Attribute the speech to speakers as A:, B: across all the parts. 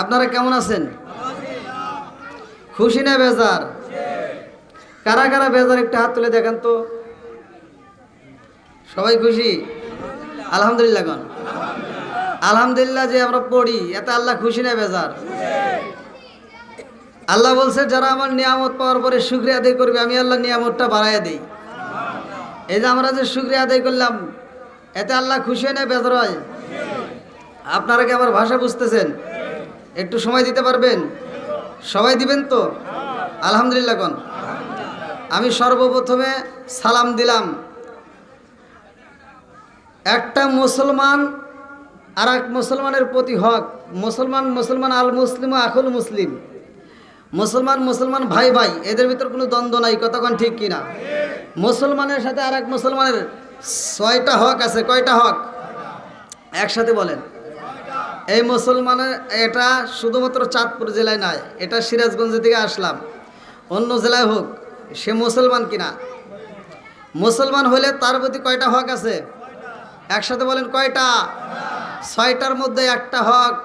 A: আপনারা কেমন আছেন? খুশি না বেজার? কারা কারা বেজার একটু হাত তুলে দেখেন তো। সবাই খুশি? আলহামদুলিল্লাহ গণ আলহামদুলিল্লাহ যে আমরা পড়ি এতে আল্লাহ খুশি না বেজার? আল্লাহ বলছে যারা আমার নিয়ামত পাওয়ার পরে শুকরিয়া আদায় করবে আমি আল্লাহ নিয়ামতটা বাড়াইয়া দেই। এই যে আমরা যে শুকরিয়া আদায় করলাম এতে আল্লাহ খুশি হয় না বেজার হয়? আপনারা কি আমার ভাষা বুঝতেছেন? একটু সময় দিতে পারবেন? সবাই দিবেন তো? আলহামদুলিল্লাহ গণ আমি সর্বপ্রথমে সালাম দিলাম। একটা মুসলমান আর এক মুসলমানের প্রতি হক। মুসলমান আল মুসলিম আখুল মুসলিম। মুসলমান ভাই ভাই, এদের ভিতর কোনো দ্বন্দ্ব নাই। কতক্ষণ ঠিক কিনা? মুসলমানের সাথে আর এক মুসলমানের 6টা হক আছে। কয়টা হক? একসাথে বলেন। এই মুসলমানের, এটা শুধুমাত্র চাঁদপুর জেলায় নয়, এটা সিরাজগঞ্জ থেকে আসলাম, অন্য জেলায় হোক, সে মুসলমান কিনা? মুসলমান হলে তার প্রতি কয়টা হক আছে? একসাথে বলেন কয়টা? 6টার মধ্যে একটা হক,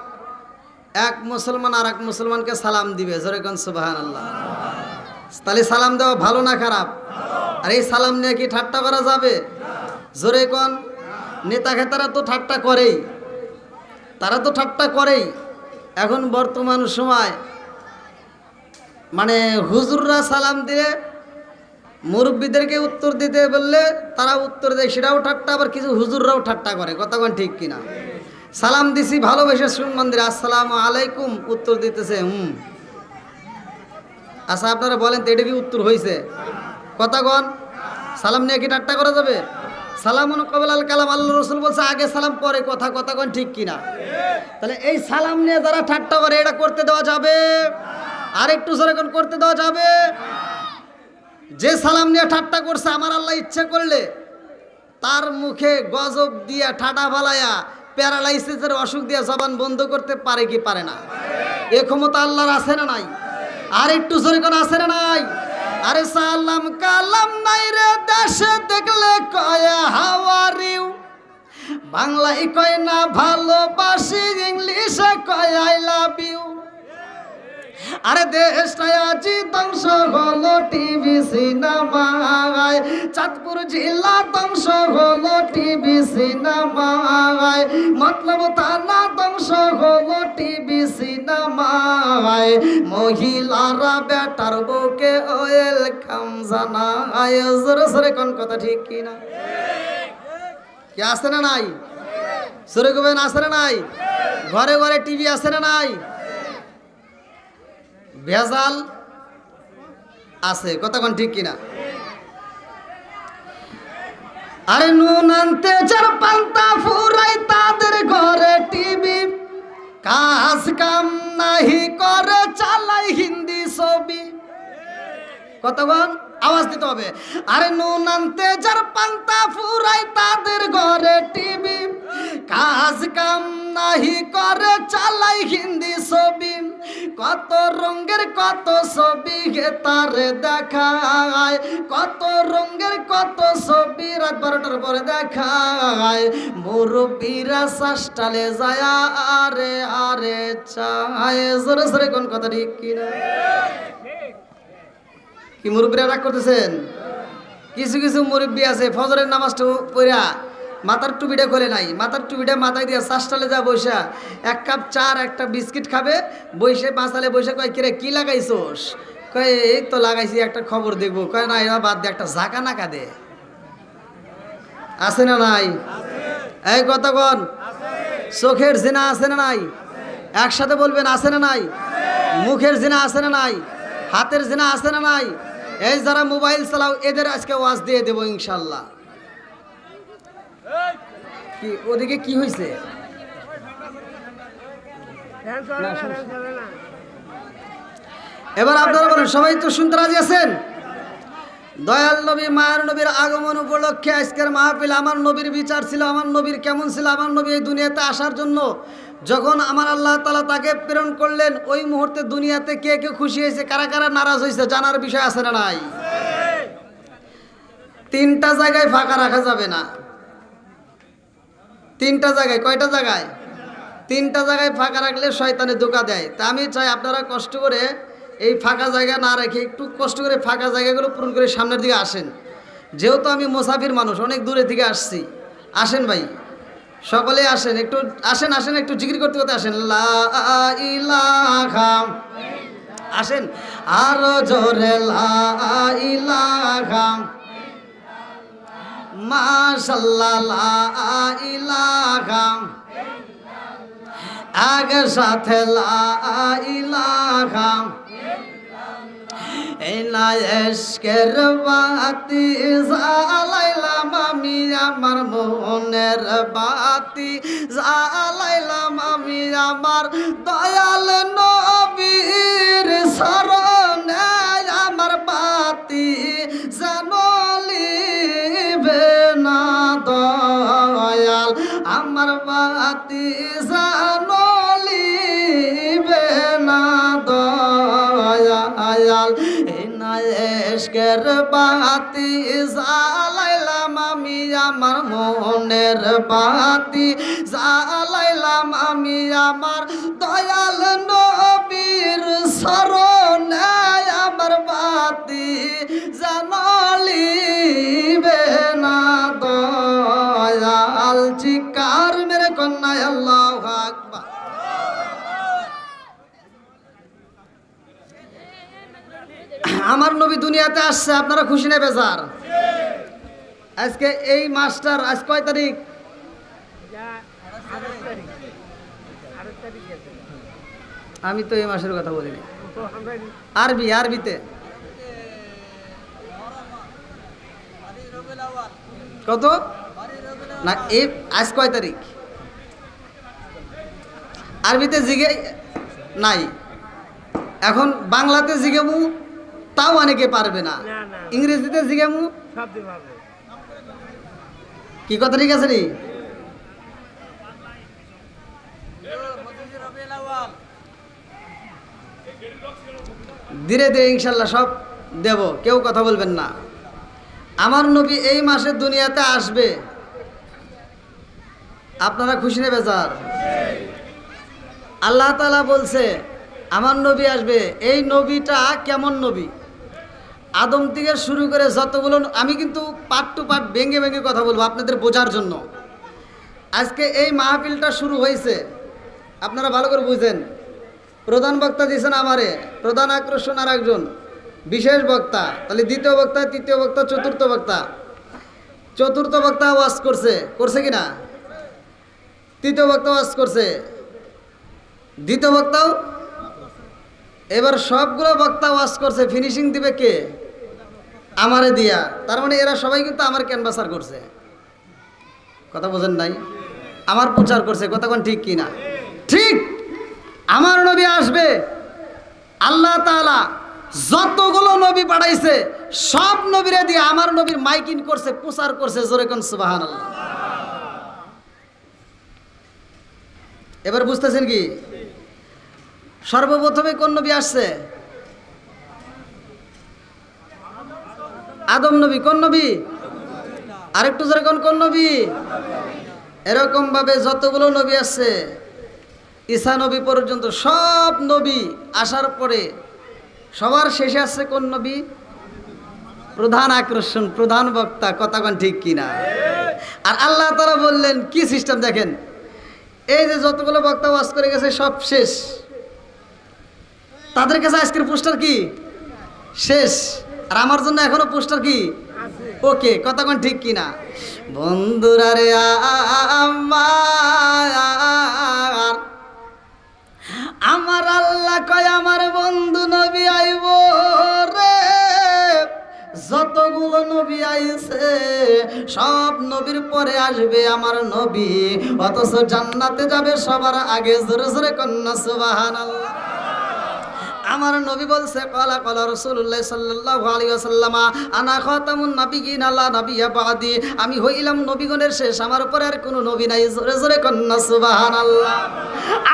A: এক মুসলমান আর এক মুসলমানকে সালাম দিবে। জোরে কোন সুবহানাল্লাহ। তাহলে সালাম দেওয়া ভালো না খারাপ? আর এই সালাম নিয়ে কি ঠাট্টা করা যাবে? জোরে কোন। নেতা খেতারা তো ঠাট্টা করেই, তারা তো ঠাট্টা করেই। এখন বর্তমান সময় মানে হুজুররা সালাম দিয়ে মুরব্বীদেরকে উত্তর দিতে বললে তারা উত্তর দেয়, সেটাও ঠাট্টা। আবার কিছু হুজুররাও ঠাট্টা করে। কতক্ষণ ঠিক কিনা? সালাম দিছি ভালোবেসে শুনমান দিলে আসসালামু আলাইকুম, উত্তর দিতেছে আচ্ছা আপনারা বলেন তো এটা কি উত্তর হয়েছে? কতক্ষণ? সালাম নিয়ে কি ঠাট্টা করা যাবে? সালামুন কবলাল কালাম, আল্লাহ রসুল বলছে আগে সালাম পরে কথা। কতক্ষণ ঠিক কিনা? তাহলে এই সালাম নিয়ে যারা ঠাট্টা করে এটা করতে দেওয়া যাবে? আর একটু জোরে কোন করতে দেওয়া যাবে? যে সালাম নিয়ে ঠাট্টা করছে আমার আল্লাহ ইচ্ছা করলে তার মুখে গজব দিয়া ঠাডা ফালাইয়া প্যারালাইসিসের অসুখ দিয়া জবান বন্ধ করতে পারে কি পারে না? এ ক্ষমতা আল্লাহর আছে না নাই? আর একটু জোরে কোন আছে না নাই? আরে সালাম কালাম নাই রে দেশে দেখলে কয় হাউ আর ইউ, বাংলায় কয় না ভালোবাসি, ইংলিশে কয় আই লাভ ইউ। আরে দেশটা আজি ধ্বংস হলো টিভি সিনেমায়, চাঁদপুর জেলা ধ্বংস হলো টিভি সিনেমায়, মতলব থানা ধ্বংস হলো টিভি সিনেমায়, মহিলারা বেটার বউকে ওয়েলকাম জানায়। জোরে জোরে কোন কথা ঠিক কিনা? কি আছে না নাই? জোরে কবেন আছে না নাই? ঘরে ঘরে টিভি আছে না নাই? ভেজাল আছে। কতক্ষণ ঠিক কিনা? আরে নুন আনতে যার পান্তা ফুরাই তাদের ঘরে টিভি, কাজ কাম নাহি করে চালাই হিন্দি ছবি। কতক্ষণ? আওয়াজ দিতে হবে। আরে নুন আনতে যার পান্তা ফুরাই তাদের ঘরে টিভি, কাজ কাম নাহি করে চালাই হিন্দি ছবি, কত রঙের কত ছবি গে তারে দেখায়, কত রঙের কত ছবি রাত 12টার পরে দেখায়, মুরব্বীরা সাস্টালে যায় আরে আরে চায়। জোরে জোরে কোন কথা ঠিক কিনা? কি মুরব্বীরা রাগ করতেছেন? কিছু কিছু মুরব্বী আছে ফজরের নামাজটা পড়া মাথার টুপিটা খোলে নাই, মাথার টুপিটা মাথায় দিয়ে চাষটালে যা বৈশা 1 কাপ চা আর একটা বিস্কিট খাবে, বৈশে পাঁচালে বৈশা কয় কিরে কি লাগাইছোস? কয় এই তো লাগাইছি একটা খবর দেখবো। কয় না এবার বাদ দে, একটা ঝাঁকা নাকা দে। আছে না নাই? এই কতক্ষণ? চোখের জিনা আছে না নাই? একসাথে বলবেন আছে না নাই? মুখের জিনা আছে না নাই? হাতের জিনা আছে না নাই? এই যারা মোবাইল চালাও এদের আজকে ওয়াজ দিয়ে দেবো ইনশাল্লাহ। কি ওদিকে কি হয়েছে? এবার আপনারা বলেন, সবাই তো শুনতে রাজি আছেন? দয়াল নবী মায়ের নবীর আগমন উপলক্ষে আজকের মাহফিল। আমার নবীর বিচার ছিল, আমার নবীর কেমন ছিল, আমার নবী এই দুনিয়াতে আসার জন্য যখন আমার আল্লাহ তাআলা তাকে প্রেরণ করলেন ওই মুহূর্তে দুনিয়াতে কে কে খুশি হয়েছে, কারা কারা নারাজ হয়েছে জানার বিষয় আছে না নাই? 3টা জায়গায় ফাঁকা রাখা যাবে না। তিনটা জায়গায়, কয়টা জায়গায়? তিনটা জায়গায় ফাঁকা রাখলে শয়তানে ধোঁকা দেয়। তা আমি চাই আপনারা কষ্ট করে এই ফাঁকা জায়গা না রেখে একটু কষ্ট করে ফাঁকা জায়গাগুলো পূরণ করে সামনের দিকে আসেন। যেহেতু আমি মুসাফির মানুষ, অনেক দূরে থেকে আসছি, আসেন ভাই, সকলে আসেন, একটু আসেন, আসেন, একটু জিকির করতে করতে আসেন। লা ইলাহা, আসেন আরো জোরে, লা ইলাহা মাশাআল্লাহ, লা ইলাহা আগে সাথে, লা ইলাহা এই না এশকের বাতি জ্বালাইলাম আমি, আমার মনের বাতি জ্বালাইলাম আমি, আমার দয়াল নবীর শরণে আমার বাতি জানলিবে না দয়াল, আমার বাতি জানলিবে না দয়াল। এই না এশকের বাতি জ্বালাইলাম আমি, আমার মনের বাতি জ্বালাইলাম আমি, আমার দয়াল নবীর শরণে আমার বাতি জানলিবে না দয়াল। চিৎকার মেরে কন্যায় আল্লাহু আকবার। আমার নবী দুনিয়াতে আসছে, আপনারা খুশি না বেজার? আজকে এই মাসটার আজ কয় তারিখ? আমি তো এই মাসের কথা বলিনি, আরবিতে কত না, এই আজ কয় তারিখ? আরবিতে জিগে নাই, এখন বাংলাতে জিগেমু, তাও অনেকে পারবে না, ইংরেজিতে জিগেমু, কি কথা ঠিক আছে নি? ধীরে ধীরে ইনশাল্লাহ সব দেব, কেউ কথা বলবেন না। আমার নবী এই মাসে দুনিয়াতে আসবে, আপনারা খুশি না বেজার? আল্লাহ তাআলা বলছে আমার নবী আসবে। এই নবীটা কেমন নবী? আদম থেকে শুরু করে যতগুলো, আমি কিন্তু পার্ট টু পার্ট ভেঙে ভেঙে কথা বলবো আপনাদের বোঝার জন্য। আজকে এই মাহফিলটা শুরু হয়েছে, আপনারা ভালো করে বুঝেন। প্রধান বক্তা দিয়েছেন আমারে, প্রধান আকর্ষণ আর একজন বিশেষ বক্তা, তাহলে দ্বিতীয় বক্তা, তৃতীয় বক্তা, চতুর্থ বক্তা। চতুর্থ বক্তা ওয়াজ করছে কি না? তৃতীয় বক্তা ওয়াজ করছে, দ্বিতীয় বক্তাও, এবার সবগুলো বক্তা ওয়াজ করছে। ফিনিশিং দিবে কে? আমারে দিয়া। তার মানে এরা সবাই কিন্তু আমার ক্যানভাসার করছে, কথা বোঝেন নাই? আমার প্রচার করছে, কথা কোন ঠিক কি না? ঠিক। আমার নবী আসবে, আল্লাহ তাআলা যতগুলো নবী পাঠাইছে সব নবীরে দিয়ে আমার নবীর মাইকিং করছে, প্রচার করছে। জোরে কোন সুবহানাল্লাহ। এবার বুঝতেছেন কি? সর্বপ্রথমে কোন নবী আসছে? আদম নবী। কোন নবী? আরেকটু জোরে কোন নবী? এরকম ভাবে যতগুলো নবী আসছে ঈসা নবী পর্যন্ত সব নবী আসার পরে সবার শেষে আসছে কোন নবী? প্রধান আকর্ষণ, প্রধান বক্তা, কথা কোন ঠিক কিনা? আর আল্লাহ তাআলা বললেন কি সিস্টেম দেখেন, এই যে যতগুলো বক্তা ওয়াজ করে গেছে সব শেষ, তাদের কাছে আজকের পোস্টার কি? শেষ। আর আমার জন্য এখনো পোস্টার কি? ওকে, কথা কোন ঠিক কিনা? বন্ধুরা রে আমার আল্লাহ কয় আমার বন্ধু নবী আইব রে। যতগুলো নবী আইছে সব নবীর পরে আসবে আমার নবী, অথচ জান্নাতে যাবে সবার আগে। জোরে জোরে কন্যা সুবহানাল্লাহ। আমার নবী বলছে ক্বালা ক্বালা রাসূলুল্লাহ সাল্লাল্লাহু আলাইহি ওয়াসাল্লাম আনা খাতামুন নাবিয়িন লা নাবিয়্যা বাদি, আমি হইলাম নবীগণের শেষ, আমার উপরে আর কোনো নবী নাই। জোরে জোরে কন্যা সুবহানাল্লাহ।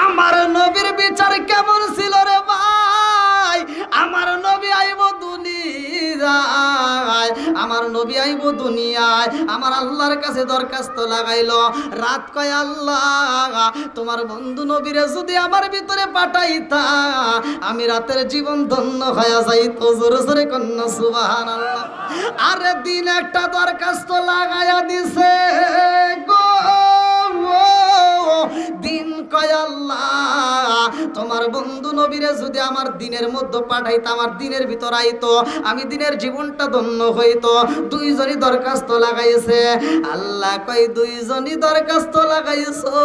A: আমার নবীর বিচার কেমন ছিল রে ভাই? আমার নবী আইব দুনিয়া যায়, আমার নবী আইব দুনিয়ায়, আমার আল্লাহর কাছে দরখাস্ত লাগাইলো। রাত কয় আল্লাহ তোমার বন্ধু নবীরে যদি আমার ভিতরে পাঠাইতা আমি রাতের জীবন ধন্য হয়ে যাইতো। জোরে জোরে কন্যা সুবহানাল্লাহ। আরে দিন একটা দরখাস্ত লাগাইয়া দিছে গো, দিন কয় আল্লাহ তোমার বন্ধু নবীরে যদি আমার দিনের মধ্যে পাঠাইতো, আমার দিনের ভিতর আইতো, আমি দিনের জীবনটা ধন্য হইতো। দুইজনই দরখাস্ত লাগাইছে। আল্লাহ কয় দুইজনই দরখাস্ত লাগাইছো,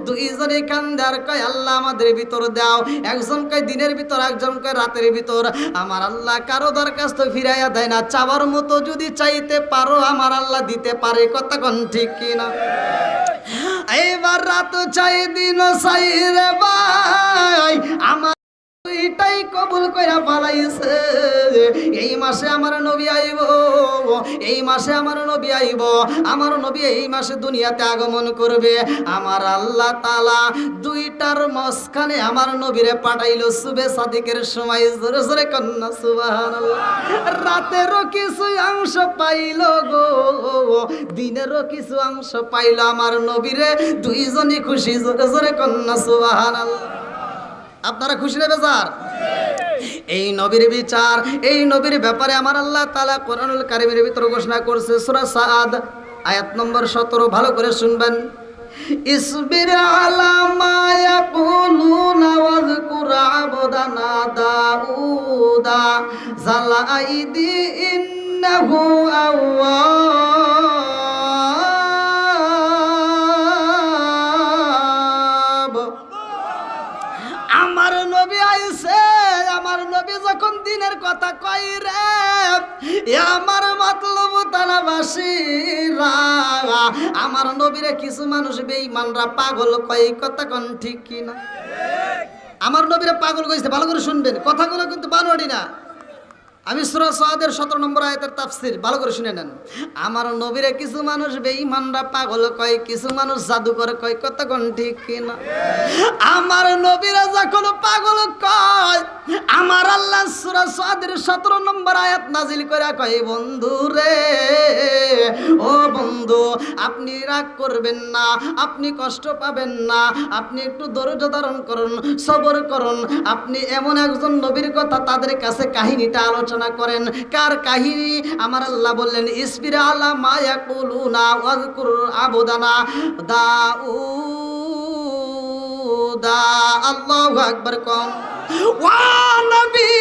A: দুইজনই কান্দার কয় আল্লাহ আমাদের ভিতর দাও। একজন কয় দিনের ভিতর, একজন কয় রাতের ভিতর। আমার আল্লাহ কারো দরখাস্ত ফিরাইয়া দেয় না, চাওয়ার মতো যদি চাইতে পারো আমার আল্লাহ দিতে পারে। কথা কোন ঠিক কিনা? এইবার রাত চাই দিন চাই রে ভাই, আমার এটাই কবুল কইরা পালাইছে। এই মাসে আমার নবী আইব, এই মাসে আমার নবী আইব, আমার নবী এই মাসে দুনিয়াতে আগমন করবে। আমার আল্লাহ তাআলা দুইটার মাঝখানে আমার নবীরে পাঠাইলো সুবে সাদিকের সময়। জোরে জোরে কন্যা সুবহানাল্লাহ। রাতেরও কিছু অংশ পাইলো গো, দিনেরও কিছু অংশ পাইলো আমার নবীরে। দুইজনই খুশি। জোরে জোরে কন্যা সুবহানাল্লাহ। আপনারা খুশি না বেজার? এই নবীর বিচার, এই নবীর ব্যাপারে আমার আল্লাহ তাআলা কোরআনুল কারীমের ভিতরে ঘোষণা করছে। সূরা সাদ আয়াত নম্বর 17, ভালো করে শুনবেন। ইসবির আলা মা ইয়াকুলুনা ওয়াযকুর আবদানা দাউদা যাল আইদি ইন্নাহু আওয়াব। আমার নবী আইছে, আমার নবী যখন দিনের কথা কই রে, আমার মতলব তালাবাসীরা, আমার নবীরে কিছু মানুষ বেঈমানরা পাগল কয়। কথা কোন ঠিক কিনা? আমার নবীরে পাগল কইছে। ভালো করে শুনবেন, কথাগুলো কিন্তু বানোয়ারি না। আমি সূরা সাদের 17 নম্বর আয়াতের তাফসীর ভালো করে শুনে নেন। আমার নবীরে কিছু মানুষ বেঈমানরা পাগল কয়, কিছু মানুষ জাদুকর কয়। কথা কোন ঠিক কিনা? আমার নবীরা যখন পাগল কয়, আমার আল্লাহ সূরা সাদের 17 নম্বর আয়াত নাজিল করে কয়, বন্ধু রে, ও বন্ধু, আপনি রাগ করবেন না, আপনি কষ্ট পাবেন না, আপনি একটু ধৈর্য ধারণ করুন, সবর করুন। আপনি এমন একজন নবীর কথা তাদের কাছে কাহিনীটা আলোচনা করেন। কার কাহিনী? আমার আল্লাহ বললেন ইসবির আলা মা ইয়াকুলুনা ওয়াযকুর আবদানা দাউদা। আল্লাহু আকবার। কোন ওয়া নবী,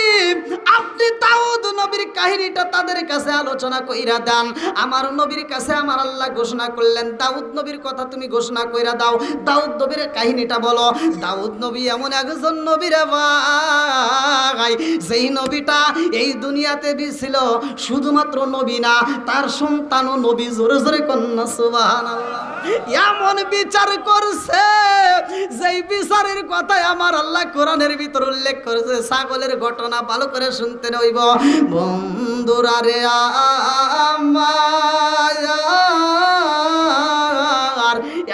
A: আপনি দাউদ নবীর কাহিনীটা তাদের কাছে আলোচনা কইরা দেন। আমার নবীর কাছে আমার আল্লাহ ঘোষণা করলেন, দাউদ নবীর কথা তুমি ঘোষণা কইরা দাও, দাউদ নবীর কাহিনীটা বলো। দাউদ নবী এমন একজন নবী রে ভাই, যেই নবীটা এই দুনিয়াতে ছিল শুধুমাত্র নবী না, তার সন্তানও নবী। জোরে জোরে কন্যা সুবহানাল্লাহ। এমন বিচার করছে, যেই বিচারের কথা আমার আল্লাহ কোরআনের ভিতর উল্লেখ করেছে। ছাগলের ঘটনা ভালো করে শুনতে হইব। বন্ধুরা রে আমার,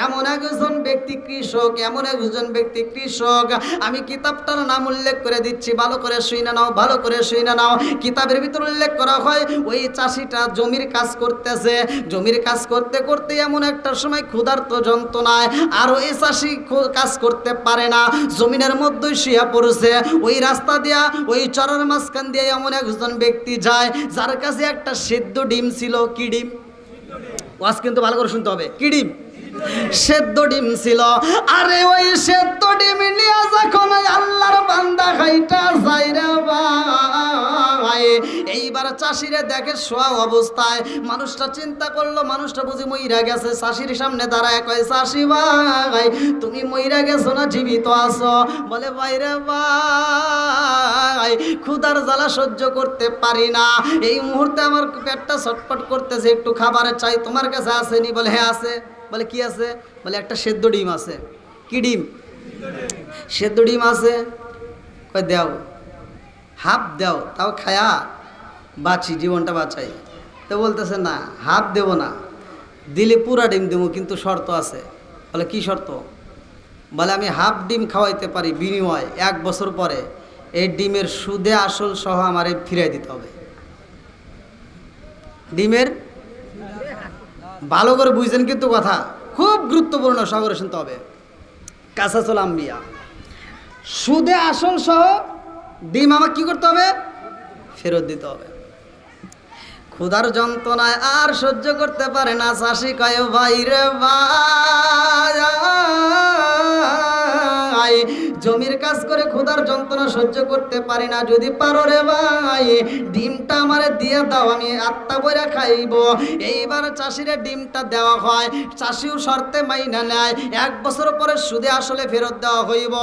A: এমন একজন ব্যক্তি কৃষক, এমন একজন ব্যক্তি কৃষক। আমি কিতাবটার নাম উল্লেখ করে দিচ্ছি, ভালো করে শুনে নাও, ভালো করে শুনে নাও। কিতাবের ভিতর উল্লেখ করা হয়, ওই চাষিটা জমির কাজ করতেছে। জমির কাজ করতে করতে এমন একটা সময় ক্ষুধার্ত যন্ত্রণায় আর ওই চাষি কাজ করতে পারে না, জমিনের মধ্যে শুয়ে পড়ছে। ওই রাস্তা দিয়া, ওই চরের মাঝখান দিয়ে এমন একজন ব্যক্তি যায়, যার কাছে একটা সেদ্ধ ডিম ছিল। কি ডিম? ওয়াজ কিন্তু ভালো করে শুনতে হবে। কি ডিম? সেদ্ধ ডিম ছিল। আরে ওই সেদ্ধ ডিম নিয়ে যখন আল্লাহর বান্দা খাইটা যায় রে ভাই, এইবার চাষিরে দেখে শোয়া অবস্থায়। মানুষটা চিন্তা করলো, মানুষটা বুঝি মইরা গেছে। চাষির সামনে দাঁড়ায় কয়, চাষি ভাই তুমি মইরা গেছো না জীবিত আছো? বলে ভাই রে ভাই, ক্ষুধার জ্বালা সহ্য করতে পারি না, এই মুহূর্তে আমার পেটটা ছটফট করতেছে, একটু খাবারের চাই, তোমার কাছে আসেনি? বলে হ্যাঁ আছে। বলে কি আছে? বলে একটা সেদ্ধ ডিম আছে। কি ডিম? সেদ্ধ ডিম আছে। কয় দাও, হাফ দাও, তাও খায়া বাঁচি, জীবনটা বাঁচাই। তো বলতেছে না, হাফ দেব না, দিলে পুরা ডিম দেবো, কিন্তু শর্ত আছে। বলে কি শর্ত? বলে আমি হাফ ডিম খাওয়াইতে পারি, বিনিময় 1 বছর পরে এই ডিমের সুদে আসল সহ আমারে ফিরাই দিতে হবে। ডিমের ভালো করে বুঝছেন কিন্তু কথা খুব গুরুত্বপূর্ণ, সহকারে শুনতে হবে। কাসাসুল আম্বিয়া, সুদে আসল সহ ডিম আমাকে কি করতে হবে? ফেরত দিতে হবে। ক্ষুধার যন্ত্রণায় আর সহ্য করতে পারে না চাষি কয় ভাইরে ভাই, জমির কাজ করে ক্ষুধার যন্ত্রণা সহ্য করতে পারি না, যদি পারো রে ভাই ডিমটা আমারে দিয়ে দাও, আমি আত্মা বইরা খাইব। এইবার চাষিরে ডিমটা দেওয়া হয়, চাষিও শর্তে মাইনা নেয়, 1 বছর পরে সুদে আসলে ফেরত দেওয়া হইব।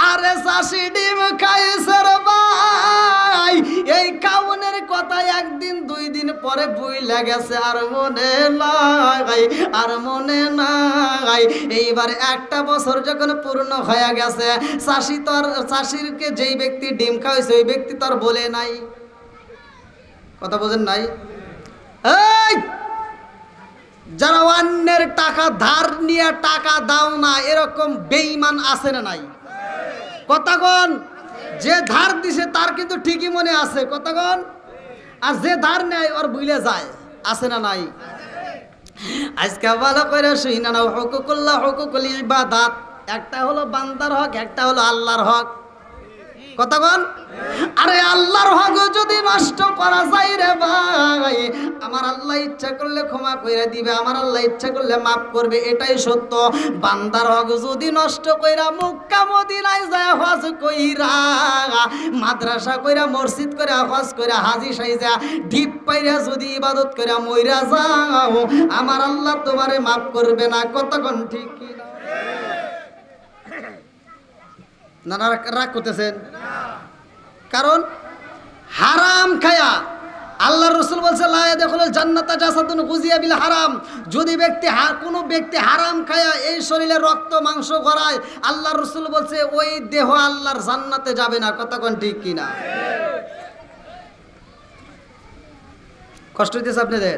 A: আরে চাষি ডিম খাইছে রে ভাই, এই কাউনের কথা একদিন 2 দিন পরে ভুইলা গেছে, আর মনে নাই, আর মনে নাই। এইবার 1টা বছর যখন পূর্ণ হয়ে গেছে, চাষি তোর চাষিরকে যেই ব্যক্তি ডিম খাওয়াইছে ওই ব্যক্তি তোর বলে নাই, কথা বোঝেন নাই? এই যারা অন্যের টাকা ধার নিয়ে টাকা দাও না, এরকম বেঈমান আছে না নাই? কথাগণ, যে ধার দিছে তার কিন্তু ঠিকই মনে আছে, কথাগণ, আর যে ধার নেয় ওর ভুলে যায়, আছে না নাই? আজকে ভালো করে শুই না, হুকুকুল্লাহ হুকুকুল ইবাদাত, একটা হলো বান্দার হক, একটা হলো আল্লাহর হক, কথাগণ। আরে আল্লাহর হক যদি নষ্ট করা যায় রে ভাই, আমার আল্লাহ ইচ্ছা করলে ক্ষমা করে দিবে, আমার আল্লাহ ইচ্ছা করলে মাফ করবে, এটাই সত্য। বান্দার হক যদি নষ্ট কইরা মক্কা মদিনায় যায় হজ কইরা, মাদ্রাসা কইরা মসজিদ কইরা হজ কইরা হাজি সাইজা ঢিপ পাইরা যদি ইবাদত কইরা মইরা যাও, আমার আল্লাহ তোমারে মাফ করবে না, কতক্ষণ ঠিক কি না? না রাগ করতেছেন? কারণ হারাম খায়া আল্লাহর রাসূল বলছে লা ইয়াদখুলুল জান্নাতা জাসাদুন গুজিয়া বিল হারাম, যদি কোনো ব্যক্তি হারাম খায়া এই শরীরে রক্ত মাংস গড়ায়, আল্লাহর রাসূল বলছে ওই দেহ আল্লাহর জান্নাতে যাবে না, কতক্ষণ ঠিক কিনা? কষ্ট হইতেছে আপনাদের?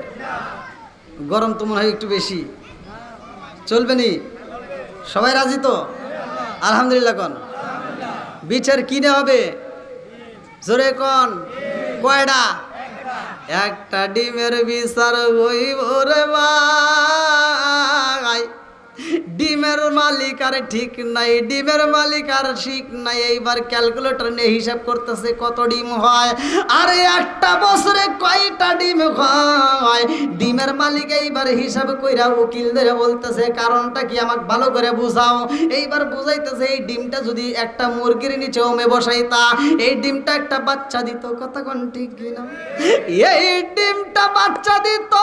A: গরম তো মনে হয় একটু বেশি, চলবে নি? সবাই রাজি তো? আলহামদুলিল্লাহ। কোন বিচার কিনে হবে? জোরে কোন কয়টা? একটা ডিমের বিচার হইব রে ভাই, ডিমের মালিক আর ঠিক নাই, ডিমের মালিক আর ঠিক নাই। এইবার ক্যালকুলেটর নিয়ে হিসাব করতেছে কত ডিম হয়, আরে 1টা বছরে কয়টা ডিম হয়। ডিমের মালিক এইবার হিসাব কইরা উকিলদের বলতেছে কারণটা কি আমাকে ভালো করে বুঝাও। এইবার বুঝাইতেছে এই ডিমটা যদি একটা মুরগির নিচে ওমে বসাইতা, এই ডিমটা একটা বাচ্চা দিত, কতক্ষণ ঠিক কিনা? এই ডিমটা বাচ্চা দিত,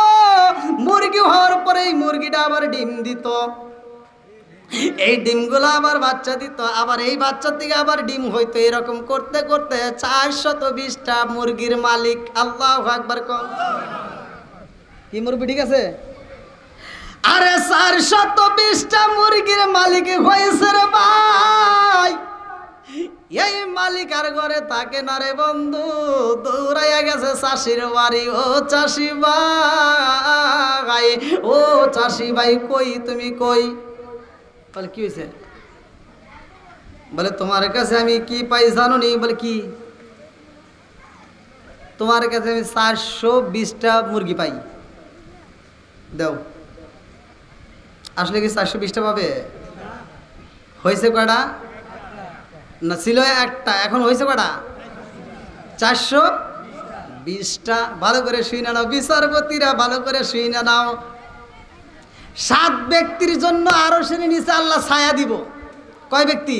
A: মুরগি হওয়ার পরে এই মুরগিটা আবার ডিম দিত, এই ডিমগুলো আবার বাচ্চা দিত, আবার এই বাচ্চার থেকে আবার ডিম হইতো। এরকম করতে করতে 420টা মুরগির মালিক। আল্লাহু আকবার। কোন কি মুরগি ঠিক আছে? আরে 420টা মুরগির মালিক হয়েছে রে ভাই। এই মালিক আর ঘরে থাকে না রে বন্ধু, দৌড়াইয়া গেছে চাষির বাড়ি। ও চাষি ভাই, ও চাষি ভাই, কই তুমি কই? বলে কি হয়েছে? বলে তোমার কাছে আমি কি পাই জানো নি? বলে কি? তোমার কাছে আমি 420টা মুরগি পাই, দাও। আসলে কি 420টা পাবে? হয়েছে কয়টা? না, ছিল একটা, এখন হয়েছে কয়টা? 420টা। ভালো করে শুই না নাও বিচারপতিরা, ভালো করে শুই না নাও। 7 ব্যক্তির জন্য আরশের নিচে আল্লাহ ছায়া দিব। কয় ব্যক্তি?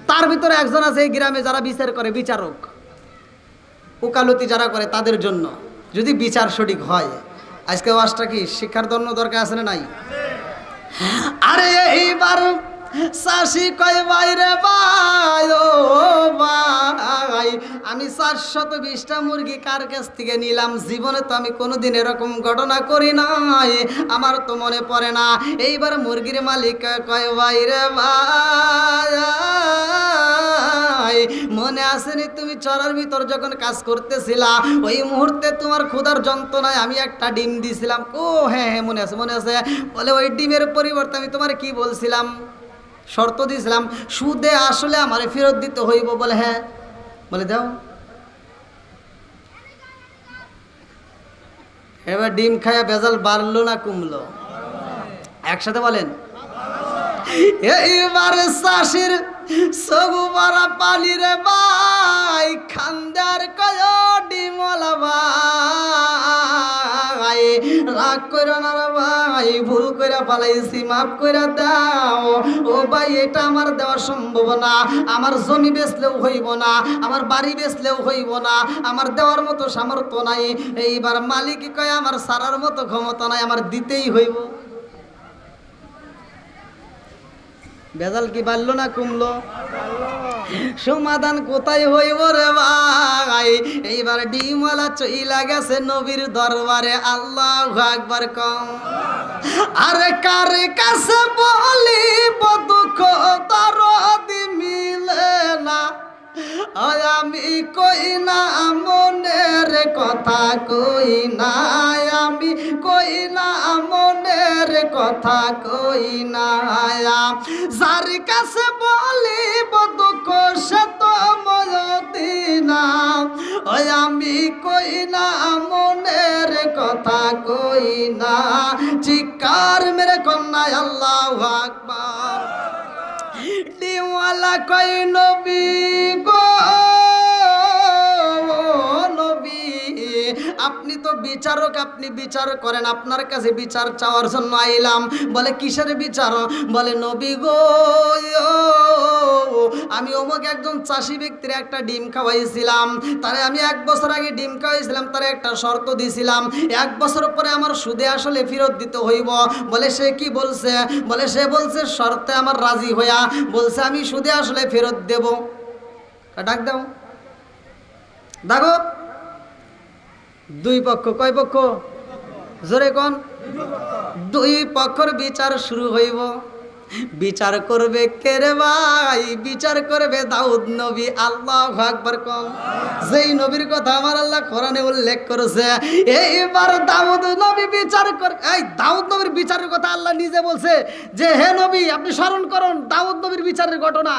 A: তার ভিতরে একজন আছে এই গ্রামে যারা বিচার করে, বিচারক, ওকালতি যারা করে, তাদের জন্য যদি বিচার সঠিক হয়। আজকে ওয়াজটা কি শিক্ষার জন্য দরকার আছে না নাই? আরে এইবার চাষি কয় বাইরে ভাই, ও ভাই, আমি 420টা মুরগি কার কাছ থেকে নিলাম? জীবনে তো আমি কোনোদিন এরকম ঘটনা করি নাই, আমার তো মনে পড়ে না। এইবার মুরগির মালিক কয় বাইরে ভাই, মনে আসেনি তুমি চরার ভিতর যখন কাজ করতেছিলা, ওই মুহূর্তে তোমার ক্ষুধার যন্ত্রণায় আমি একটা ডিম দিয়েছিলাম? ও হ্যাঁ হ্যাঁ, মনে আছে মনে আছে। বলে ওই ডিমের পরিবর্তে আমি তোমার কি বলছিলাম? শর্ত দিয়েছিলাম সুদে আসলে আমারে ফেরত দিতে হইব। বলে হ্যাঁ। বলে দাও। এবার ডিম খায়া ভেজাল বাড়লো না কমলো? একসাথে বলেন। এইবার চাষির সগু মারা পানি রে ভাই, খান্দার কয় ডিমলা ভাই, রাগ কইরা না রে ভাই, ভুল কইরা পালাইছি, মাফ কইরা দাও ও ভাই, এটা আমার দেওয়া সম্ভব না, আমার জমি বেচলেও হইব না, আমার বাড়ি বেচলেও হইব না, আমার দেওয়ার মতো সামর্থ্য নাই। এইবার মালিক কয় আমার সারার মতো ক্ষমতা নাই, আমার দিতেই হইব। ভেজাল কি বাড়লো না কমলো? সমাধান কোথায় হইব রে ভাই? এইবার ডিমওয়ালা চইলা গেছে নবীর দরবারে। আল্লাহু আকবার কম। আরে কার কাছে বলি দুঃখ দরদি মিলে না, আমি কই না মনের কথা, কই না আমি, কই না মনের কথা, কই না। যার কাছে বলি দুঃখ সে তো মদিনা, আমি কই না মনের কথা, কই না। চিৎকার মেরে কন্যা আল্লাহু আকবার। ডিমওয়ালা কই নবী গো নবী, আপনি তো বিচারক, আপনি বিচার করেন, আপনার কাছে বিচার চাওয়ার জন্য আইলাম। বলে কিসের বিচার? বলে নবী গো আমি অমুক একজন চাষি ব্যক্তির একটা ডিম খাওয়াইছিলাম, তারে আমি 1 বছর আগে ডিম খাওয়াইছিলাম, তারে একটা শর্ত দিছিলাম, 1 বছর পরে আমার সুদে আসলে ফেরত দিতে হইব। বলে সে কি বলছে? বলে সে বলছে শর্তে আমার রাজি হইয়া বলছে আমি সুদে আসলে ফেরত দেব। ডাক দাও, দেখো দুই পক্ষ। কয় পক্ষ? জোরে কোন? দুই পক্ষর বিচার শুরু হইব। বিচার করবে কে রে ভাই? বিচার করবে দাউদ নবী। আল্লাহু আকবার কম। যেই নবীর কথা আমার আল্লাহ কোরআনে উল্লেখ করেছে, এইবার দাউদ নবী বিচার করে। এই দাউদ নবীর বিচারের কথা আল্লাহ নিজে বলছে যে হে নবী আপনি স্মরণ করুন দাউদ নবীর বিচারের ঘটনা।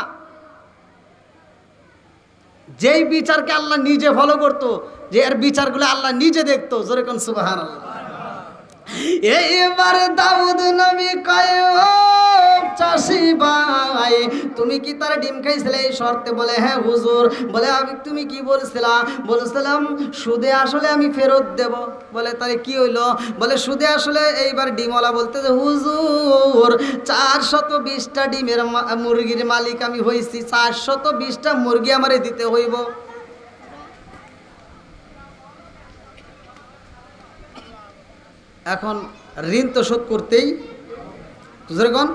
A: যেই বিচারকে আল্লাহ নিজে ফলো করতো, যে এর বিচারগুলো আল্লাহ নিজে দেখতো। জোরে কোন সুবহানাল্লাহ। এইবার দাউদ নবী কয় ও চাষি ভাই, তুমি কি তার ডিম খাইছিলে এই শর্তে? বলে হ্যাঁ হুজুর। বলে আমি তুমি কি বলছিলা? বলছিলাম সুদে আসলে আমি ফেরত দেব। বলে তাহলে কি হইলো? বলে সুদে আসলে। এইবার ডিমওয়ালা বলতে যে হুজুর 420টা ডিমের মুরগির মালিক আমি হইছি, 420টা মুরগি আমারে দিতে হইব। এখন ঋণ তো শোধ করতেই যেরকম।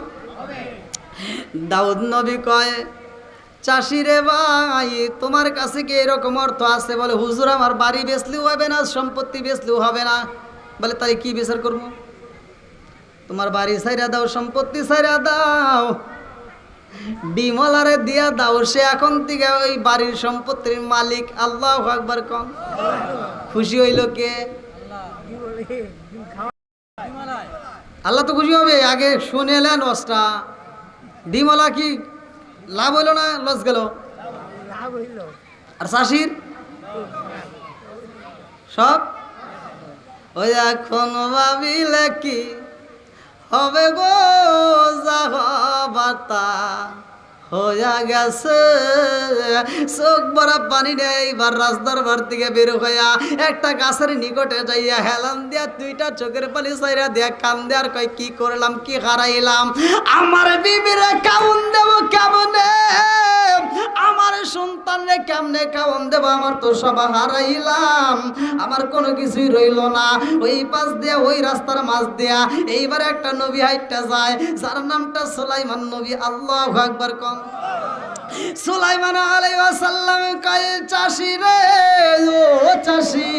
A: দাউদ নবী কয় চাষি রে ভাই তোমার কাছে কি এরকম অর্থ আছে? বলে হুজুর আমার বাড়ি বেচলেও হবে না, সম্পত্তি বেচলেও হবে না। বলে তাই কি বিচার করব? তোমার বাড়ি ছাইরা দাও, সম্পত্তি ছাইরা দাও, ডিমওয়ালারে দিয়া দাও, সে এখন থেকে ওই বাড়ির সম্পত্তির মালিক। আল্লাহু আকবার কম। খুশি হইল কে? আল্লাহ তো খুশি হবে। আগে শুনে এলেন অস্টা ডিমওয়ালা কি লাভ হইল না লস গেল? আর চাষির সব ওই এখন ভাবিলে কি হবে গো, যা বাতা হইয়া গেছে। চোখ ভরা পানি নেই। এইবার রাস্তার বার থেকে বের হইয়া একটা গাছের নিকটে যাইয়া হেলাম দিয়া 2টা চোখের পানি চাইরা দিয়া কান দেয়ার কয় কি করলাম, কি হারাইলাম? আমার বিবিরে কেমন দেব, কেমনে আমার সন্তানরে কেমনে কেমন দেব? আমার তো সব হারাইলাম, আমার কোনো কিছুই রইল না। ওই পাশ দিয়া ওই রাস্তার মাঝ দিয়া এইবার একটা নবী হাইটটা যায়, যার নামটা সুলাইমান নবী। আল্লাহু আকবার কম। সুলাইমান আলাইহিস সালাম কয় চাষি রে ও চাষি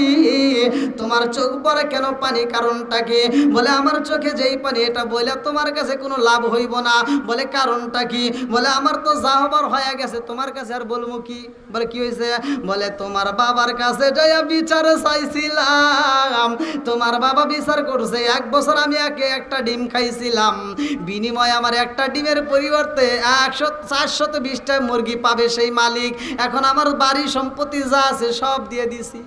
A: তোমার চোখ পরে কেন পানি, কারণটা কি? বলে আমার চোখে যেই পানি এটা বলে তোমার কাছে কোনো লাভ হইব না। বলে কারণটা কি? বলে আমার তো যা হবার হয়ে গেছে, তোমার কাছে আর বলবো কি? বলে কি হয়েছে? বলে তোমার বাবার কাছে যাইয়া বিচার চাইছিলাম, তোমার বাবা বিচার করছে 1 বছর আমি একটা ডিম খাইছিলাম, বিনিময়ে আমার একটা ডিমের পরিবর্তে 420টা মুরগি পাবে সেই মালিক। এখন আমার বাড়ি সম্পত্তি যা আছে সব দিয়ে দিছি।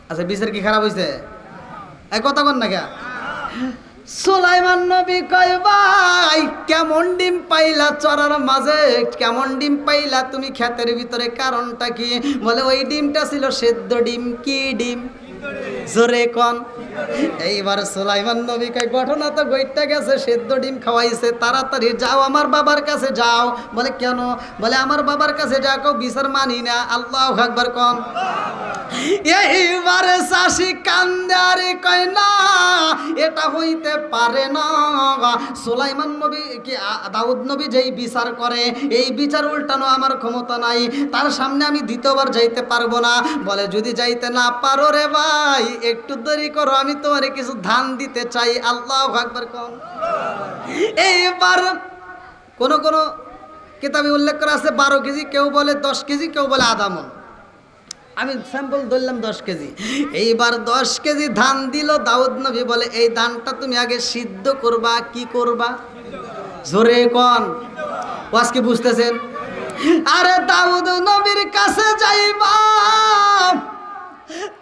A: আচ্ছা বিচার কি খারাপ হয়েছে? এই কথা কন না কে? সুলাইমান নবী কয় ভাই কেমন ডিম পাইলা চরার মাঝে, কেমন ডিম পাইলা তুমি ক্ষেতের ভিতরে, কারণটা কি? বলে ওই ডিমটা ছিল সেদ্ধ ডিম। কি ডিম? জোরে কন। এইবার সুলাইমান নবী কয় ঘটনা তো গইটা গেছে, সেদ্ধ ডিম খাওয়াইছে, তাড়াতাড়ি যাও আমার বাবার কাছে যাও। বলে কেন? বলে আমার বাবার কাছে যা কেউ বিচার মানি না। আল্লাহু আকবার কন। এইবারে চাষি কান্দে আর কয় না এটা হইতে পারে না। সুলাইমান নবী কি দাউদ নবী যেই বিচার করে এই বিচার উল্টানো আমার ক্ষমতা নাই, তার সামনে আমি দ্বিতীয়বার যাইতে পারবো না। বলে যদি যাইতে না পারো রে ভাই একটু দেরি করো, আমি তোমারে কিছু ধান দিতে চাই। আল্লাহু আকবার কোন। এইবার কোন কোন কিতাবে উল্লেখ করা আছে 12 কেজি, কেউ বলে 10 কেজি, কেউ বলে আধা মণ। আমি স্যাম্পল ধরলাম 10 কেজি। এইবার 10 কেজি ধান দিল দাউদ নবী। বলে এই ধানটা তুমি আগে সিদ্ধ করবা। কি করবা? জোরে কোন। ওয়াজ কি বুঝতেছেন? আরে দাউদ নবীর কাছে যাইবা,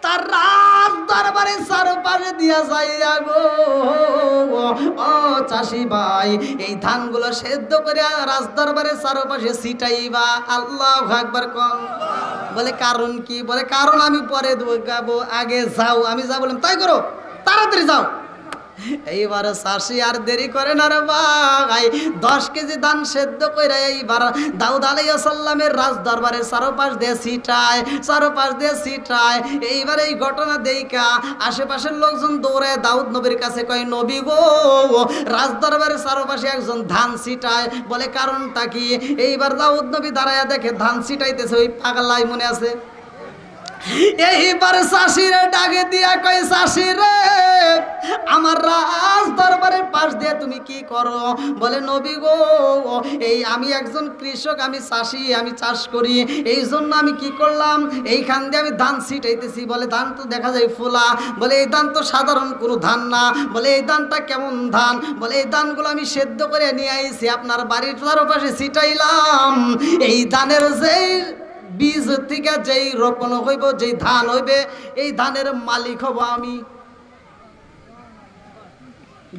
A: তার রাত দরবারে চারপাশে দিয়া যাইয়া গো ও চাষি ভাই এই ধানগুলো সেদ্ধ করে রাজ দরবারে চারপাশে ছিটাইবা। আল্লাহু আকবার কোন। বলে কারণ কি? বলে কারণ আমি পরে গাবো, আগে যাও। আমি যা বললাম তাই করো, তাড়াতাড়ি যাও। এইবার চাষি আর দেরি করে না রে ভাই, 10 কেজি ধান সেদ্ধ করে এইবার দাউদ আলাইহিস সালামের রাজ দরবারে চারপাশ দিয়ে ছিটায়, চারপাশ দিয়ে ছিটায়। এইবার এই ঘটনা দেইকা আশেপাশের লোকজন দৌড়ে দাউদ নবীর কাছে কয় নবী গো রাজ দরবারের চারপাশে একজন ধান ছিটায়। বলে কারণটা কি? এইবার দাউদ নবী দাঁড়ায়া দেখে ধান ছিটাইতেছে ওই পাগলাই, মনে আছে? এইবার চাষিরে ডাকে দিয়া কয় চাষি রে আমার রাজ দরবারের পাশ দিয়ে তুমি কি করো? বলে নবী গো এই আমি একজন কৃষক, আমি চাষি, আমি চাষ করি, এই জন্য আমি কি করলাম এইখান দিয়ে আমি ধান ছিটাইতেছি। বলে ধান তো দেখা যায় ফোলা। বলে এই ধান তো সাধারণ কোনো ধান না। বলে এই ধানটা কেমন ধান? বলে এই ধানগুলো আমি সেদ্ধ করে নিয়ে আইছি আপনার বাড়ির চারপাশে ছিটাইলাম। এই ধানের যেই বীজ থেকে যেই রোপণ হইব, যেই ধান হইবে, এই ধানের মালিক হব আমি।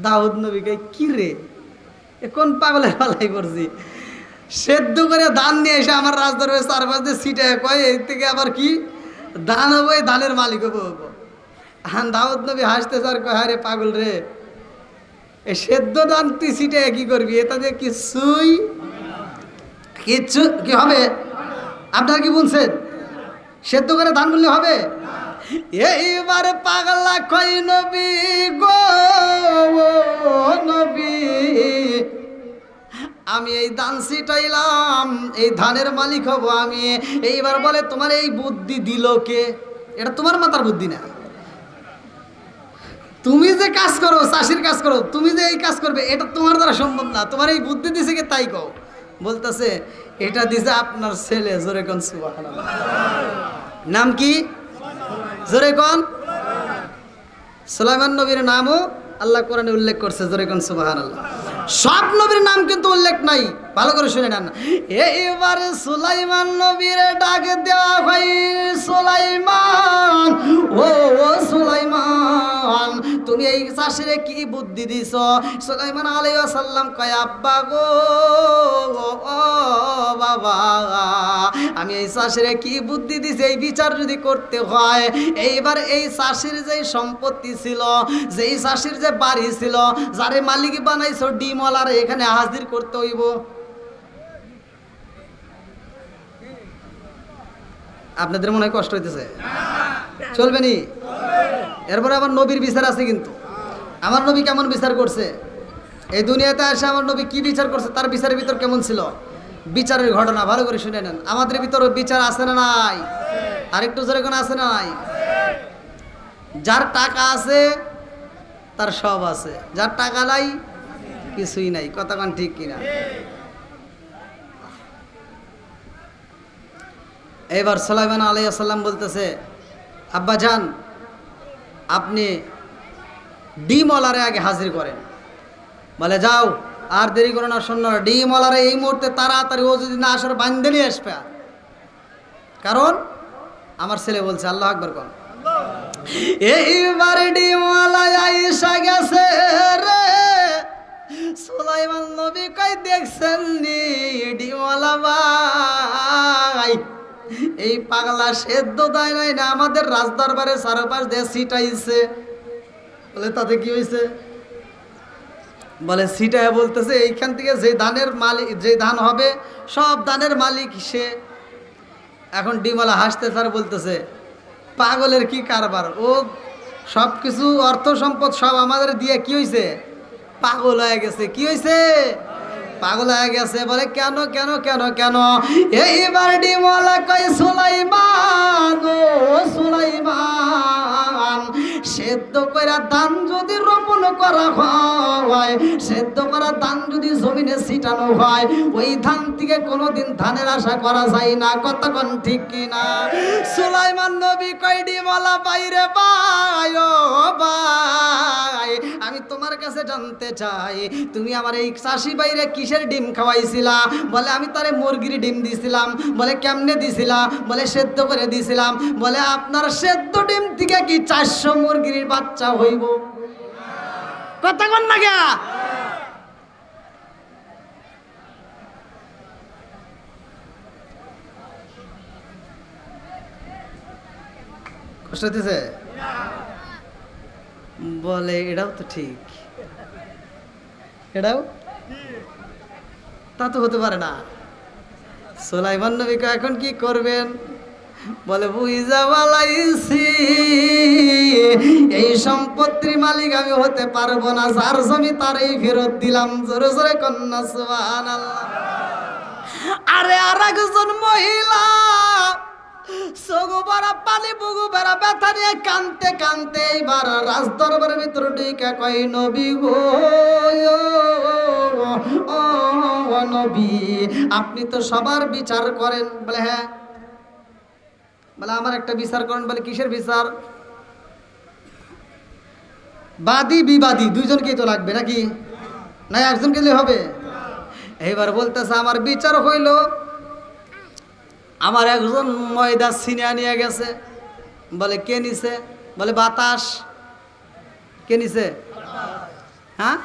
A: দাউদ নবীকে কি রে কোন পাগলের পালাই করছি? সেদ্ধ করে ধান নিয়ে এসে আমার রাজদরবারে চারপাশ দিয়ে ছিটে কয় এই থেকে আবার কি ধান হবো, এই ধানের মালিক হবো। দাউদ নবী হাসতে স্যার কয় রে পাগল রে, এই সেদ্ধ ধান তুই ছিটে কি করবি? এটা দিয়ে কিছুই কিচ্ছু কি হবে? আপনারা কি বলছেন? সেদ্ধ করে ধান বললে হবে? এইবার পাগলা কই নবী গো নবী আমি এই ধান ছিটাইলাম, এই ধানের মালিক হব আমি। এইবার বলে তোমার এই বুদ্ধি দিল কে? এটা তোমার মাথার বুদ্ধি না। তুমি যে কাজ করো, চাষির কাজ করো, তুমি যে এই কাজ করবে এটা তোমার দ্বারা সম্ভব না। তোমার এই বুদ্ধি দিছে কে? তাই কও। বলতেছে এটা দিছে আপনার ছেলে। জোরে কোন সুবহানাল্লাহ। নাম কি? জোরে কোন। সুলাইমান নবীর নামও আল্লাহ কোরআনে উল্লেখ করছে। জোরে কোন সুবহানাল্লাহ। সব নবীর নাম কিন্তু উল্লেখ নাই, ভালো করে শুনে নেন। এইবার সুলাইমান নবীর ডাক দেওয়া হয় সুলাইমান ও সুলাইমান তুমি এই চাষিরে কি বুদ্ধি দিছ? সুলাইমান আলাইহিস সালাম কয় আব্বা গো ও বাবা আমি এই চাষিরে কি বুদ্ধি দিছি এই বিচার যদি করতে হয়, এইবার এই চাষির যে সম্পত্তি ছিল, যেই চাষির যে বাড়ি ছিল, যারে মালিক বানাইছো ডিমওয়ালারে এখানে হাজির করতে হইব। আপনাদের মনে হয় কষ্ট হইতেছে? চলবে নি? এরপরে আবার নবীর বিচার আছে কিন্তু। আমার নবী কেমন বিচার করছে, এই দুনিয়াতে এসে আমার নবী কি বিচার করছে, তার বিচারের ভিতর কেমন ছিল, বিচারের ঘটনা ভালো করে শুনে নেন। আমাদের ভিতর বিচার আছে না নাই? আরেকটু জোরে কোন আছে না নাই? যার টাকা আছে তার সব আছে, যার টাকা নাই কিছুই নাই। কথা কোন ঠিক কিনা? এবার সুলাইমান আলাইহিস সালাম বলতেছে আব্বা জান আপনি ডিমওয়ালারে আগে হাজির করেন। বলে যাও আর দেরি করো না, শোনো ডিমওয়ালারে এই মুহূর্তে তাড়াতাড়ি ও যদি না আসার বান্ধে নিয়ে আসবে, কারণ আমার ছেলে বলছে। আল্লাহু আকবার কোন। এইবার ডিমওয়ালা আইসা গেছে রে। সুলাইমান নবী কই দেখছেন নি ডিমওয়ালা ভাই, এই পাগলা সেদ্ধ দেয় নাই না আমাদের রাজদরবারে চারপাশ দিয়ে ছিটাইছে। বলে তাতে কি হয়েছে? বলে ছিটায় বলতেছে এইখান থেকে যে ধানের মালিক, যে ধান হবে সব ধানের মালিক সে। এখন ডিমওয়ালা হাসতেছে আর বলতেছে পাগলের কি কারবার, ও সব কিছু অর্থ সম্পদ সব আমাদের দিয়ে কি হয়েছে, পাগল হয়ে গেছে। কি হয়েছে? পাগল হয়ে গেছে। বলে কেন কেন কেন কেন? এইবার ডিমওয়ালা কয় সুলাইমান, ও সুলাইমান, সেদ্ধ করা ধান যদি রোপণ করা হয়, সেদ্ধ করা ধান যদি জমিনে ছিটানো হয়, ওই ধান থেকে কোনোদিন ধানের আশা করা যায় না। কতক্ষণ ঠিক কিনা? সুলাইমান নবী কয় ডিমওয়ালা বাইরে ভাই, ও ভাই, আমি তোমার কাছে জানতে চাই তুমি আমার এই চাষি বাইরে কিসের ডিম খাওয়াইছিলা? বলে আমি তারে মুরগির ডিম দিছিলাম। বলে কেমনে দিছিলা? বলে সেদ্ধ করে দিছিলাম। বলে আপনার সেদ্ধ ডিম থেকে কি 400 মুরগির বাচ্চা হইব? কথা কোন না গা? কষ্ট হইতেছে? বলে এটাও তো ঠিক, এটাও তা তো হতে পারে না। সুলাইমান নবী এখন কি করবেন? বলে বুঝা বালাইছি এই সম্পত্তির মালিক আমি হতে পারবো না, যার জমি তারই ফেরত দিলাম। জোরে জোরে কন্যা সুবহানাল্লাহ। আরে আর একজন মহিলা সগুবারা পানি বুগু বেড়া ব্যথা নিয়ে কানতে কানতে এইবার রাজদরবারের ভিতরে ঢুকে কয় নবী গো, ও নবী, আপনি তো সবার বিচার করেন। বলে হ্যাঁ। বলে আমার একটা বিচার করেন। বলে কিসের বিচার? বাদী বিবাদী দুইজনকেই তো লাগবে নাকি? না একজন গেলে হবে? এইবার বলতেছে আমার বিচার হইল আমার একজন ময়দা ছিনিয়ে নিয়ে গেছে। বলে কে নিছে? বলে বাতাস। কে নিছে? হ্যাঁ,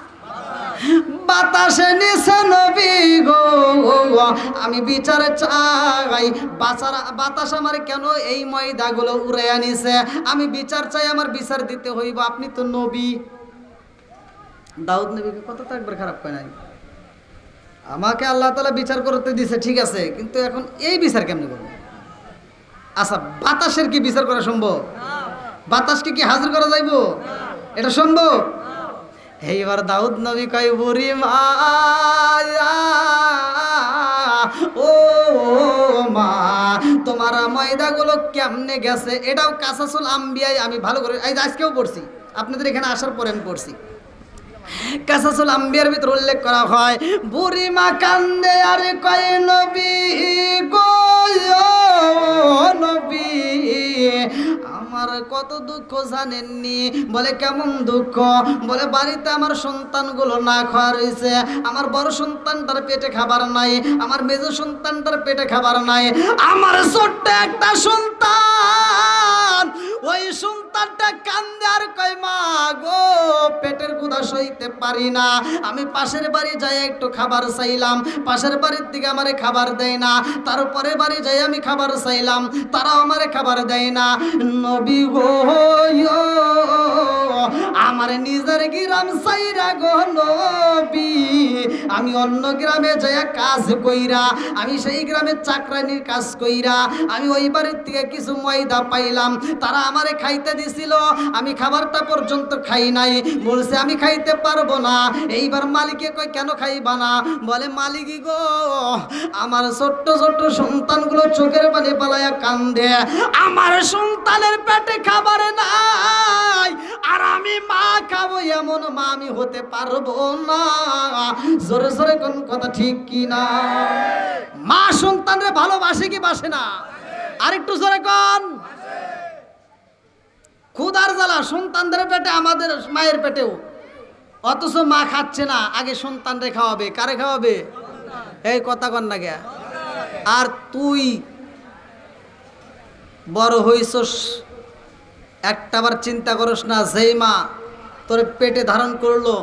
A: বাতাসে নিছে নবী গো, আমি বিচারে চাই বাতাস আমার কেন এই ময়দাগুলো উড়াইয়া নিছে, আমি বিচার চাই, আমার বিচার দিতে হইব। আপনি তো নবী। দাউদ নবীকে কত তো একবার খারাপ হয় নাই। আমাকে আল্লাহ তাআলা বিচার করতে দিছে ঠিক আছে, কিন্তু এখন এই বিচার কেমনে করবো? আচ্ছা বাতাসের কি বিচার করা সম্ভব? বাতাসকে কি হাজির করা যাইব? এটা সম্ভব? এইবার দাউদ নবী কয় বুড়ি মা, ও মা, তোমার ময়দাগুলো কেমনে গেছে? এটাও কাসাসুল আম্বিয়ায় আমি ভালো করে আজকেও পড়ছি, আপনাদের এখানে আসার পরে আমি পড়ছি। কাসাসুল আম্বিয়ার ভিতর উল্লেখ করা হয় বুড়ি মা কান্দে আর কয় নবী গো, নবী আমার কত দুঃখ জানেননি। বলে কেমন দুঃখ? বলে বাড়িতে আমার সন্তানগুলো না খাওয়া রয়েছে, আমার বড় সন্তানটার পেটে খাবার নাই, আমার মেজ সন্তানটার পেটে খাবার নাই, আমার ছোট্ট একটা সন্তান, ওই সন্তানটা কান্দে আর কয় মা গো, পেটের ক্ষুধা সইতে পারি না, আমি পাশের বাড়ি যাই একটু খাবার চাইলাম, পাশের বাড়ির দিকে আমারে খাবার দেয় না, তারপরে বাড়ি যাই আমি খাবার চাইলাম, তারাও আমারে খাবার দেয় না। নবী গো, আমার নিজের গ্রাম সাইরা গো নবী, আমি অন্য গ্রামে যাই কাজ কইরা, আমি সেই গ্রামে চাকরানির কাজ কইরা আমি ওই বাড়ির থেকে কিছু ময়দা পাইলাম, তারা আমারে খাইতে দিছিল, আমি খাবারটা পর্যন্ত খাই নাই, বলছে আমি খাইতে পারবো না। এইবার মালিকে কই কেন খাইবা না? বলে মালিকই গো, আমার ছোট্ট ছোট্ট সন্তানগুলো চোখের পানি পালায়া কান্দে, আমার সন্তানের পেটে খাবার নাই, আর আমি মা খাবো এমন মা আমি হতে পারবো না। জোরে জোরে কোন কথা ঠিক কি না? মা সন্তানরে ভালোবাসে কি বাসে না? আরেকটু জোরে কোন। ক্ষুধার জ্বালা সন্তানদের পেটে, আমাদের মায়ের পেটেও, অথচ মা খাচ্ছে না, আগে সন্তানরে খাওয়াবে। কারে খাওয়াবে? এই কথা কন না গে। আর তুই বড় হইছস একটাবার চিন্তা করস না, যেই মা তোরে পেটে ধারণ করলো,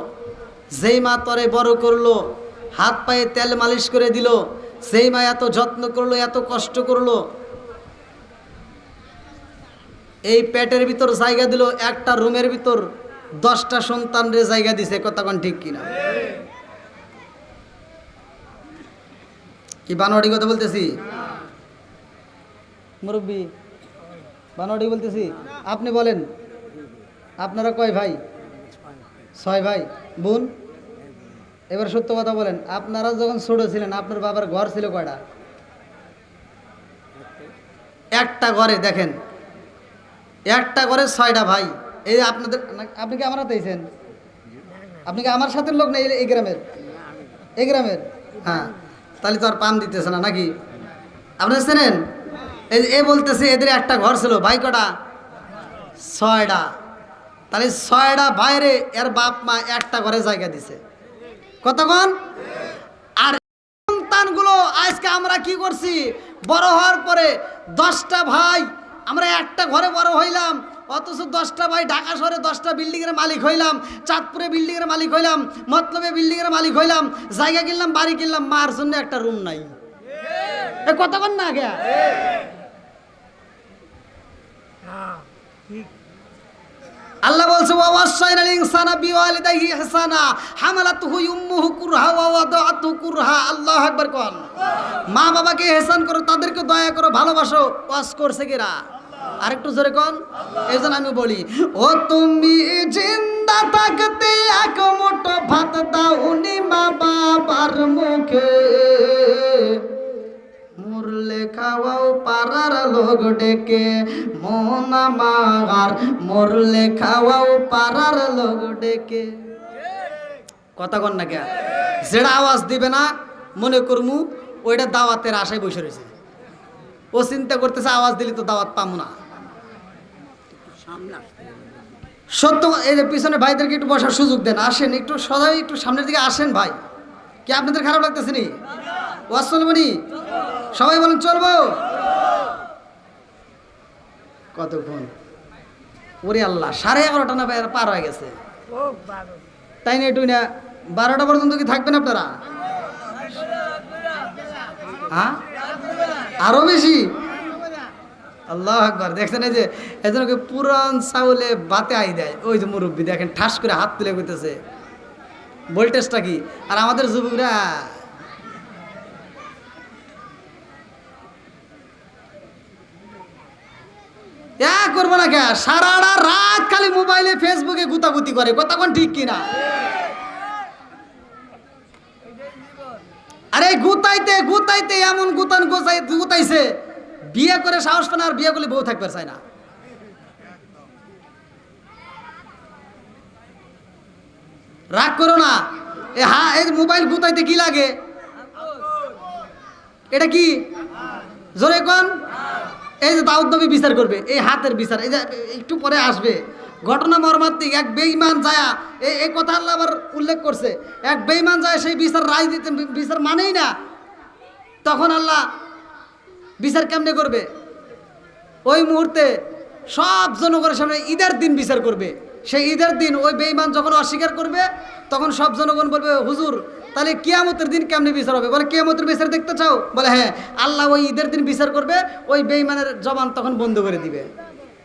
A: যেই মা তোরে বড় করলো, হাত পায়ে তেল মালিশ করে দিল, সেই মা এত যত্ন করলো, এত কষ্ট করলো, এই পেটের ভিতর জায়গা দিল, একটা রুমের ভিতর 10টা সন্তানরে জায়গা দিছে। কথা কোন ঠিক কিনা? কি বানোয়ারি কথা বলতেছি? মুরব্বী বানোয়ারি বলতেছি? আপনি বলেন, আপনারা কয় ভাই? 6 ভাই। বোন? এবার সত্য কথা বলেন, আপনারা যখন ছোট ছিলেন আপনার বাবার ঘর ছিল কয়টা? একটা ঘরে, দেখেন একটা ঘরে 6টা ভাই। এই আপনাদের, আপনি কি আমার হাতে আইছেন? আপনি কি আমার সাথে লোক নেই এই গ্রামের? এই গ্রামের? হ্যাঁ, তাহলে তো আর পাম দিতেছে না নাকি? আপনারা চেনেন? এই বলতেছে এদের একটা ঘর ছিল, ভাই কটা? 6টা। তাহলে 6টা ভাইরে এর বাপ মা একটা ঘরে জায়গা দিছে। কতক্ষণ? আর সন্তানগুলো আজকে আমরা কি করছি, বড় হওয়ার পরে 10টা ভাই আমরা একটা ঘরে বড় হইলাম, অথচ 10টা ভাই ঢাকা শহরে 10টা বিল্ডিংয়ের মালিক হইলাম, চাঁদপুরে বিল্ডিংয়ের মালিক হইলাম, মতলবে বিল্ডিংয়ের মালিক হইলাম, জায়গা কিনলাম, বাড়ি কিনলাম, মার জন্য একটা রুম নাই। এ কতক্ষণ না গে? আল্লাহ বলছে ওয়াসাইনাল ইনসানা বিওয়ালিদাইহি ইহসানা হামালাতুহু উম্মুহু কুরহা ওয়া ওয়াদাআতুহু কুরহা। আল্লাহু আকবার কোন। মা বাবাকে ইহসান করো, তাদেরকে দয়া করো, ভালোবাসো। ওয়াজ করছে কিরা? আরেকটু জোরে কোন। এইজন্য আমি বলি, ও তুমি জিন্দা থাকতে এক মুঠো ভাত দাওনি মা বাবার মুখে, মুরলে খাওয়াও পাড়ার লোক ডেকে, মন আমার মরলে খাওয়াও পাড়ার লোক ডেকে। কথা কন না কে? যেটা আওয়াজ দিবে না মনে করমু ওইটা দাওয়াতের আশায় বসে রয়েছে। ও চিন্তা করতেছে আওয়াজ দিলে তো দাওয়াত পাবো না। সত্য। এই যে পিছনে ভাইদেরকে একটু বসার সুযোগ দেন, আসেন একটু সবাই, একটু সামনের দিকে আসেন ভাই। কি আপনাদের খারাপ লাগতেছে নি? ওয়াজ চলবো নি? সবাই বলেন চলবো। কতক্ষণ? ওরে আল্লাহ, 11:30 না পার হয়ে গেছে। তাই না? একটু না 12টা পর্যন্ত কি থাকবেন আপনারা? হ্যাঁ, আরো বেশি? আল্লাহু আকবার। দেখছেন এই যে এজনকে পুরান চাউলে বাতে আই দেয়। ওই যে মুরব্বী দেখেন ঠাস করে হাত তুলে কইতেছে ভোল্টেজটা কি। আর আমাদের যুবকরা করবো না কে? সারাটা রাত খালি মোবাইলে ফেসবুকে গুতাগুতি করে। কতক্ষণ ঠিক কিনা? আরে গুতাইতে গুতাইতে এমন গুতাইছে, বিয়ে করে সাহস পায় না, আর বিয়ে করলে বউ থাকবে চায় না। রাগ করো না। এই মোবাইল গুতাইতে কি লাগে? এটা কি? জোরে কোন। এই যে দাউদ নবী বিচার করবে, এই হাতের বিচার, এই যে একটু পরে আসবে। ঘটনা মর্মান্তিক। এক বেঈমান যায়, এই কথা আল্লাহ আবার উল্লেখ করছে, এক বেঈমান যায় সেই বিচার রায় দিতে, বিচার মানেই না। তখন আল্লাহ বিচার কেমনে করবে? ওই মুহূর্তে সব জনগণের সামনে ঈদের দিন বিচার করবে। সেই ঈদের দিন ওই বেঈমান যখন অস্বীকার করবে, তখন সব জনগণ বলবে, হুজুর তাহলে কিয়ামতের দিন কেমনে বিচার হবে? বলে কিয়ামতের বিচার দেখতে চাও? বলে হ্যাঁ। আল্লাহ ওই ঈদের দিন বিচার করবে, ওই বেঈমানের জবান তখন বন্ধ করে দিবে।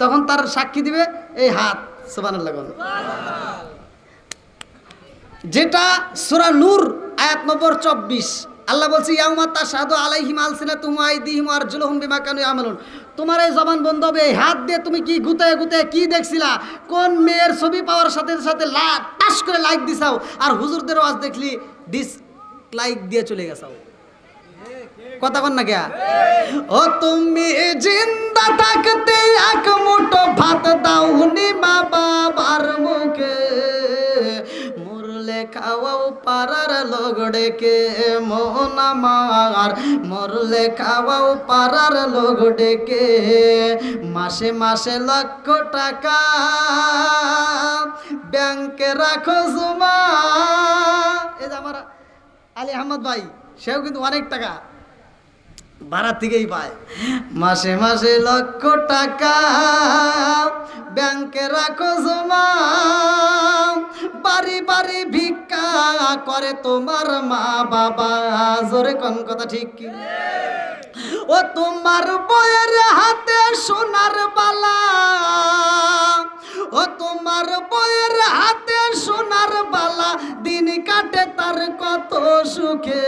A: তখন তার সাক্ষী দিবে এই হাত। সুবহানাল্লাহ। যেটা সূরা নূর আয়াত নম্বর 24। আল্লাহ বলছে ইয়াউমা তাশহাদু আলাইহিম আলসিনাতুহুম ওয়া আইদিহিম ওয়া আরজুলুহুম বিমা কানু ইয়ামালুন। তোমার এই জবান বন্ধ হবে, এই হাত দিয়ে তুমি কি গুতায় গুতায় কি দেখছিলা? কোন মেয়ের ছবি পাওয়ার সাথে সাথে টাস করে লাইক দিছাও, আর হুজুরদের ওয়াজ দেখলি ডিসলাইক দিয়ে চলে গেছাও। কথা কন না কে? ও তুমি জিন্দা থাকতে এক মুঠো ভাত দাওনি মা বাবার মুখে, মরলে খাওয়াও পাড়ার লোক ডেকে, মন আমার মরলে খাওয়াও পাড়ার লোক ডেকে, মাসে মাসে লক্ষ টাকা ব্যাংকে রাখো জমা। এই যে আমার আলী আহমদ ভাই, সেও কিন্তু অনেক টাকা ভাড়া থেকেই পায়। মাসে মাসে লক্ষ টাকা ব্যাংকে রাখো জমা, বাড়ি বাড়ি ভিক্ষা করে তোমার মা বাবা। জোরে কোন কথা ঠিক কি? ও তোমার বউয়ের হাতে সোনার বালা, ও তোমার বউয়ের হাতে সোনার বালা, দিন কাটে তার কত সুখে।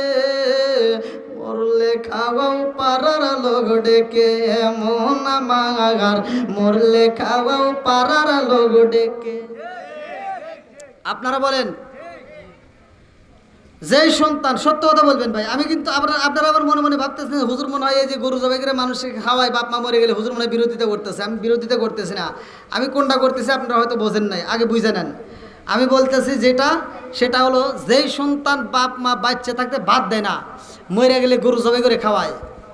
A: মরলে খাওয়াও পাড়ার লোক ডেকে, এমন আমার মরলে খাওয়াও পাড়ার লোক ডেকে। আপনারা বলেন, যেই সন্তান, সত্য কথা বলবেন ভাই, আমি কিন্তু আপনারা আবার মনে মনে ভাবতেছেন হুজুর মনে হয় এই যে গরু জবাই করে মানুষকে খাওয়ায়, বাপ মা মরে গেলে হুজুর মনে হয় বিরোধিতা করতেছে। আমি বিরোধিতা করতেছি না, আমি কোনটা করতেছি আপনারা হয়তো বোঝেন নাই, আগে বুঝে নেন। আমি বলতেছি যেটা, সেটা হলো যেই সন্তান বাপ মা বাচ্চা থাকতে ভাত দেয় না, মরে গেলে গরু জবাই করে খাওয়ায়।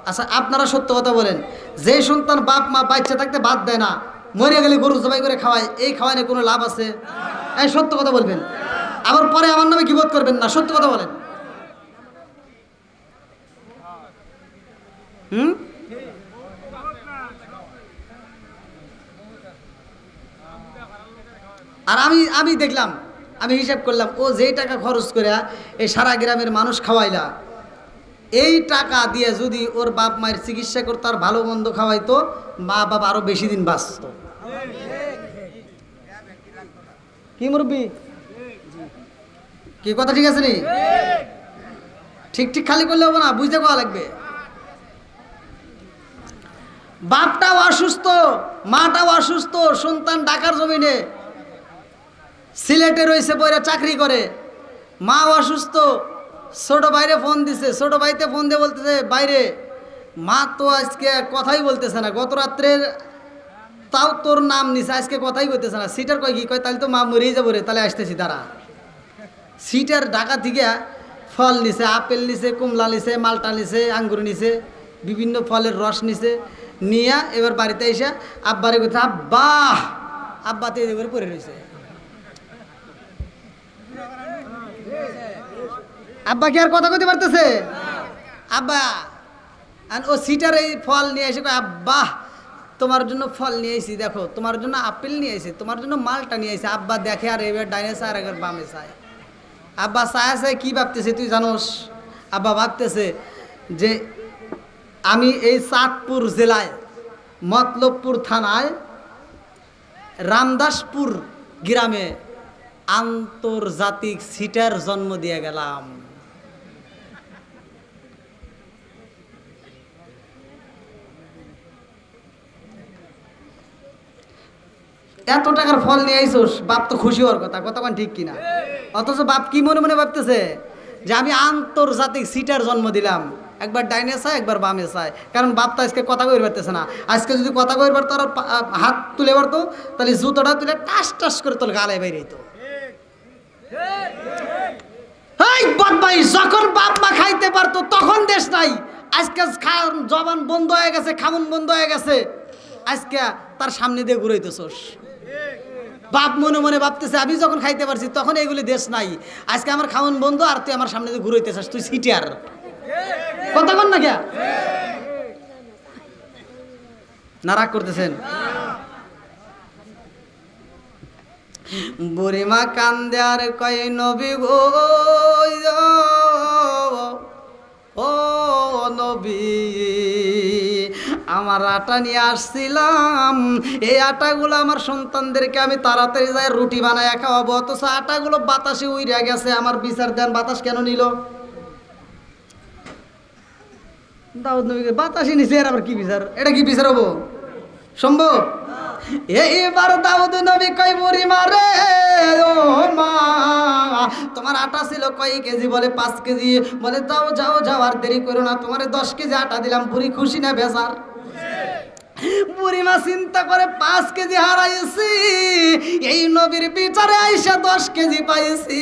A: আচ্ছা আপনারা সত্য কথা বলেন, যেই সন্তান বাপ মা বাচ্চা থাকতে ভাত দেয় না, মরে গেলে গরু জবাই করে খাওয়ায়, এই খাওয়ায় কোনো লাভ আছে? এই সত্য কথা বলবেন, আবার পরে আমার নামে গীবত করবেন না, সত্য কথা বলেন। আর আমি দেখলাম, আমি হিসাব করলাম, ও যেই টাকা খরচ করে এই সারা গ্রামের মানুষ খাওয়াইলা, এই টাকা দিয়ে যদি ওর বাপ মায়ের চিকিৎসা করতো আর ভালো মন্দ খাওয়াইতো, মা বাবা আরো বেশি দিন বাঁচত। কি মুরব্বি, কি কথা ঠিক আছে নি? ঠিক ঠিক খালি করলে হবে না, বুঝতে পাওয়া লাগবে। বাপটাও অসুস্থ, মাটাও অসুস্থ, সন্তান ঢাকার জমিনে সিলেটে রয়েছে, বইরা চাকরি করে, মা অসুস্থ, ছোট ভাইরে ফোন দিছে, ছোট ভাইতে ফোন দিয়ে বলতেছে বাইরে, মা তো আজকে কথাই বলতেছে না, গত রাত্রের তাও তোর নাম নিছে, আজকে কথাই বলতেছে না। সিটার কয় কি কয়, তাহলে তো মা মরেই যাবো রে, তাহলে আসতেছি তারা। সিটার ঢাকা থেকে ফল নিছে, আপেল নিছে, কমলা নিছে, মালটা নিছে, আঙ্গুর নিছে, বিভিন্ন ফলের রস নিছে, নিয়ে এবার বাড়িতে এসে আব্বারে কথা, আব্বা আব্বাতে এবার পড়ে রয়েছে। আব্বা কি আর কথা কইতে পারতেছে? আব্বা, আর ও সিটার এই ফল নিয়ে এসে কয়, আব্বা তোমার জন্য ফল নিয়ে এসেছি, দেখো তোমার জন্য আপেল নিয়ে এসেছি, তোমার জন্য মালটা নিয়ে এসেছি। আব্বা দেখে আর এবার ডাইনে চায় আর একবার বামে চায়। আব্বা চায় চায় কি ভাবতেছে তুই জানোস? আব্বা ভাবতেছে যে আমি এই চাঁদপুর জেলায় মতলবপুর থানায় রামদাসপুর গ্রামে আন্তর্জাতিক সিটার জন্ম দিয়ে গেলাম। এত টাকার ফল নিয়ে আইসোস, বাপ তো খুশি হওয়ার কথা, কথা ঠিক কিনা? অথচ বাপ কি মনে মনে ভাবতেছে যে আমি আন্তর্জাতিক সিটার জন্ম দিলাম, একবার ডাইনে চায় একবার বামে চায়। কারণ বাপ তো আজকে কথা কইতে পারতেছে না, আজকে যদি কথা কইতে পারতো আর হাত তুলে পারতো, তাহলে জুতোটা তুলে টাস টাস করে তোর গালে বাইরে হইতো। ভাই যখন বাপ মা খাইতে পারতো তখন দেশ নাই, আজকে জবান বন্ধ হয়ে গেছে, খামুন বন্ধ হয়ে গেছে, আজকে তার সামনে দিয়ে ঘুরাইতেছস। বাপ মনে মনে ভাবতেছে আমি যখন খাইতে পারছি তখন এগুলি দেশ নাই, আজকে আমার খাওয়ান বন্ধ আর তুই আমার সামনে দিয়ে ঘুরাইতেছস, তুই সিটিয়ার। কথা বল না কে না, রাগ করতেছেন? বুড়িমা কান্দে আর কয় নবী গো, ও নবী আমার আটা নিয়ে আসছিলাম, এই আটাগুলো আমার সন্তানদেরকে আমি তাড়াতাড়ি যাই রুটি বানায় খাওয়াবো, অথচ আটাগুলো বাতাসে উইরা গেছে, আমার বিচার দেন বাতাস কেন নিল? দাউদ নবীকে বাতাসে নিছে, এর আবার কি বিচার? এটা কি বিচার হবো? সম্ভব? এইবার দাউদ নবী কয় বুড়িমা রে, ও মা তোমার আটা ছিল কয় কেজি? বলে 5 কেজি। বলে যাও যাও যাও, আর দেরি করো না, তোমার 10 কেজি আটা দিলাম। বুড়ি খুশি না বেজার? বুড়িমা চিন্তা করে 5 কেজি হারাইছি, এই নবীর বিচারে আইসা 10 কেজি পাইছি।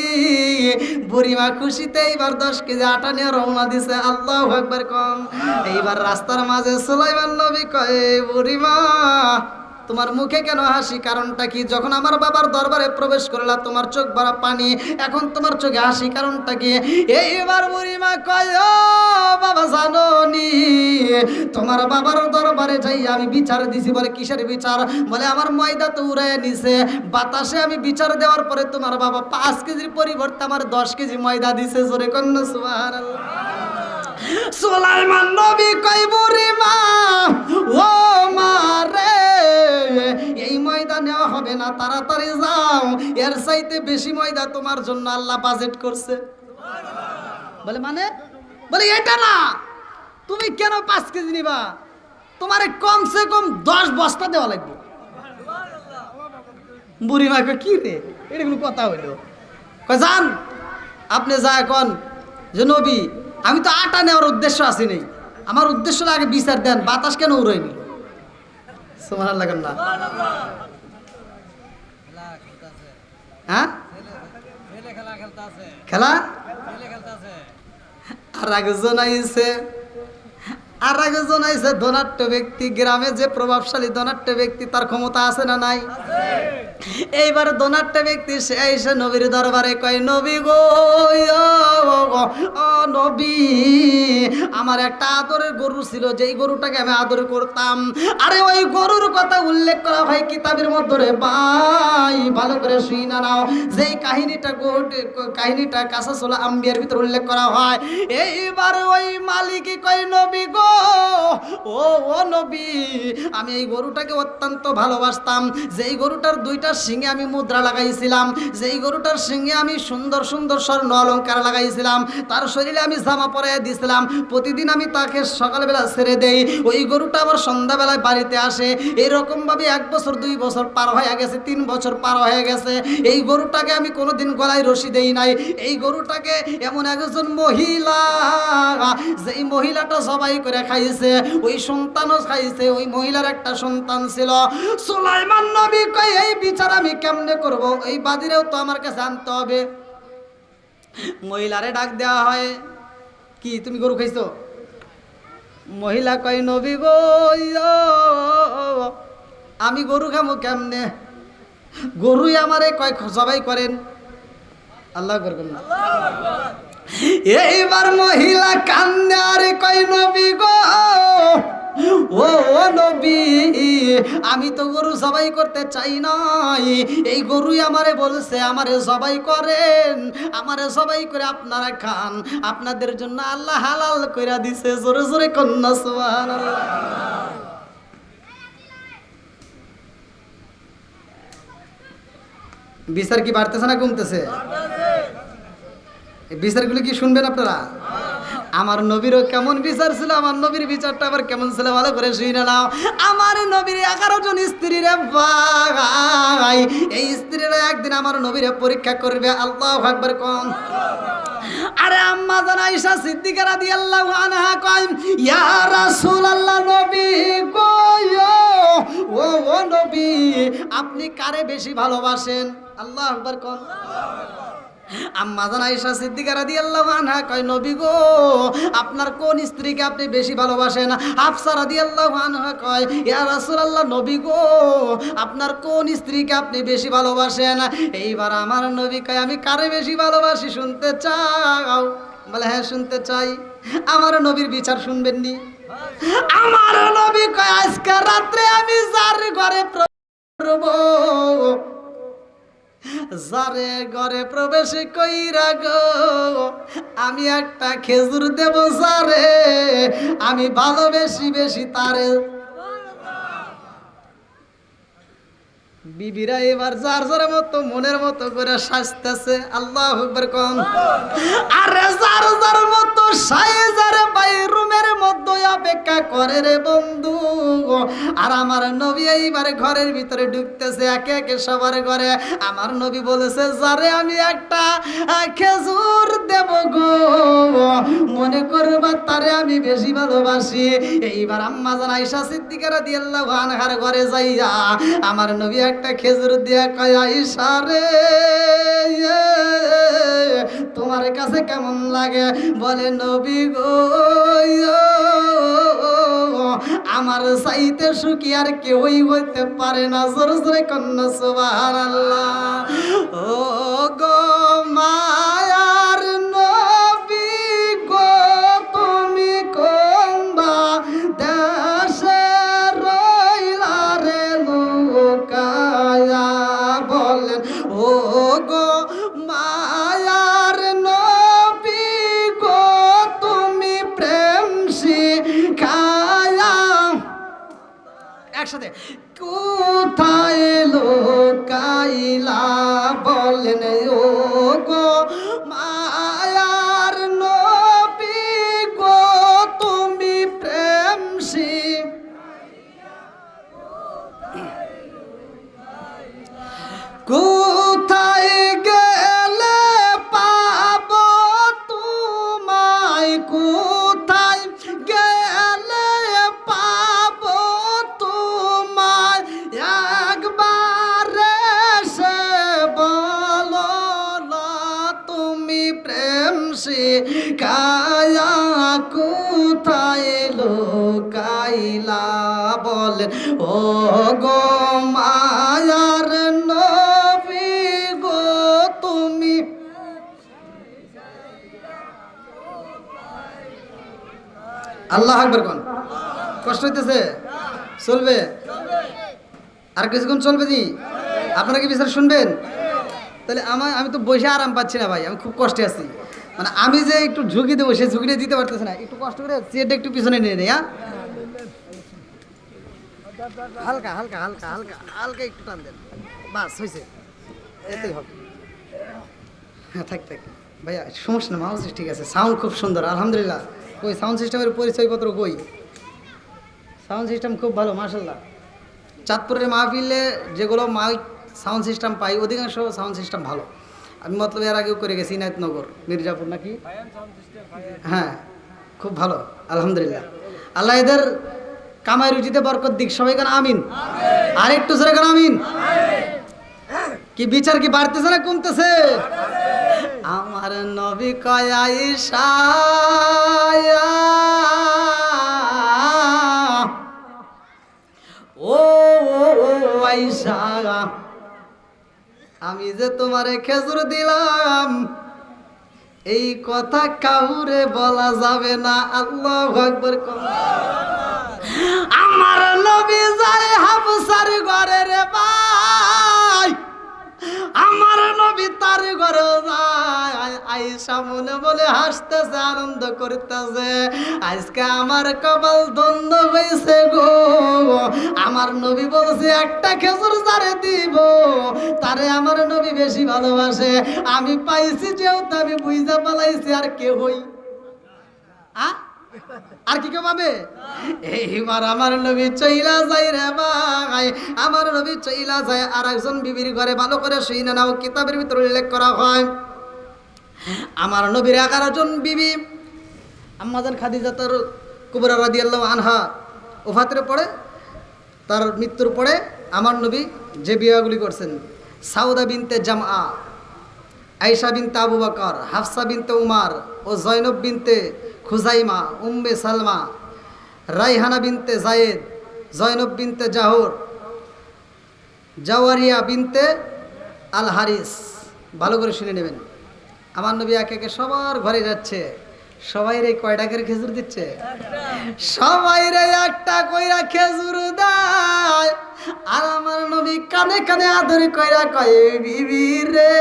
A: বুড়িমা খুশিতে এইবার 10 কেজি আটা নিয়ে রওনা দিছে। আল্লাহু আকবার কম। এইবার রাস্তার মাঝে সুলাইমান নবী কয় বুড়িমা তোমার মুখে কেন হাসি? কারণটা কি? যখন আমার বাবার দরবারে প্রবেশ করলা তোমার চোখ ভরা পানি, এখন তোমার চোখে হাসি, কারণটা কি? এইবার বুড়িমা কয় ও বাবা বাবা জানোনি তোমার বাবার দরবারে যাই আমি বিচার দিছি। বলে কিসের বিচার? বলে আমার ময়দা তো উড়াইয়া নিছে বাতাসে, আমি বিচার দেওয়ার পরে তোমার বাবা 5 কেজির পরিবর্তে আমার 10 কেজি ময়দা দিছে। জোরে কন্যা সুবহানাল্লাহ। সুলাইমান নবী কই বুড়ি মা, ও মা রে, এই ময়দা নেওয়া হবে না, তাড়াতাড়ি যাও, এর চাইতে বেশি ময়দা তোমার জন্য আল্লাহ বাজেট করছে। বলে মানে? বলে এটা না, তুমি কেন 5 কেজি নিবা? তোমার কমসে কম 10 বস্তা দেওয়া লাগবে। বুড়ি মা কই কি রে, এটা কোনো কথা হইলো? কই যান আপনি যা এখন যে নবী, আমি তো আটা নেওয়ার উদ্দেশ্য আসি নাই, আমার উদ্দেশ্য আগে বিচার দেন, বাতাস কেন উড়াই নিল? সুবহানাল্লাহ না? হ্যাঁ খেলা আর একজন আইছে, আর একজন আইছে ধনাঢ্য ব্যক্তি, গ্রামে যে প্রভাবশালী ধনাঢ্য ব্যক্তি, তার ক্ষমতা আছে না নাই? এইবার ধনাঢ্য ব্যক্তি সে আইসে নবীর দরবারে কয় নবী গো, ও নবী, আমার একটা আদরের গরু ছিল, যেই গরুটাকে আমি আদর করতাম, আরে ওই গরুর কথা উল্লেখ করা হয় কিতাবের মধ্যে রে ভাই, ভালো করে শুই না নাও, যেই কাহিনীটা কাসাসুল আম্বিয়ার ভিতর উল্লেখ করা হয়। এইবার ওই মালিকই কয় নবী গো, ও নবী, আমি এই গরুটাকে অত্যন্ত ভালোবাসতাম, যেই গরুটার 2টা শিঙে আমি মুদ্রা লাগাইছিলাম, যেই গরুটার শিঙে আমি সুন্দর সুন্দর স্বর্ণ অলঙ্কার লাগাইছিলাম, তার শরীরে আমি জামা পরাইয়া দিয়েছিলাম, প্রতিদিন আমি তাকে সকালবেলা ছেড়ে দেই, ওই গরুটা আবার সন্ধ্যাবেলায় বাড়িতে আসে। এইরকমভাবে 1 বছর 2 বছর পার হয়ে গেছে, 3 বছর পার হয়ে গেছে, এই গরুটাকে আমি কোনোদিন গলায় রশি দেই নাই। এই গরুটাকে এমন একজন মহিলা, যেই মহিলাটা সবাই করে খাইছে, ওই সন্তানও খাইছে, ওই মহিলার একটা সন্তান ছিল। সুলাইমান নবী কয় এই বিচার আমি কেমনে করব? এই বাদীরেও তো আমার কাছে আনতে হবে। মহিলারে ডাক দেওয়া হয়, কি তুমি গরু খাইছো? মহিলা কয় নবী গো, আমি গরু খামো কেমনে? গরুই আমারে কয় জবাই করেন। আল্লাহ করবেন না। এইবার মহিলা কান্দে আর কয় নবী গো, ও নবী, আমি তো গরু জবাই করতে চাই নাই, এই গরুই আমারে বলছে আমারে জবাই করেন, আমারে জবাই করে আপনারা খান, আপনাদের জন্য আল্লাহ হালাল কইরা দিছে। জোরে জোরে কন্যা সুবহানাল্লাহ। বিচার কি বাড়তেছে না কমতেছে? এই বিচারগুলো কি শুনবেন আপনারা? আমার নবীরও কেমন বিচার ছিল, আমার নবীর বিচারটা আবার কেমন ছিল ভালো করে শুনে নাও। আমার নবীর 11 জন স্ত্রী রে ভাই, এই স্ত্রীরা একদিন আমার নবীরে পরীক্ষা করবে। আল্লাহু আকবার কোন। আরে আম্মা জান আয়েশা সিদ্দিকা রাদিয়াল্লাহু আনহা কয় ইয়া রাসূলুল্লাহ, নবী গো, ও নবী, আপনি কারে বেশি ভালোবাসেন? আল্লাহু আকবার কোন। আম্মা জান আয়েশা সিদ্দিকা রাদিয়াল্লাহু আনহা কয় নবী গো, আপনার কোন স্ত্রীকে আপনি বেশি ভালোবাসেন? হাফসা রাদিয়াল্লাহু আনহা কয় ইয়া রাসূলুল্লাহ, নবী গো, আপনার কোন স্ত্রীকে আপনি বেশি ভালোবাসেন? এইবার আমার নবী কয় আমি কারে বেশি ভালোবাসি শুনতে চাও? বলে হ্যাঁ শুনতে চাই। আমার নবীর বিচার শুনবেন নি? আমার নবী কয় আজকে রাত্রে আমি যার ঘরে প্রবেশ, যারে ঘরে প্রবেশ কইরা গো, আমি একটা খেজুর দেব, যারে আমি ভালোবেসি বেশি তারে। বিবিরা এবার যার যার মতো মনের মতো করে সাজতেছে। আল্লাহু আকবার কোন। আরে যার যার মতো সাইজারে ভাই রুমের মধ্যে অপেক্ষা করে রে বন্ধু। আর আমার নবী এইবার ঘরের ভিতরে ঢুকতেছে, একে একে সবার ঘরে। আমার নবী বলেছে যারে আমি একটা খেজুর দেব গো, মনে করবা তারে আমি বেশি ভালোবাসি। এইবার আম্মা জান আয়েশা সিদ্দিকা রাদিয়াল্লাহু আনহার ঘরে যাইয়া আমার নবী একটা খেজুর দিয়া কয় আয়েশা রে, তোমার কাছে কেমন লাগে? বলে নবী গো, আমার চাইতে সুখী আর কেউই হইতে পারে না। জোরে জোরে কন্যা সুবহানাল্লাহ। ও গো মায়ার নবী গো, তুমি একসাথে কোথায় লোকাইলা বলেন ও গো মায়ার নবী গো তুমি প্রেমসী কোথায় গেলে পাবো তোমায় কোথায় গেলে পাবো তোমায় একবার এসে বলো না তুমি প্রেম শিখায়া কোথায় লোকাইলা বলেন ও গো মায়ার নবী গো তুমি আল্লাহ আকবার কোন কষ্ট হইতেছে চলবে আর কিছুক্ষণ চলবে জি আপনারা কি বিচার শুনবেন তাহলে আমি তো বসে আরাম পাচ্ছি না ভাই আমি খুব কষ্টে আছি মানে আমি যে একটু ঝুঁকি দেবো সেই ঝুঁকিটা দিতে পারতেছি না একটু কষ্ট করে চেয়ারটা একটু পিছনে নিয়ে নেই হ্যাঁ হালকা হালকা হালকা হালকা হালকা একটু টান দেন বাস হয়েছে এতেই হবে হ্যাঁ থাক থাক ভাইয়া সমস্যা না মাউস ঠিক আছে সাউন্ড খুব সুন্দর আলহামদুলিল্লাহ ওই সাউন্ড সিস্টেমের পরিচয়পত্র কই সাউন্ড সিস্টেম খুব ভালো মাশাল্লাহ চাঁদপুরের মাহফিলে যেগুলো মাইক সাউন্ড সিস্টেম পাই অধিকাংশ সাউন্ড সিস্টেম ভালো আমি মতলব এর আগেও করে গেছি ইনায়তনগর মির্জাপুর নাকি হ্যাঁ খুব ভালো আলহামদুলিল্লাহ আল্লাহ এদের কামাই রুজিতে বরকত দিক সবাই কেন আমিন আর একটু জোরে কেন আমিন কি বিচার কি বাড়তেছে না কমতেছে আমার নবী কয় আয়েশা ও আয়েশা আমি যে তোমারে খেজুর দিলাম এই কথা কাউরে বলা যাবে না আল্লাহু আকবার আমার নবী যায় হাফসার ঘরে রে ভাই আমার নবী তার ঘরে যায় আয়েশা মনে বলে হাসতেছে আনন্দ করতেছে আজকে আমার কপাল ধন্য হয়েছে গো আমার নবী বলছে একটা খেজুর যারে দিব তারে আমার নবী বেশি ভালোবাসে আমি পাইছি যেহেতু আমি বুঝতে পালাইছি আর কে হই আর কি কেউ পাবে এইবার আমার নবী চইলা যায় রে ভাই আমার নবী চইলা যায় আর একজন বিবির ঘরে ভালো করে শুনে নাও কিতাবের ভিতর উল্লেখ করা হয় আমার নবীর 11 জন বিবি আম্মাজান খাদিজাতুর কুবরা রাদিয়াল্লাহু আনহা ওফাতের পরে তার মৃত্যুর পরে আমার নবী যে বিবাহগুলি করছেন সাউদা বিনতে জামআ আয়েশা বিনতে আবু বকর হাফসা বিনতে উমার ও জয়নব বিনতে খুজাইমা উম্মে সালমা রাইহানা বিনতে জায়েদ জয়নব বিনতে জাহর জাওয়ারিয়া বিনতে আল হারিস ভালো করে শুনে নেবেন আমার নবী একে একে সবার ঘরে যাচ্ছে সবাই রে কয়টা করে খেজুর দিচ্ছে সবাই রে একটা কইরা খেজুর দেয় আর আমার নবী কানে কানে আদর কইরা কয় বিবি রে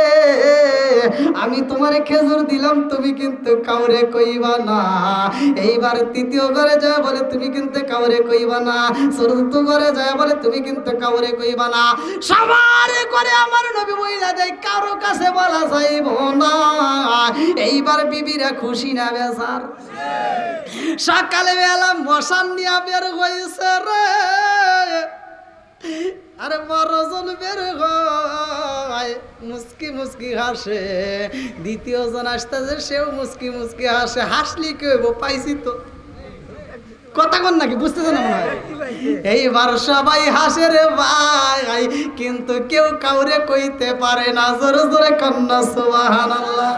A: আমি তোমারে খেজুর দিলাম তুমি কিন্তু কাউরে কইবা না এইবার তৃতীয় ঘরে যায় বলে তুমি কিন্তু কাউরে কইবা না চতুর্থ ঘরে যায় বলে তুমি কিন্তু কাউরে কইবা না সবার করে আমার নবী বইলা দেয় কারো কাছে বলা যাইব না এইবার বিবিরা খুশি না বেজার সকালে বেলা মশান নিয়ে বের হয়েছে রে আরে বড়জন বের হয় মুস্কি মুস্কি হাসে দ্বিতীয় জন আসতেছে সেও মুস্কি মুস্কি হাসে হাসলি কেউ পাইছি তো কথা কন নাকি বুঝতেছে না মনে হয় এইবার সবাই হাসে রে ভাই কিন্তু কেউ কাউরে কইতে পারে না জোরে জোরে কন্যা সুবহানাল্লাহ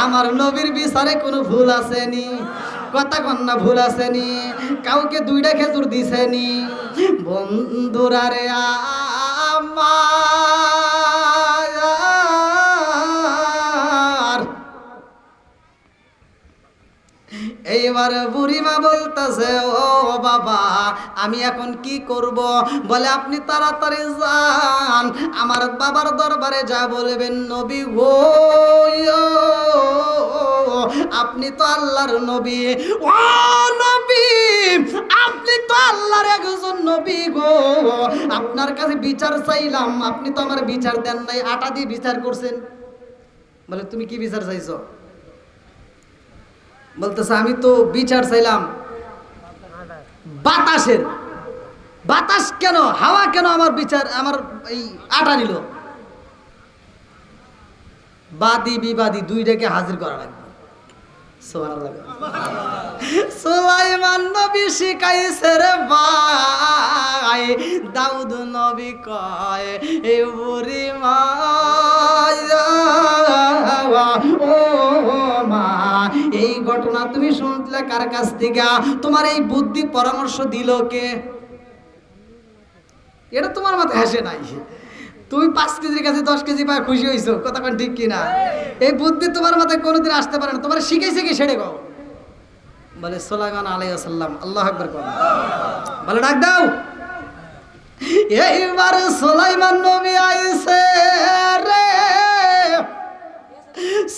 A: আমার নবীর বিচারে কোনো ভুল আসেনি কথা কন্যা ভুল আসেনি কাউকে দুইটা খেজুর দিছেনি বন্ধুরা রে আমার এইবার বুড়িমা বলতেছে ও বাবা আমি এখন কি করব বলে আপনি তাড়াতাড়ি যান আমার বাবার দরবারে যা বলবেন নবী গো আপনি তো আল্লাহর নবী ও নবী নবী, আপনি তো আল্লাহর একজন নবী গো, আপনার কাছে বিচার চাইলাম, আপনি তো আমার বিচার দেন নাই, আটা দিয়ে বিচার করছেন। বলে তুমি কি বিচার চাইছো? বলতেছে আমি তো বিচার চাইলাম বাতাসের। বাতাস কেন, হাওয়া কেন আমার বিচার, আমার এই আটা নিল? বাদী বিবাদী দুইটাকে হাজির করা লাগবে। সুলাইমান নবী শিখাইছে রে ভাই, দাউদ নবী কয় এ বুড়ি মা, ও মা, এই ঘটনা তুমি শুনলে কার কাছ থেকে? তোমার এই বুদ্ধি পরামর্শ দিল কে? এটা তোমার মাথায় হাসে নাই? তুমি 5 কেজির কাছে 10 কেজি পায় খুশি হইছো, কথা কোন ঠিক কিনা? এই বুদ্ধি তোমার মাথায় কোনোদিন আসতে পারে না। তোমার শিখাইছে কি সেটা কও। বলে সুলাইমান আলাইহিস সালাম। আল্লাহু আকবার কও। বলে ডাক দাও। এইবার সুলাইমান নবী আইছে রে।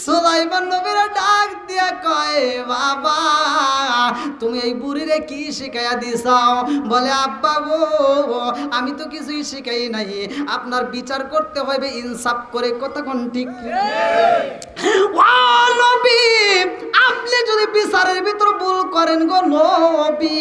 A: সুলাইমান নবীর ডাক দিয়া কয় বাবা তুমি এই বুড়িরে কি শিখাইয়া দিছাও? বলে আব্বা গো আমি তো কিছুই শিখাই নাই, আপনার বিচার করতে হবে ইনসাফ করে, কথা কোন ঠিক? ও নবী আপনি যদি বিচারের ভিতর ভুল করেন গো নবী,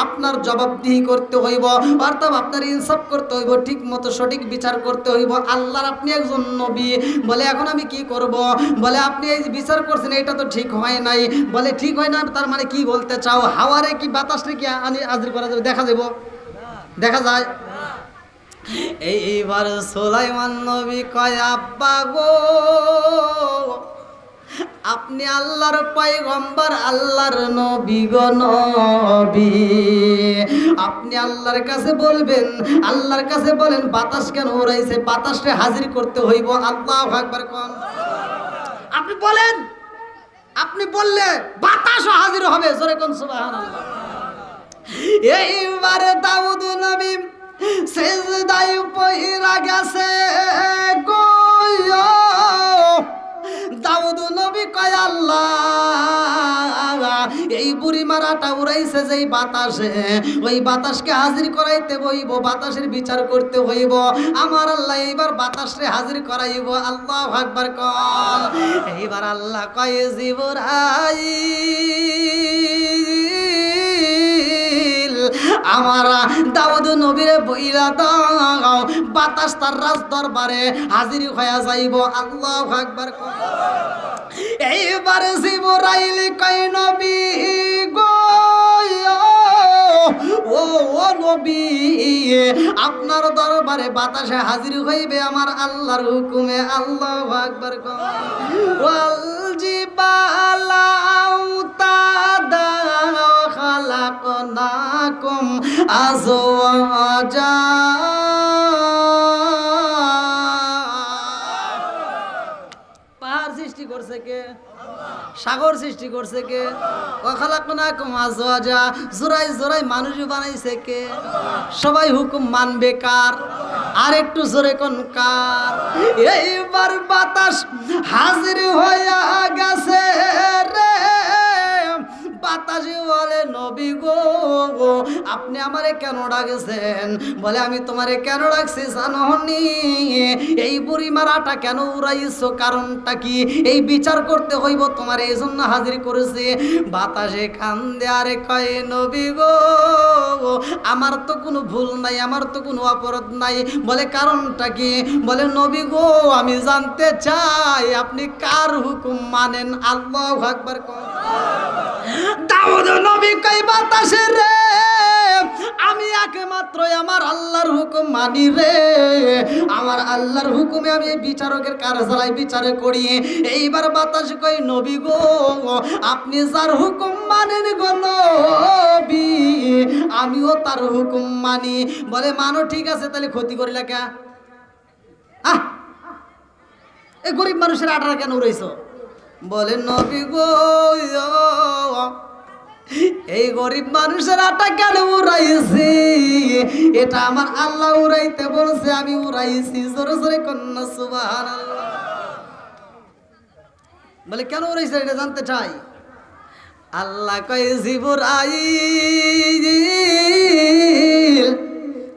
A: আপনার জবাবদিহি করতে হইব, অর্থাৎ আপনার ইনসাফ করতে হইব, ঠিক মতো সঠিক বিচার করতে হইব। আল্লাহর আপনি একজন নবী। বলে এখন আমি কি করব? বলে আপনি এই যে বিচার করছেন এটা তো ঠিক হয় নাই। বলে ঠিক হয় না তার মানে কি বলতে চাও? হাওয়ারে কি বাতাসরে কি হাজির করা যাবে? দেখা যাবে? দেখা যায়? এইবার সুলাইমান নবী কয় আব্বা গো আপনি আল্লাহর পয়গম্বর, আল্লাহর নবী গো নবী, আপনি আল্লাহর কাছে বলবেন, আল্লাহর কাছে বলেন বাতাস কেন উড়াইছে, বাতাসকে হাজির করতে হইব। আল্লাহু আকবার কোন। আপনি বলেন, আপনি বললে বাতাসও হাজির হবে, জোরে কোন সুবহানাল্লাহ। এইবারে দাউদ নবী সিজদায় পইরা গেছে গো। দাউদ নবী কয় আল্লাহ এই বুড়ি মারাটা উড়াইছে যেই বাতাসে, ওই বাতাসকে হাজির করাইতে হইব, বাতাসের বিচার করতে হইব। আমার আল্লাহ এইবার বাতাসে হাজির করাইব। আল্লাহু আকবার কন। এইবার আল্লাহ কয় জিবরাইল আমার দাউদ নবীরে বইলা দাও, বাতাস তার রাজ দরবারে হাজির হয়ে যাইব। আল্লাহু আকবার কন। এইবার জিবরাইল কয় নবী গো ও নবী আপনার দরবারে বাতাসে হাজির হইবে আমার আল্লাহর হুকুমে। আল্লাহু আকবার কন। ওয়াল জিবালা আওতাদা খালাকনাকুম আজওয়াজা। পাহাড় সৃষ্টি করছে কে? সাগর সৃষ্টি করছে কে? ওয়াখালাকনাকুম আজওয়াজা, জোড়ায় জোড়ায় মানুষ বানাইছে কে? সবাই হুকুম মানবে কার? আর একটু জোরে কোন কার? এইবার বাতাস হাজির হইয়া গেছে রে। বাতাসে বলে নবী গো আপনি আমারে কেন ডাকছেন? বলে আমি তোমারে কেন ডাকছি জানোনি? এই বুড়ি মারাটা কেন উড়াইছো, কারণটা কি? এই বিচার করতে হইব, তোমার এই জন্য হাজির করেছে। বাতাসে কান্দে আরে কয় নবী গো আমার তো কোনো ভুল নাই, আমার তো কোনো অপরাধ নাই। বলে কারণটা কি? বলে নবী গো আমি জানতে চাই আপনি কার হুকুম মানেন। আল্লাহু আকবার কন। দাউদ নবী কই বাতাসে রে আমি একমাত্র আমার আল্লাহর হুকুম মানি রে। আমার আল্লাহর হুকুমে আমি বিচারকের কাজ চালাই, বিচারে করি। এইবার বাতাস কই নবী গো আপনি যার হুকুম মানেন গো নবী আমিও তার হুকুম মানি। বলে মানো ঠিক আছে, তাহলে ক্ষতি করিলা কে? এই গরিব মানুষের আটারা কেন উড়াইছো? বলে নবী গো এই গরিব মানুষের আটা কেন উড়াইছি? এটা আমার আল্লাহ উড়াইতে বলছে, আমি উড়াইছি। জোরে জোরে কন্যা সুবহানাল্লাহ। বলে কেন উড়াইছে এটা জানতে চাই। আল্লাহ কয় জিবরাইল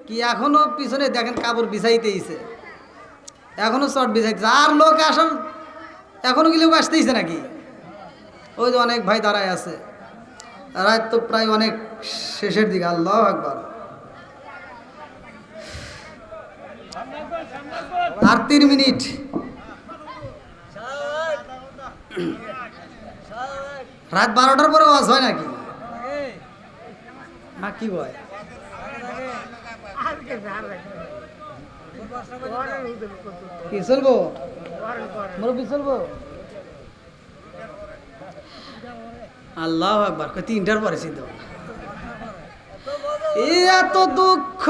A: কি এখনো পিছনে দেখেন কাপড় বিছাইতেইছে, এখনো চট বিছাইতেছে, আর লোক আসার এখনো কি লোক আসতেইছে নাকি? ওই যে অনেক ভাই দাঁড়ায় আছে, রাত তো প্রায় অনেক শেষের দিকে। আল্লাহু আকবার। আর 3 মিনিট। রাত 12টার পরে ওয়াজ হয় নাকি? হ্যাঁ, কি হয়? কি চলবো মুরব্বি চলবো? আল্লাহু আকবার। 3টার পরে সিদ্ধ। এত দুঃখ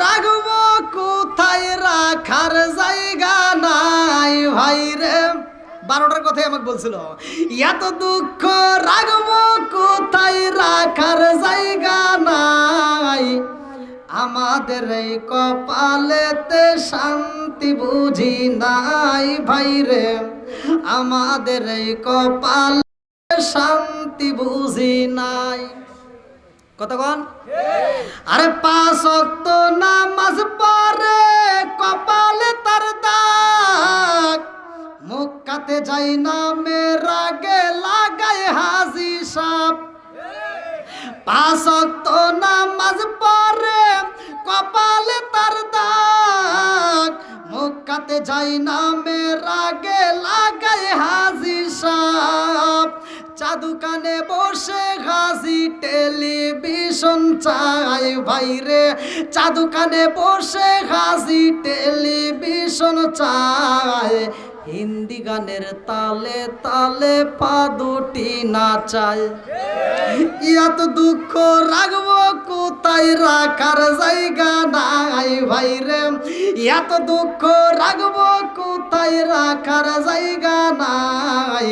A: রাখব কোথায়, রাখার জায়গা নাই ভাই রে। 12টার কথাই আমাকে বলছিল, এত দুঃখ রাখব কোথায়, রাখার জায়গা নাই। আমাদের এই কপালেতে শান্তি বুঝি নাই ভাই রে, আমাদের এই কপালে শান্তি বুঝি নাই। কতক্ষণ? আরে 5 ওয়াক্ত নামাজ পড়ে কপালে তার দাগ, মক্কাতে যাই না মেরা গে লাগায় হাজি সাপ। 5 ওয়াক্ত নামাজ পড়ে কপালে তার দাগ, মক্কাতে যাই না মেরা গে লাগায় হাজি সাপ। চাদু কানে বসে হাসি টেলিভিশন চাই ভাই রে, চাদু কানে বসে হাসি টেলিভিশন চাই। হিন্দি গানের তালে তালে পা দুটি নাচায়। এত দুঃখ রাখবো কোথায়, রাখার জায়গা নাই ভাই রে, এত দুঃখ রাখবো কোথায়, রাখার জায়গা নাই।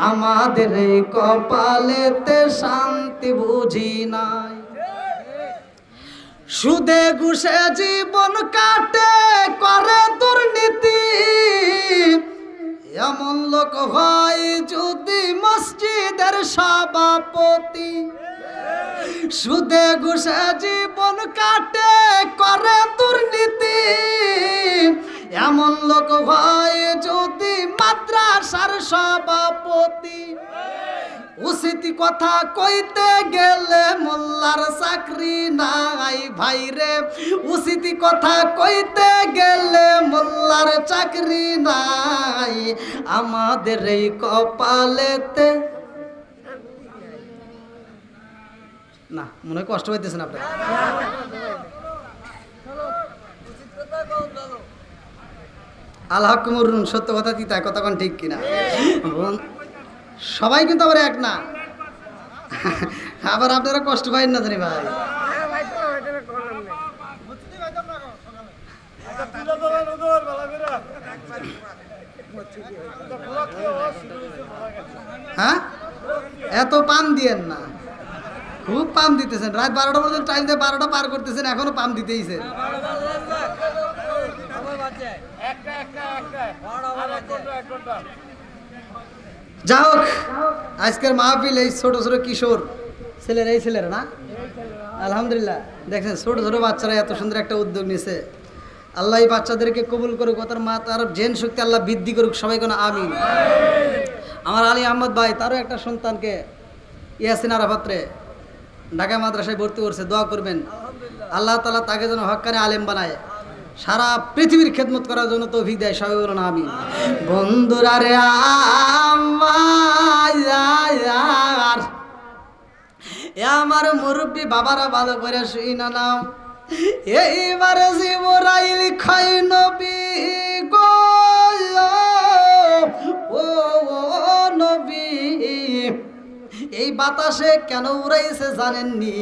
A: আমাদের এই কপালেতে শান্তি বুঝি নাই। সুদে ঘুষে জীবন কাটে করে দুর্নীতি, এমন লোক হয় যদি মসজিদের সভাপতি। সুদে ঘুষে জীবন কাটে করে দুর্নীতি, এমন লোক হয় যদি মাদ্রাসার সভাপতি। উচিত কথা কইতে গেলে মোল্লার চাকরি নাই ভাই রে, উচিত কথা কইতে গেলে মোল্লার চাকরি নাই। আমাদের এই কপালেতে না, মনে হয় কষ্ট হইতেছে না আপনার। আল্লাহ কুমরুন, সত্য কথা তিতা, কথা কোন ঠিক কিনা? সবাই কিন্তু আবার এক না, আবার আপনারা কষ্ট পাইন না জানি ভাই। হ্যাঁ, এত পাম দিয়েন না, খুব পাম দিতেছেন। রাত 12টা পর্যন্ত টাইম দিয়ে 12টা পার করতেছেন, এখনো পাম দিতেইছেন। যা হোক, আজকের মাহফিল এই ছোট ছোট কিশোর ছেলেরা, এই ছেলেরা না, আলহামদুলিল্লাহ দেখছেন ছোট ছোট বাচ্চারা এত সুন্দর একটা উদ্যোগ নিয়েছে। আল্লাহ এই বাচ্চাদেরকে কবুল করুক, তার মা তার জেন শক্তি আল্লাহ বৃদ্ধি করুক, সবাই কোনো আমিন। আমার আলী আহমদ ভাই, তারও একটা সন্তানকে ইয়াসিন আরাফাত্রে ঢাকা মাদ্রাসায় ভর্তি করছে, দোয়া করবেন আল্লাহ তাআলা তাকে যেন হক্কানে আলেম বানায়, সারা পৃথিবীর খেদমত করার জন্য তৌফিক দেয়, সবাই বলুন আমিন। বন্ধুরা রে আমার মুরব্বী বাবারা ভালো করে শুই না নাও, এইবার জিবরাইল খাই নবী গো, ও নবী এই বাতাসে কেন উড়াইছে জানেননি?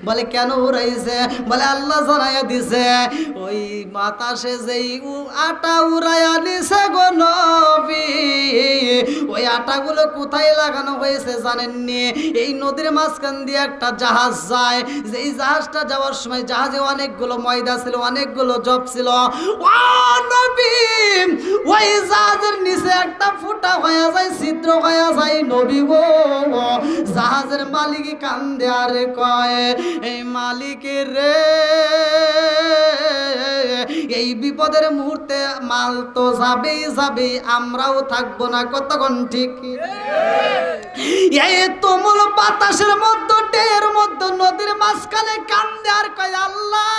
A: বলে কেন উড়াইছে? বলে আল্লাহ জানাইয়া দিছে, ওই বাতাসে যেই আটা উড়াইয়া নিছে গো নবী, ওই আটাগুলো কোথায় লাগানো হয়েছে জানেননি? এই নদীর মাঝখান দিয়ে একটা জাহাজ যায়, যেই জাহাজটা যাওয়ার সময় জাহাজে অনেকগুলো ময়দা ছিল, অনেকগুলো জব ছিল। ও নবী, ওই জাহাজের নিচে একটা ফুটা হয়ে যায়, ছিদ্র হয়ে যায় নবী গো, জাহাজের মালিক কান্দে আর কয়, এই মালিকের রে, এই বিপদের মুহূর্তে মাল তো যাবেই যাবে, আমরাও থাকবো না। কতক্ষণ ঠিক এই তুমুল বাতাসের মধ্যে, ঢেউয়ের মধ্যে, নদীর মাঝখানে কান্দে আর কয়, আল্লাহ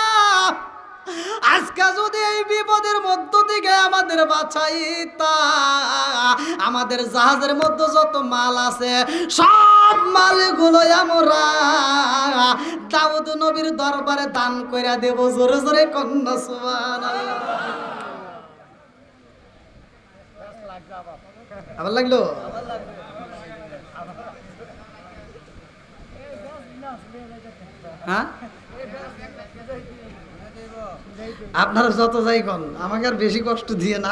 A: আজকে যদি এই বিপদের মধ্য থেকে আমাদের বাঁচাইতা, আমাদের জাহাজের মধ্যে যত মাল আছে সব মালগুলো আমরা দাউদ নবীর দরবারে দান কইরা দেব। জোরে জোরে কন্যা সুবহানাল্লাহ। আবার লাগলো? হ্যাঁ, আপনারা যত যাই কন, আমাকে আর বেশি কষ্ট দিয়ে না।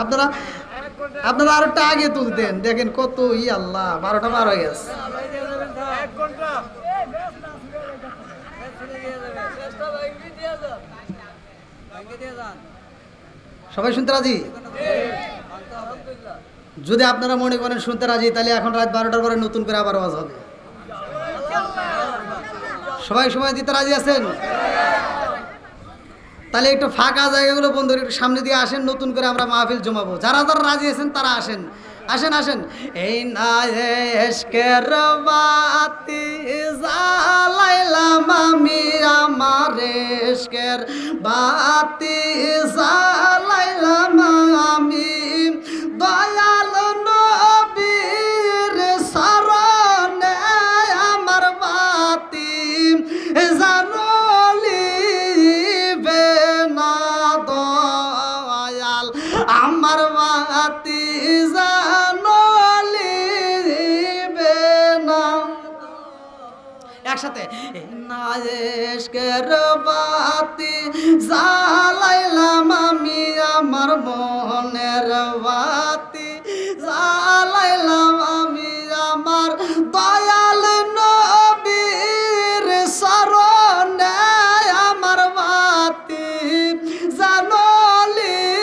A: আপনারা আরেকটা আগে তুলতেন, দেখেন কত আল্লাহ, 12টা পার হয়ে গেছে। সবাই শুনতে রাজি? যদি আপনারা মনে করেন শুনতে রাজি, তাহলে এখন রাত 12টার পরে নতুন করে আবার আওয়াজ হবে। সবাই সময় দিতে রাজি আছেন? তাহলে একটু ফাঁকা জায়গাগুলো বন্ধ করে একটু সামনে দিয়ে আসেন, নতুন করে আমরা মাহফিল জমাবো। যারা যারা রাজি আছেন তারা আসেন, আসেন আসেন। এই না এশকের বাতি জ্বালাইলাম আমি, আমার এশকের বাতি জ্বালাইলাম আমি, দয়াল নবীর শরণে আমার বাতি জ্বালিবে না, দয়াল আমার বাতি জ্বালিবে না। একসাথে না এশকের বাতি জ্বালাইলাম আমি, আমার মনের বাতি জ্বালাইলাম আমি, আমার দয়াল নবীর শরণে আমার বাতি জ্বালিবে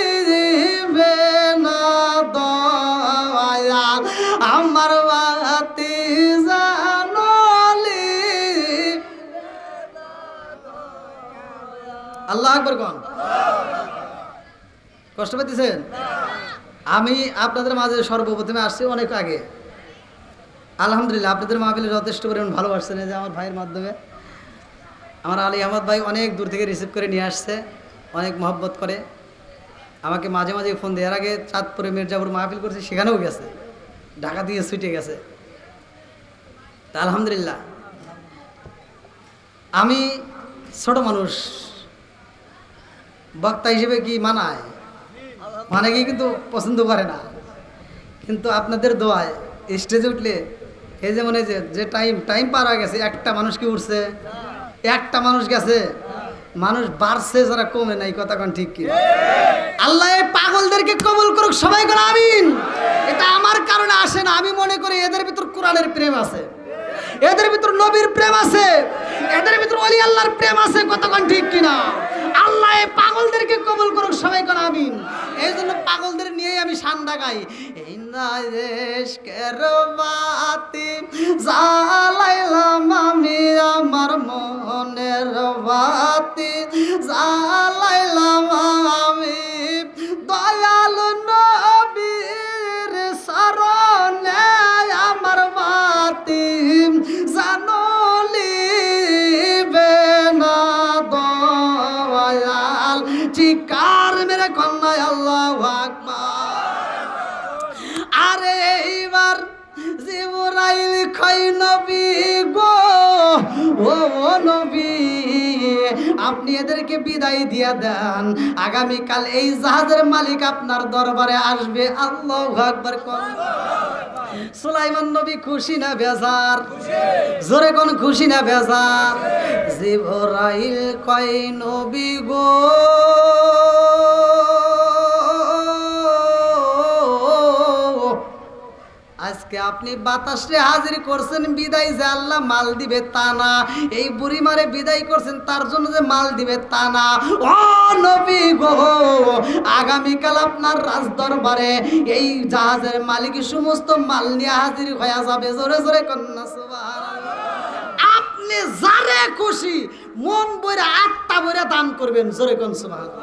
A: না, দয়াল আমার বাতি আল্লাহু আকবার কোন। কষ্ট পেতেছেন? আমি আপনাদের মাঝে সর্বপ্রথমে আসছি অনেক আগে। আলহামদুলিল্লাহ আপনাদের মাহফিলে যথেষ্ট পরিমাণ ভালোবাসছেন। এই যে আমার ভাইয়ের মাধ্যমে আমার আলী আহমদ ভাই অনেক দূর থেকে রিসিভ করে নিয়ে আসছে, অনেক মহব্বত করে আমাকে, মাঝে মাঝে ফোন দেওয়ার আগে চাঁদপুরে মির্জাপুর মাহফিল করছে, সেখানেও গেছে, ঢাকা দিয়ে ছুটে গেছে। তা আলহামদুলিল্লাহ আমি ছোট মানুষ, বক্তা হিসেবে কি মানায়, অনেকে কিন্তু পছন্দ করে না, কিন্তু আপনাদের দোয়ায় স্টেজে উঠলে এই যে মনে যে টাইম পার হয়ে গেছে, একটা মানুষ কি উঠছে, একটা মানুষ গেছে, মানুষ বাড়ছে, যারা কমে নাই। কথা কোন ঠিক কি? আল্লাহ এই পাগলদেরকে কবুল করুক, সবাই করে আমিন। এটা আমার কারণে আসে না, আমি মনে করি এদের ভিতর কোরআনের প্রেম আছে, এদের ভিতর নবীর প্রেম আছে, এদের ভিতর ওলি আল্লাহর প্রেম আছে। কতক্ষণ ঠিক কিনা? আল্লাহ এই পাগলদেরকে কবুল করুক, সবাই করে আমিন। এই জন্য পাগলদের নিয়েই আমি সান্দা গাই। এই না এশকের বাতি জ্বালাইলাম আমি, আমার মনের বাতি জ্বালাইলাম আমি, দয়াল নবীর শরণে আমার বাতি জ্বালিবে না, দয়াল চিকার মেরে কন্যায় আল্লাহু আকবার। আরে এইবার জিবরাইল কয়, নবী গো, ও নবী, আপনি এদেরকে বিদায় দিয়া দেন, আগামীকাল এই জাহাজের মালিক আপনার দরবারে আসবে। আল্লাহু আকবার। সুলাইমান নবী খুশি না বেজার? জোরে কোন খুশি না বেজার? জিবরাইল কয়, নবী গো, আজকে আপনি বাতাসে হাজির করছেন, বিদায় যে আল্লাহ মাল দিবে তা না, এই বুড়ি মারে বিদায় করছেন তার জন্য যে মাল দিবে তা না। ও নবী গো, আগামীকাল আপনার রাজ দরবারে এই জাহাজের মালিক সমস্ত মাল নিয়ে হাজির হয়ে যাবে। জোরে জোরে কন্যা সুবহানাল্লাহ। খুশি মন বইরা আত্মা বইরা দান করবেন। জোরে কোন সুবহানাল্লাহ।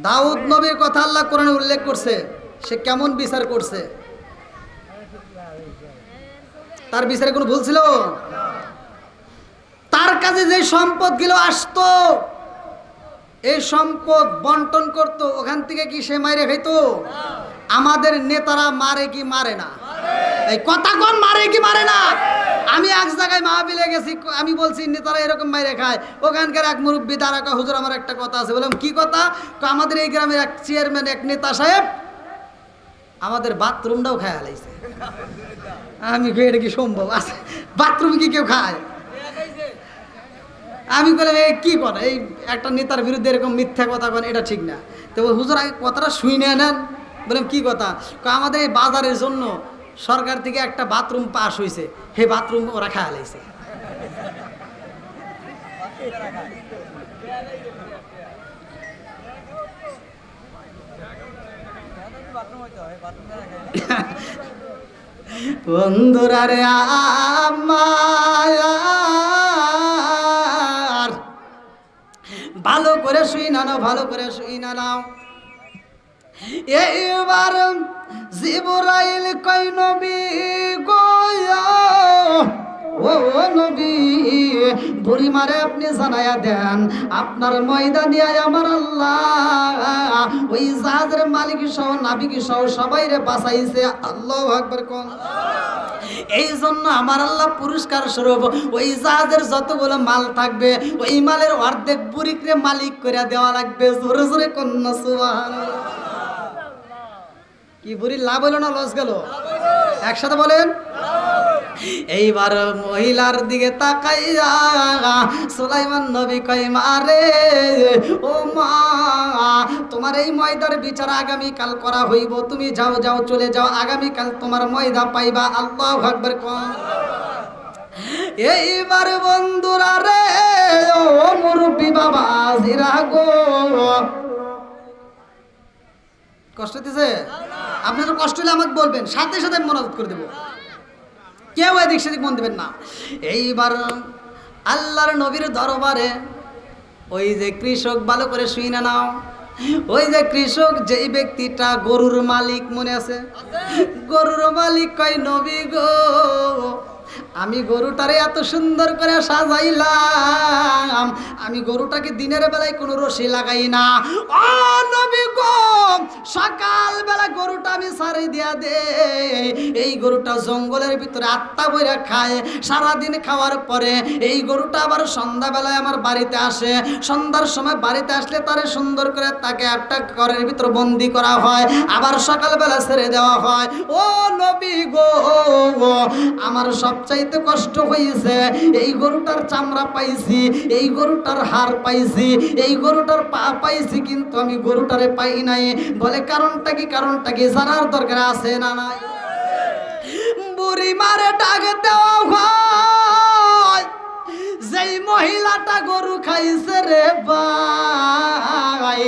A: দাউদ নবীর কথা আল্লাহ কোরআনে উল্লেখ করছে, সে কেমন বিচার করছে, তার বিচারে কোনো ভুল ছিল? তার কাছে যে সম্পদ গুলো আসতো, এই সম্পদ বন্টন করত, ওখান থেকে কি সে মাইরে খাইতো? আমাদের নেতারা মারে কি মারে না? এই কথা কোন মারে কি মারে না? আমি এক জায়গায় মাহফিলে গেছি, আমি বলছি নেতারা এরকম মাইরে খায়, ওখানকার এক মুরব্বী তারা কয়, হুজুর আমার একটা কথা আছে। বললাম কি কথা? আমাদের এই গ্রামের এক চেয়ারম্যান, এক নেতা সাহেব আমাদের বাথরুমটাও খায় হালাইছে। আমি কই এটা কি সম্ভব আছে? বাথরুম কি কেউ খায়? আমি বললাম এই কি করে, এই একটা নেতার বিরুদ্ধে এরকম মিথ্যা কথা বলেন, এটা ঠিক না। তো হুজুর আগে কথাটা শুই নেন। বললাম কি কথা? আমাদের এই বাজারের জন্য সরকার থেকে একটা বাথরুম পাস হয়েছে, সেই বাথরুম ওরা খায় হালাইছে। বন্ধুরা রে আমার, ভালো করে শুই না নাও, ভালো করে শুই না নাও। এইবার জিবরাইল কই নবী গো, ও নবী, বুড়ি মারে আপনি জানায়া দেন আপনার ময়দানে আমার আল্লাহ ওই জাহাজের মালিক সহ নাবিক সহ সবাই রে বাঁচাইছে। আল্লাহু আকবার কোন। এই জন্য আমার আল্লাহ পুরস্কার স্বরূপ ওই জাহাজের যতগুলো মাল থাকবে ওই মালের অর্ধেক বুড়িকে মালিক করে দেওয়া লাগবে। জোরে জোরে কোন না সুবহানাল্লাহ। কি বুড়ির লাভ হলো না লস গেল? একসাথে বলেন। এইবার মহিলার দিকে তাকাইয়া সুলাইমান নবী কয়, মারে ও মা, তোমার এই ময়দার বিচার আগামীকাল করা হইব, তুমি যাও যাও চলে যাও, আগামীকাল তোমার ময়দা পাইবা। আল্লাহু আকবার কোন। এইবার বন্ধুরা রে ও মুরব্বি বাবা জিরা গো, কষ্ট দিছে? আপনাদের কষ্ট হলে আমাকে বলবেন, সাথে সাথে মনোযোগ করে দেবো, কেউ এদিক সেদিক মন দেবেন না। এইবার আল্লাহর নবীর দরবারে ওই যে কৃষক, ভালো করে শুই না নাও, ওই যে কৃষক, যেই ব্যক্তিটা গরুর মালিক, মনে আছে? গরুর মালিক কয়, নবী গো, আমি গরুটারে এত সুন্দর করে সাজাইলাম, আমি গরুটাকে দিনের বেলায় কোনো রশি লাগাই না। ও নবী গো, সকাল বেলা গরুটা আমি সারি দিয়া দে, এই গরুটা জঙ্গলের ভিতরে আত্মা বইরা খায়, সারাদিন খাওয়ার পরে এই গরুটা আবার সন্ধ্যাবেলায় আমার বাড়িতে আসে, সন্ধ্যার সময় বাড়িতে আসলে তারে সুন্দর করে তাকে একটা ঘরের ভিতরে বন্দি করা হয়, আবার সকালবেলা ছেড়ে দেওয়া হয়। ও নবী গো, আমার সবচাইতে কষ্ট হয়েছে, এই গরুটার চামড়া পাইছি, এই গরুটার হাড় পাইছি, এই গরুটার পা পাইছি, কিন্তু আমি গরুটারে পাই নাই। বলে কারণটা কি? কারণটা কি জানার দরকার আছে না নাই? বুড়ি মারে ডাক দেওয়া হয়, যেই মহিলাটা গরু খাইছে রে ভাই,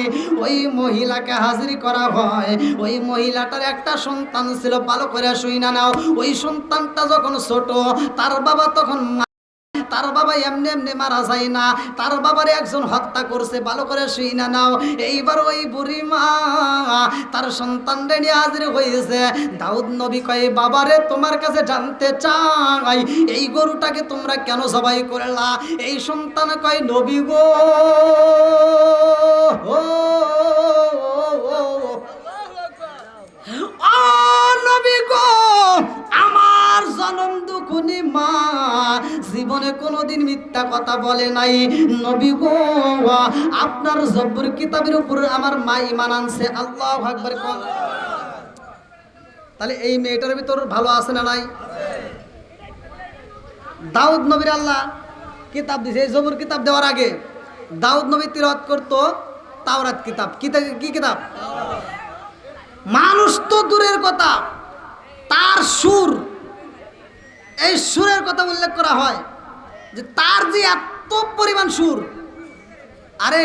A: ওই মহিলাকে হাজির করা হয়। ওই মহিলাটার একটা সন্তান ছিল, ভালো করে শুই না নাও। ওই সন্তানটা যখন ছোট, তার বাবা তখন, তার বাবা এমনি এমনি মারা যায় না, তার বাবারে একজন হত্যা করছে, ভালো করে শুই না নাও। এইবার ওই বুড়ি মা তার সন্তানরে নিয়ে হাজির হয়েছে। দাউদ নবী কয়, বাবারে তোমার কাছে জানতে চাই, এই গরুটাকে তোমরা কেন জবাই করলা? এই সন্তান কয়, নবী গো, ও নবী গো, আমার জনম দুঃখনি মা জীবনে কোনোদিন মিথ্যা কথা বলে নাই। নবী গো, আপনার জব্বর কিতাবের উপর আমার মা ঈমান আনছে। আল্লাহু আকবার কোন। তাহলে এই মেয়েটার ভিতর ভালো আছে না নাই? দাউদ নবীর আল্লাহ কিতাব দিয়েছে। এই জব্বর কিতাব দেওয়ার আগে দাউদ নবী তিলাওয়াত করতো তাওরাত কিতাব। কি কিতাব? মানুষ তো দূরের কথা, তার সুর, এই সুরের কথা উল্লেখ করা হয় যে তার যে এত পরিমাণ সুর। আরে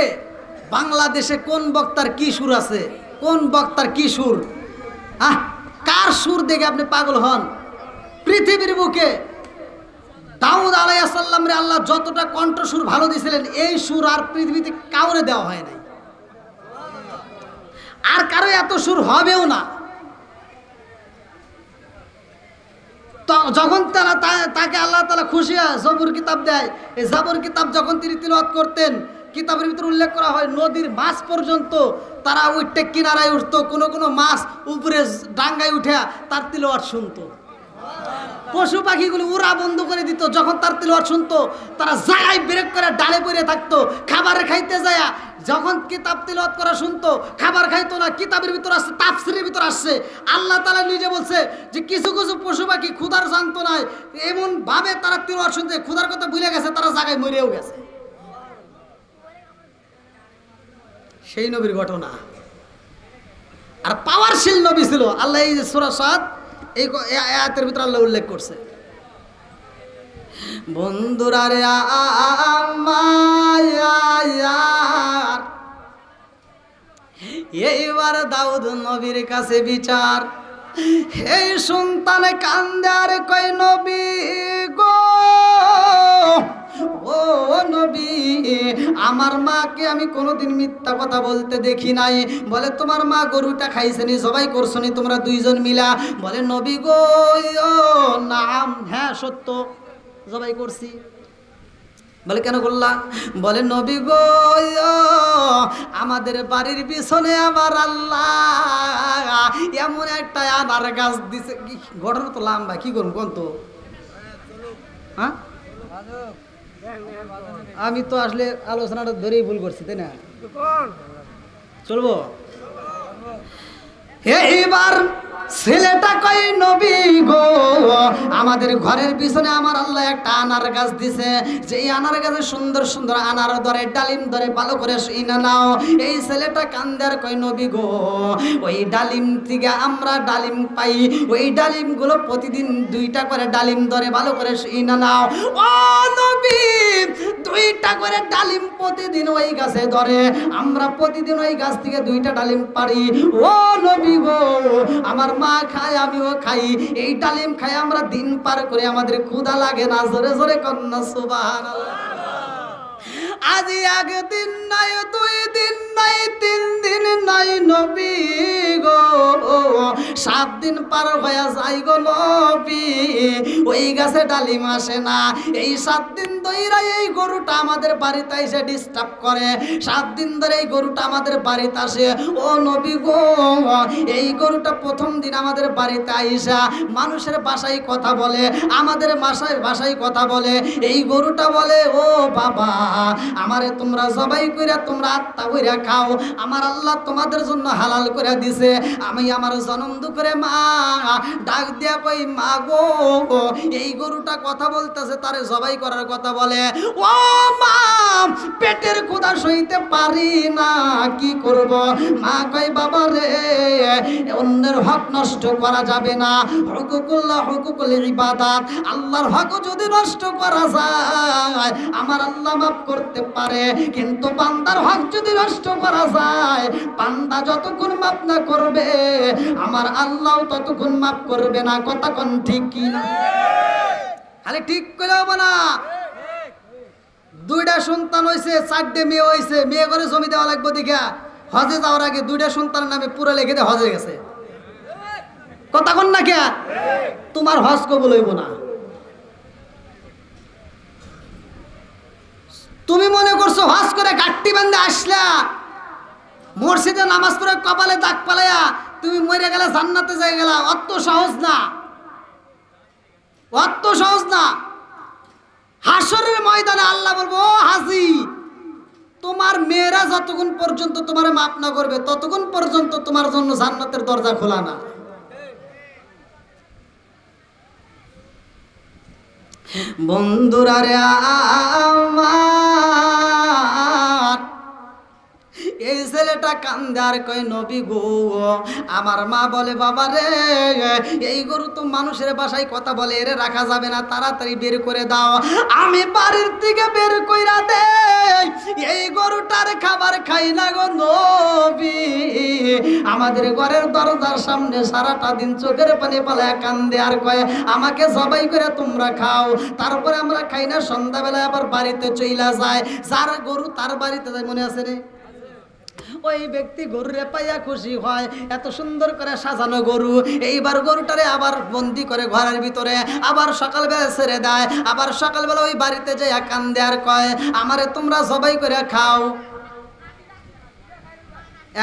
A: বাংলাদেশে কোন বক্তার কি সুর আছে? কোন বক্তার কি সুর? কার সুর দেখে আপনি পাগল হন? পৃথিবীর বুকে দাউদ আলাইহিস সালাম রে আল্লাহ যতটা কণ্ঠসুর ভালো দিয়েছিলেন এই সুর আর পৃথিবীতে কাউরে দেওয়া হয় নাই, আর কারো এত সুর হবেও না। যখন তাকে আল্লাহ তাআলা খুশি হয় জবুর কিতাব দেয়, এই জবুর কিতাব যখন তিনি তিলাওয়াত করতেন, কিতাবের ভিতরে উল্লেখ করা হয় নদীর মাছ পর্যন্ত তারা উঠতে কিনারায় উঠতো, কোনো কোনো মাছ উপরে ডাঙ্গায় উঠে তার তিলাওয়াত শুনতো। পশু পাখিগুলো উড়া বন্ধ করে দিত যখন তার তিলাওয়াত শুনতো, তারা জায়গায় ব্রেক করে ডালে পড়ে থাকতো। খাবার খাইতে যায় যখন কিতাব তিলাওয়াত করা শুনতো খাবার খাইতো না। কিতাবের ভিতর আসছে, তাফসীরের ভিতর আসছে, আল্লাহ তাআলা নিজে বলছে যে কিছু কিছু পশু পাখি ক্ষুধার জানতো না, এমন ভাবে তারা তিলাওয়াত শুনতে ক্ষুধার কথা ভুলে গেছে, তারা জায়গায় মরেও গেছে। সেই নবীর ঘটনা। আর পাওয়ারশীল নবী ছিল। আল্লাহ এই যে সূরা সাদ এই আয়াতের ভিতরে আল্লাহ উল্লেখ করছে, বন্ধুরা রে এইবার দাউদ নবীর কাছে বিচার, এই সন্তানে কান্দে আর কই নবী গো, ও নবী আমার মাকে আমি কোনোদিন মিথ্যা কথা বলতে দেখি নাই। বলে তোমার মা গরুটা খাইছেনি, জবাই করছনি তোমরা দুইজন মিলা? বলে নবী গো নাম, হ্যাঁ সত্য জবাই করছি। বলে কেন করলা? বলে নবী গো আমাদের বাড়ির পিছনে আমার আল্লাহ এমন একটা আনার গাছ দিছে। ঘটনা তো লম্বা, কি করুন কোন তো, হ্যাঁ আমি তো আসলে আলোচনাটা ধরেই ভুল করছি, তাই না? চলবো। এইবার ছেলেটা কই নবী গো আমাদের ঘরের পিছনে আমার আল্লাহ একটা আনার গাছ দিছে, যে আনার গাছে সুন্দর সুন্দর আনার ধরে ডালিম ধরে ভালো করে ইনা নাও। এই ছেলেটা কান্দে আর কই নবী গো ওই ডালিম থেকে আমরা ডালিম পাই, ওই ডালিমগুলো প্রতিদিন 2টা করে ডালিম ধরে ভালো করে ইনা নাও। ও নবী 2টা করে ডালিম প্রতিদিন ওই গাছে ধরে, আমরা প্রতিদিন ওই গাছ থেকে 2টা ডালিম পারি। ও নবী গো আমার মা খায় আমিও খাই, এই ডালিম খাই আমরা দিন পার করে, আমাদের ক্ষুধা লাগে না। জোরে জোরে কন্যা সুবহানাল্লাহ। আজি আগে দিন নাই, 2 দিন নাই, 3 দিন নাই নবী গো 7 দিন পার হয়ে যায় গো নবী, ওই গাছে ডালিম আসে না। এই 7 দিন ধরে এই গরুটা আমাদের বাড়িতে এসে ডিস্টার্ব করে, 7 দিন ধরে এই গরুটা আমাদের বাড়িতে আসে। ও নবী গো এই গরুটা প্রথম দিন আমাদের বাড়িতে আইসা মানুষের ভাষায় কথা বলে, আমাদের ভাষায় কথা বলে। এই গরুটা বলে ও বাবা আমারে তোমরা জবাই কইরা তোমরা আত্মা কইরা খাও, আমার আল্লাহ তোমাদের জন্য হালাল করে দিছে। আমি আমার জনম দুঃখরে মা ডাক দিয়া কই মা গো এই গরুটা কথা বলতেছে, তারে জবাই করার কথা বলে। ও মা পেটের ক্ষুধা সইতে পারি না, কি করব? মা কই বাবা রে অন্যের হক নষ্ট করা যাবে না, হুকুকুল্লাহ হুকুকুল ইবাদাত, আল্লাহর হক যদি নষ্ট করা যায় আমার আল্লাহ মাফ করতে পারে, কিন্তু বান্দার হক যদি নষ্ট করা যায় বান্দা যতক্ষণ মাফ না করবে আমার আল্লাহ ততক্ষণ মাফ করবে না। কথা কোন ঠিক কি না? খালি ঠিক করে হবে না। 2টা সন্তান হয়েছে, 4টে মেয়ে হয়েছে, মেয়ে করে জমি দেওয়া লাগবে দেখা হজে যাওয়ার আগে 2টা সন্তানের নামে পুরো লিখে দিয়ে হজে গেছে। কথা কোন না কে? তোমার হজ কবুল হইব না। তুমি মনে করছো হজ করে গাট্টি বান্ধে আসলা, মসজিদে নামাজ পড়ে কপালে দাগ পালাইয়া তুমি মরে গেলে জান্নাতে যাই গেলা, অত সহজ না, অত সহজ না। হাসরের ময়দানে আল্লাহ বলবো ও হাজি তোমার মেয়েরা যতক্ষণ পর্যন্ত তোমার মাফ না করবে ততক্ষণ পর্যন্ত তোমার জন্য জান্নাতের দরজা খোলা না। বন্ধুরা রে আমার এই ছেলেটা বেটা কান্দে আর কয় নবী গো। আমার মা বলে বাবা রে, এই গরু তো মানুষের বাসায় কথা বলে, এরে রাখা যাবে না, তাড়াতাড়ি বের করে দাও। আমি বাড়ির থেকে বের কইরা দে, এই গরুটার খাবার খাই না গো নবী। আমাদের ঘরের দরজার সামনে সারাটা দিন চোখের পানি পালায় কান্দে আর কয় আমাকে জবাই করে তোমরা খাও। তারপরে আমরা খাই না, সন্ধ্যাবেলায় আবার বাড়িতে চইলা যায়। যার গরু তার বাড়িতে যায়, মনে আছে রে? ওই ব্যক্তি গরুরে পাইয়া খুশি হয়, এত সুন্দর করে সাজানো গরু। এইবার গরুটারে আবার বন্দি করে ঘরের ভিতরে, আবার সকালবেলা ছেড়ে দেয়। আবার সকালবেলা ওই বাড়িতে যাইয়া কান্দে আর কয় আমারে তোমরা জবাই করে খাও।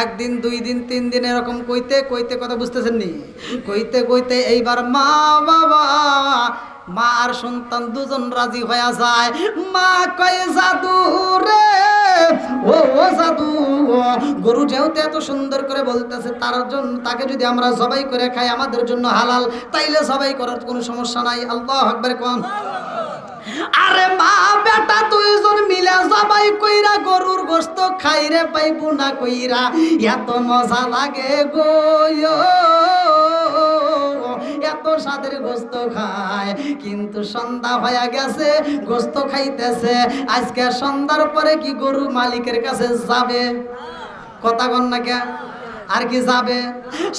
A: একদিন, 2 দিন, 3 দিন এরকম কইতে কইতে, কথা বুঝতেছেন নি? কইতে কইতে এইবার মা বাবা, মা আর সন্তান দুজন রাজি হয়ে যায়। মা কয় জাদু রে, ও জাদু, গরু যেহেতু এত সুন্দর করে বলতেছে, তার জন্য তাকে যদি আমরা জবাই করে খাই আমাদের জন্য হালাল, তাইলে জবাই করার কোনো সমস্যা নাই। আল্লাহু আকবার কোন। আরে মা বেটা দুইজন মিলে জবাই কইরা গরুর গোশত খাইরে পাইবো না কইরা, এত মজা লাগে গো, এত স্বাদের গোশত খায়। কিন্তু সন্ধ্যা হয়ে গেছে, গোশত খাইতেছে। আজকে সন্ধ্যার পরে কি গরু মালিকের কাছে যাবে? কথা কন না কে? আর কি যাবে?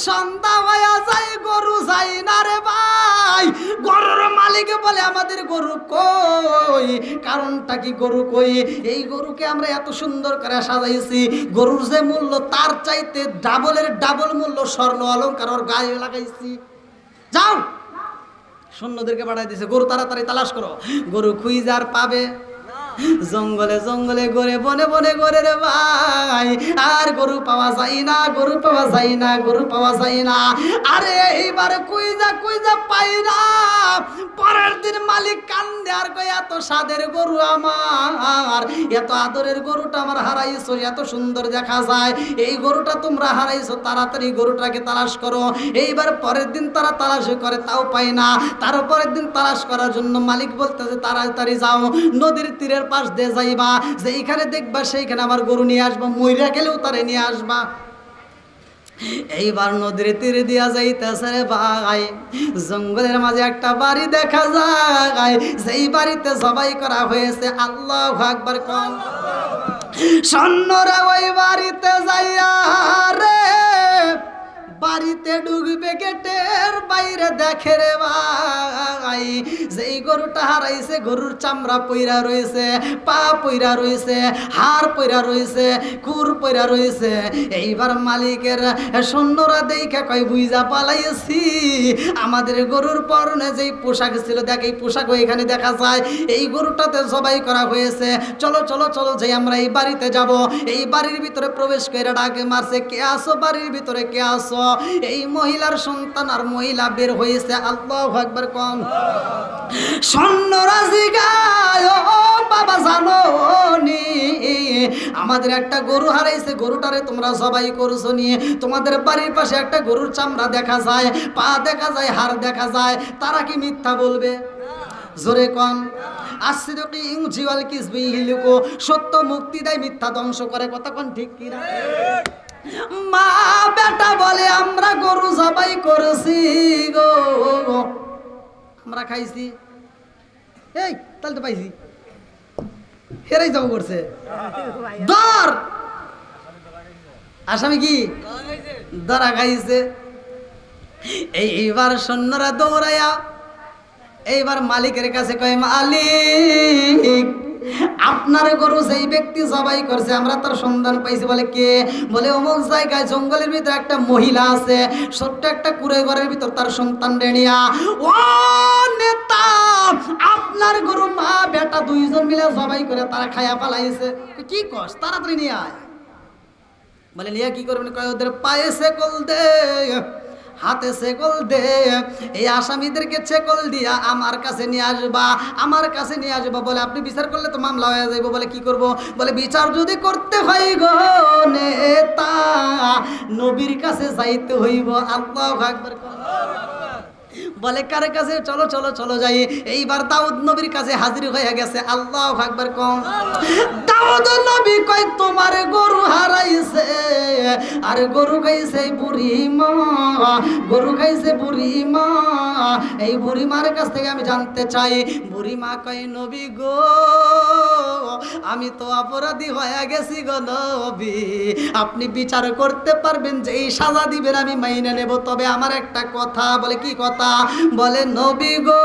A: সন্ধ্যা হয়ে যায়, গরু যাই না রে ভাই। গরুর মালিক বলে আমাদের গরু কই? কারণটা কি গরু কই? এই গরুকে আমরা এত সুন্দর করে সাজাইছি, গরুর যে মূল্য তার চাইতে ডাবলের ডাবল মূল্য স্বর্ণ অলংকার ওর গায়ে লাগাইছি। যাও, সৈন্যদেরকে পাঠাই দিছে, গরু তাড়াতাড়ি তালাশ করো। গরু খুঁজে আর পাবে? জঙ্গলে জঙ্গলে ঘুরে, বনে বনে ঘুরে রে ভাই, আর গরু পাওয়া যায় না, গরু পাওয়া যায় না, গরু পাওয়া যায় না। আরে এইবার কুইজা কুইজা পাই না। পরের দিন মালিক কান্দে আর কয় এত স্বাদের গরু আমার, এত আদরের গরুটা আমার হারাইছো, এত সুন্দর দেখা যায়, এই গরুটা তোমরা হারাইছো, তাড়াতাড়ি গরুটাকে তালাশ করো। এইবার পরের দিন তারা তালাশ করে, তাও পায় না। তারপরের দিন তালাশ করার জন্য মালিক বলতেছে তাড়াতাড়ি যাও, নদীর তীরের পাশ দিয়ে যাইবা, যেইখানে দেখবা সেইখানে আমার গরু নিয়ে আসবা, মইরা গেলেও তারে নিয়ে আসবা। এইবার নদীর তীরে দিয়া যাইতেছে রে ভাই, জঙ্গলের মাঝে একটা বাড়ি দেখা যায়, যেই বাড়িতে জবাই করা হয়েছে। আল্লাহু আকবার কোন। সৈন্যরা ওই বাড়িতে যাইয়া রে, বাড়িতে ঢুকবে, গেটের বাইরে দেখে রে ভাই, যেই গরুটা হারাইছে গরুর চামড়া পইরা রয়েছে, পা পইরা রয়েছে, হাড় পইরা রয়েছে, খুর পইরা রয়েছে। এইবার মালিকের সৈন্যরা দেখে কয় বুইজা পালাইছি, আমাদের গরুর পরনে যেই পোশাক ছিল, দেখ এই পোশাকও এখানে দেখা যায়, এই গরুটাতে জবাই করা হয়েছে। চলো চলো চলো, যে আমরা এই বাড়িতে যাব। এই বাড়ির ভিতরে প্রবেশ করে ডাকে মারছে, কে আসো বাড়ির ভিতরে, কে আসো? এই মহিলার সন্তান আর মহিলা বের হয়েছে। আল্লাহু আকবার কোন। সৈন্যরা জিগায়, ও বাবা জানো নি আমাদের একটা গরু হারাইছে, গরুটারে তোমরা জবাই করছো নিয়ে, তোমাদের বাড়ির পাশে একটা গরুর চামড়া দেখা যায়, পা দেখা যায়, হাড় দেখা যায়, তারা কি মিথ্যা বলবে? জোরে কোন। আসিদকি ইউজিওয়াল কিসবি হিলুকো, সত্য মুক্তি দেয়, মিথ্যা ধ্বংস করে। কথা কোন ঠিক কি না? মা বেটা বলে আমরা গরু জবাই করেছি গো, আমরা খাইছি। এই তাহলে তো পাইছি, হেরাই যাব করছে। ধর, আসামি কি ধরা খাইছে। এইবার সৈন্যরা দৌড়াইয়া এইবার মালিকের কাছে কয়, মালিক আপনার গরু সেই ব্যক্তি জবাই করছে, আমরা তার সন্ধান পাইছি। বলে কে? বলে অমুক জায়গায় জঙ্গলের ভিতরে একটা মহিলা আছে, ছোট্ট একটা কুড়ে ঘরের ভিতর তার সন্তান রেনিয়া। ও নেতা, আপনার গরু মা বেটা দুইজন মিলে জবাই করে তারা খায়া পালাইছে। কি কস? তাড়াতাড়ি নিয়ে আয়। বলে নিয়ে কি করবেন? কয় ওদের পায়ে শেকল দে, হাতে শেকল দে, এই আসামিদেরকে শেকল দিয়া আমার কাছে নিয়ে আসবা, আমার কাছে নিয়ে আসবা। বলে আপনি বিচার করলে তো মামলা হয়ে যাইব। বলে কি করব? বলে বিচার যদি করতে হয় গো নেতা, নবীর কাছে যাইতে হইব। আল্লাহু আকবার। বলে কারে কাছে, চলো চলো চলো যাই। এইবার দাউদ নবীর কাছে হাজির হয়ে গেছে। আল্লাহু আকবার কম। দাউদ নবী কয় তোমার গরু হারাইছে, আর গরু খাইছে বুড়ি মা, গরু খাইছে বুড়ি মা। এই বুড়ি মার কাছ থেকে আমি জানতে চাই। বুড়ি মা কয় নবী গো, আমি তো অপরাধী হয়ে গেছি গো নবী, আপনি বিচার করতে পারবেন, যে এই সাজা দিবেন আমি মাইনে নেব। তবে আমার একটা কথা। বলে কি কথা? বলে নবী গো,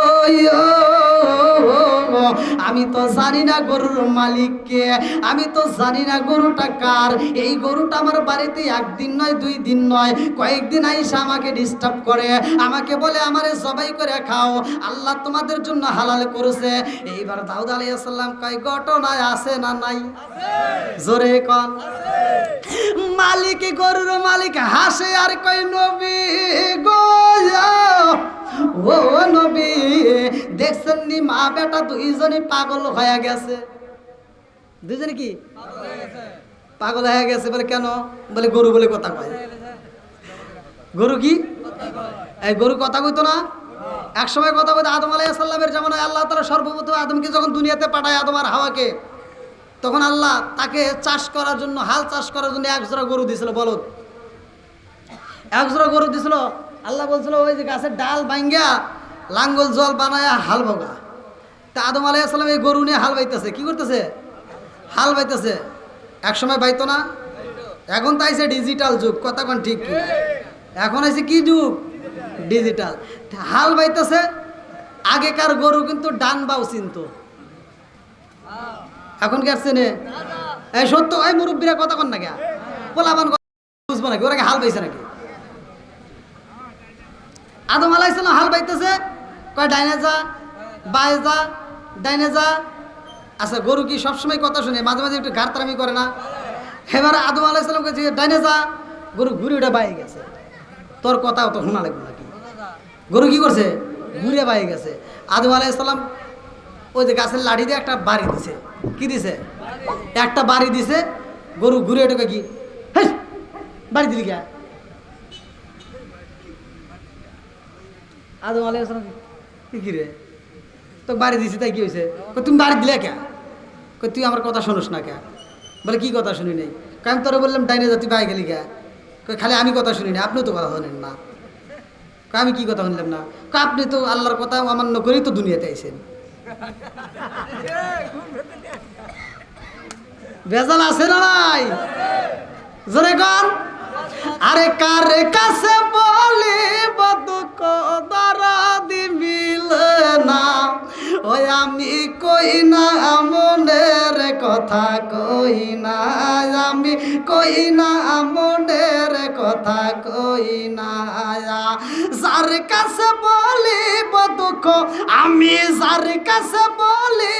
A: আমি তো জানি না গরুর মালিককে, আমি তো জানি না গরুটা কার। এই গরুটা আমার বাড়িতে একদিন নয়, 2 দিন নয়, কয়েকদিন আইসা আমাকে ডিস্টার্ব করে, আমাকে বলে আমারে জবাই করে খাও, আল্লাহ তোমাদের জন্য হালাল করেছে। এইবার দাউদ আলাইহিস সালাম কয় ঘটনায় আছে না নাই? জোরে কোন। মালিক, গরুর মালিক হাসে আর কয় নবী গো, ও নবী দেখছেন নি মা বেটা দুইজনই পাগল হয়ে গেছে। দুইজনে কি পাগল হয়ে গেছে? বলে কেন? বলে গরু বলে কথা কয়। গরু কি? এই গরু কথা কইতো না? এক সময় কথা বলতে আদম আলাইহিস সালামের জামানায় আল্লাহ তাআলা সর্বপ্রথম আদমকে যখন দুনিয়াতে পাঠায়, আদম আর হাওয়াকে, তখন আল্লাহ তাকে চাষ করার জন্য, হাল চাষ করার জন্য এক জোড়া গরু দিয়েছিল, বলদ এক জোড়া গরু দিয়েছিল। আল্লাহ বলছিল ওই যে গাছের ডাল ভাঙ্গা লাঙ্গল জল বানায় হাল ভোগা। তা আদম আলাইহিস সালাম এই গরু নিয়ে হাল বাইতেছে। কি করতেছে? হাল বাইতেছে। এক সময় বাইতো না? এখন তো আইছে ডিজিটাল যুগ, কথা কোন ঠিক কি? এখন আইছে কি যুগ? ডিজিটাল। হাল বাইতেছে। আগেকার গরু কিন্তু ডান বাউ চিনতো, এখন কি আর চেনে? এই সত্য, এই মুরব্বীরা কথা কন না কে? পোলাবান বুঝবো নাকি? ওরা কি হাল বাইছে নাকি? আদম আলাইহিস সালাম হাল বাইতেছে, কয় ডাইনে যা, বায়ে যা, ডাইনে যা। আচ্ছা, গরু কি সবসময় কথা শুনে? মাঝে মাঝে একটু ঘাড়তারামি করে না? এবার আদম আলাইহিস সালাম কাছে ডাইনে যা, গরু ঘুরে ওটা বাইরে গেছে। তোর কথাও তো শোনা লাগবে নাকি? গরু কি করছে? ঘুরে বাইরে গেছে। আদম আলাইহিস সালাম ওই যে গাছের লাঠি দিয়ে একটা বাড়ি দিছে। কি দিছে? একটা বাড়ি দিছে। গরু ঘুরে ওটাকে কি বাড়ি দিলি কে? আদম আলাইহিস সালাম কি রে, তো বাড়ি দিছি তাই কি হয়েছে? তুমি বাড়ি দিলে কে? তুই আমার কথা শোনোস না কে? বলে কি কথা শুনি নেই? আমি তোরা বললাম ডাইনে যা, তুই বাই গেলি কে? খালি আমি কথা শুনি না, আপনিও তো কথা শোনেন না। আমি কি কথা শুনলাম না? আপনি তো আল্লাহর কথা অমান্য করেই তো দুনিয়াতে আইছেন। ভেজাল আছে না নাই? জোরে কন। আরে কার কাছে বলি দুঃখ দরদি মিলে না, ওই আমি কই না মনের কথা, কই না আমি, কই না মনের কথা, কই না। যার কাছে বলি দুঃখ আমি, যার কাছে বলি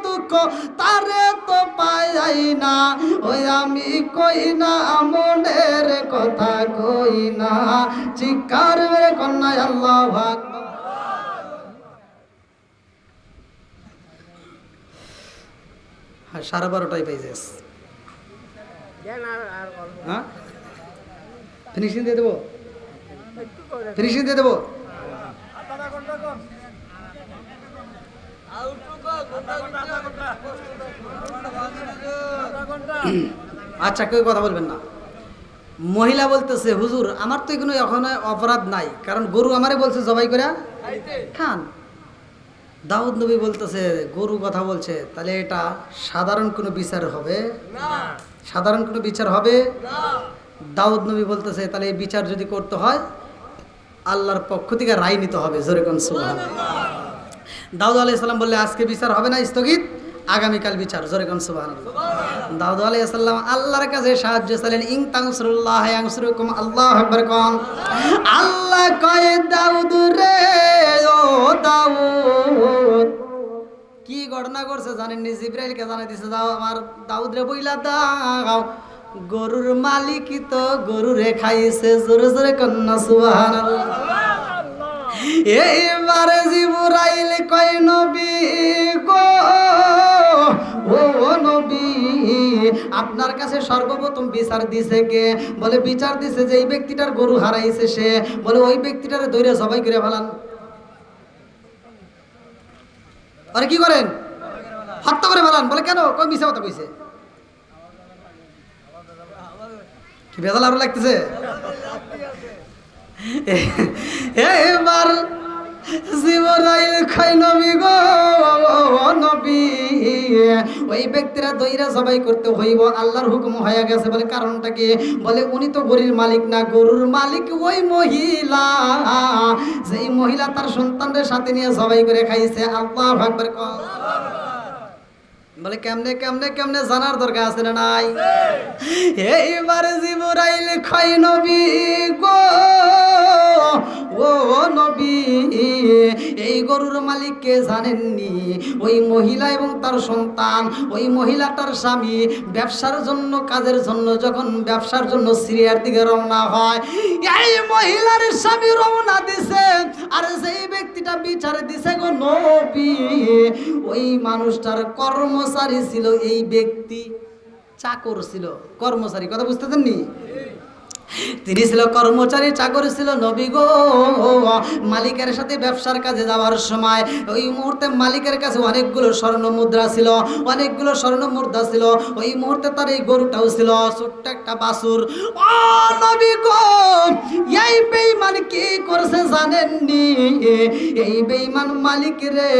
A: দুঃখ তারে তো পাই না, ওই আমি কই না মনের কথা, কই না। চিৎকার মেরে কন্যা আল্লাহু আকবার। হ্যাঁ, 12:30 পাইছিস। হ্যাঁ, ফিনিশিং দিয়ে দেবো, ফিনিশিং দিয়ে দেবো। আচ্ছা, কেউ কথা বলবেন না। মহিলা বলতেছে হুজুর আমার তো এগুলো এখন অপরাধ নাই, কারণ গরু আমারে বলছে জবাই করে খান। দাউদ নবী বলতেছে গরু কথা বলছে, তাহলে এটা সাধারণ কোনো বিচার হবে না, সাধারণ কোনো বিচার হবে না। দাউদ নবী বলতেছে তাহলে এই বিচার যদি করতে হয় আল্লাহর পক্ষ থেকে রায় নিতে হবে। জোরে কোন সুবহানাল্লাহ। দাউদ আলাইহিস সালাম বললে আজকে বিচার হবে না, স্থগিত, আগামীকাল বিচার। জোরে কোন সুবহানাল্লাহ। দাউদ আলাইহিস সালাম আল্লাহর কাছে সাহায্য চাইলেন। ইন তানসুরুল্লাহ ইয়ানসুরকুম। আল্লাহু আকবার কোন। আল্লাহ কয় দাউদ রে, ও দাউদ কি ঘটনা করছে জানেন নি? জিবরাইলকে জানাই দিছে, যাও আমার দাউদ রে বইলা দাও গরুর মালিক তো গরু রে খাইছে। জোরে জোরে কন্যা সুবহানাল্লাহ। এইবারে জিবরাইল কয় নবী গো, ও নবী আপনার কাছে সর্বপ্রথম বিচার দিছে কে? বলে বিচার দিছে যে এই ব্যক্তিটার গরু হারাইছে সে। বলে ওই ব্যক্তিটারে ধরে জবাই করে ফেলান। আরে কি করেন? হত্যা করে ফেলান। বলে কেন? কই মিশা কথা কইছে। কি বেজাল আরো লাগতেছে? এবার জিবরাইল কয় নবী গো নবী, ওই ব্যক্তিরা দইরা সবাই করতে হইব, আল্লাহর হুকুম হয়ে গেছে। বলে কারণটা কি? বলে উনি তো গরুর মালিক না, গরুর মালিক ওই মহিলা, যেই মহিলা তার সন্তানদের সাথে নিয়ে সবাই করে খাইছে। আল্লাহু আকবার। বলে কেমনে কেমনে কেমনে জানার দরকার আছে না নাই? এইবার জিবরাইল কয় নবী গো ও নবী, এই গরুর মালিককে জানেননি? ওই মহিলা এবং তার সন্তান, ওই মহিলাটার স্বামী ব্যবসার জন্য, কাজের জন্য যখন ব্যবসার জন্য সিরিয়ার দিকে রওনা হয়, এই মহিলার স্বামী রওনা দিছে, আর সেই ব্যক্তিটা বিচারে দিছে গো নবী, ওই মানুষটার কর্মচারী ছিল এই ব্যক্তি, চাকর ছিল, কর্মচারী। কথা বুঝতেছেন নি? তিনি ছিল কর্মচারী, চাকর ছিল। নবী গো মালিকের সাথে ব্যবসার কাজে যাওয়ার সময় ওই মুহূর্তে মালিকের কাছে অনেকগুলো স্বর্ণ মুদ্রা ছিল, অনেকগুলো স্বর্ণ মুদ্রা ছিল। ওই মুহূর্তে তার এই গরুটাও ছিল, ছোট্ট একটা বাছুর। ও নবী গো, এই বেঈমান কি করছে জানেননি? এই বেঈমান মালিক রে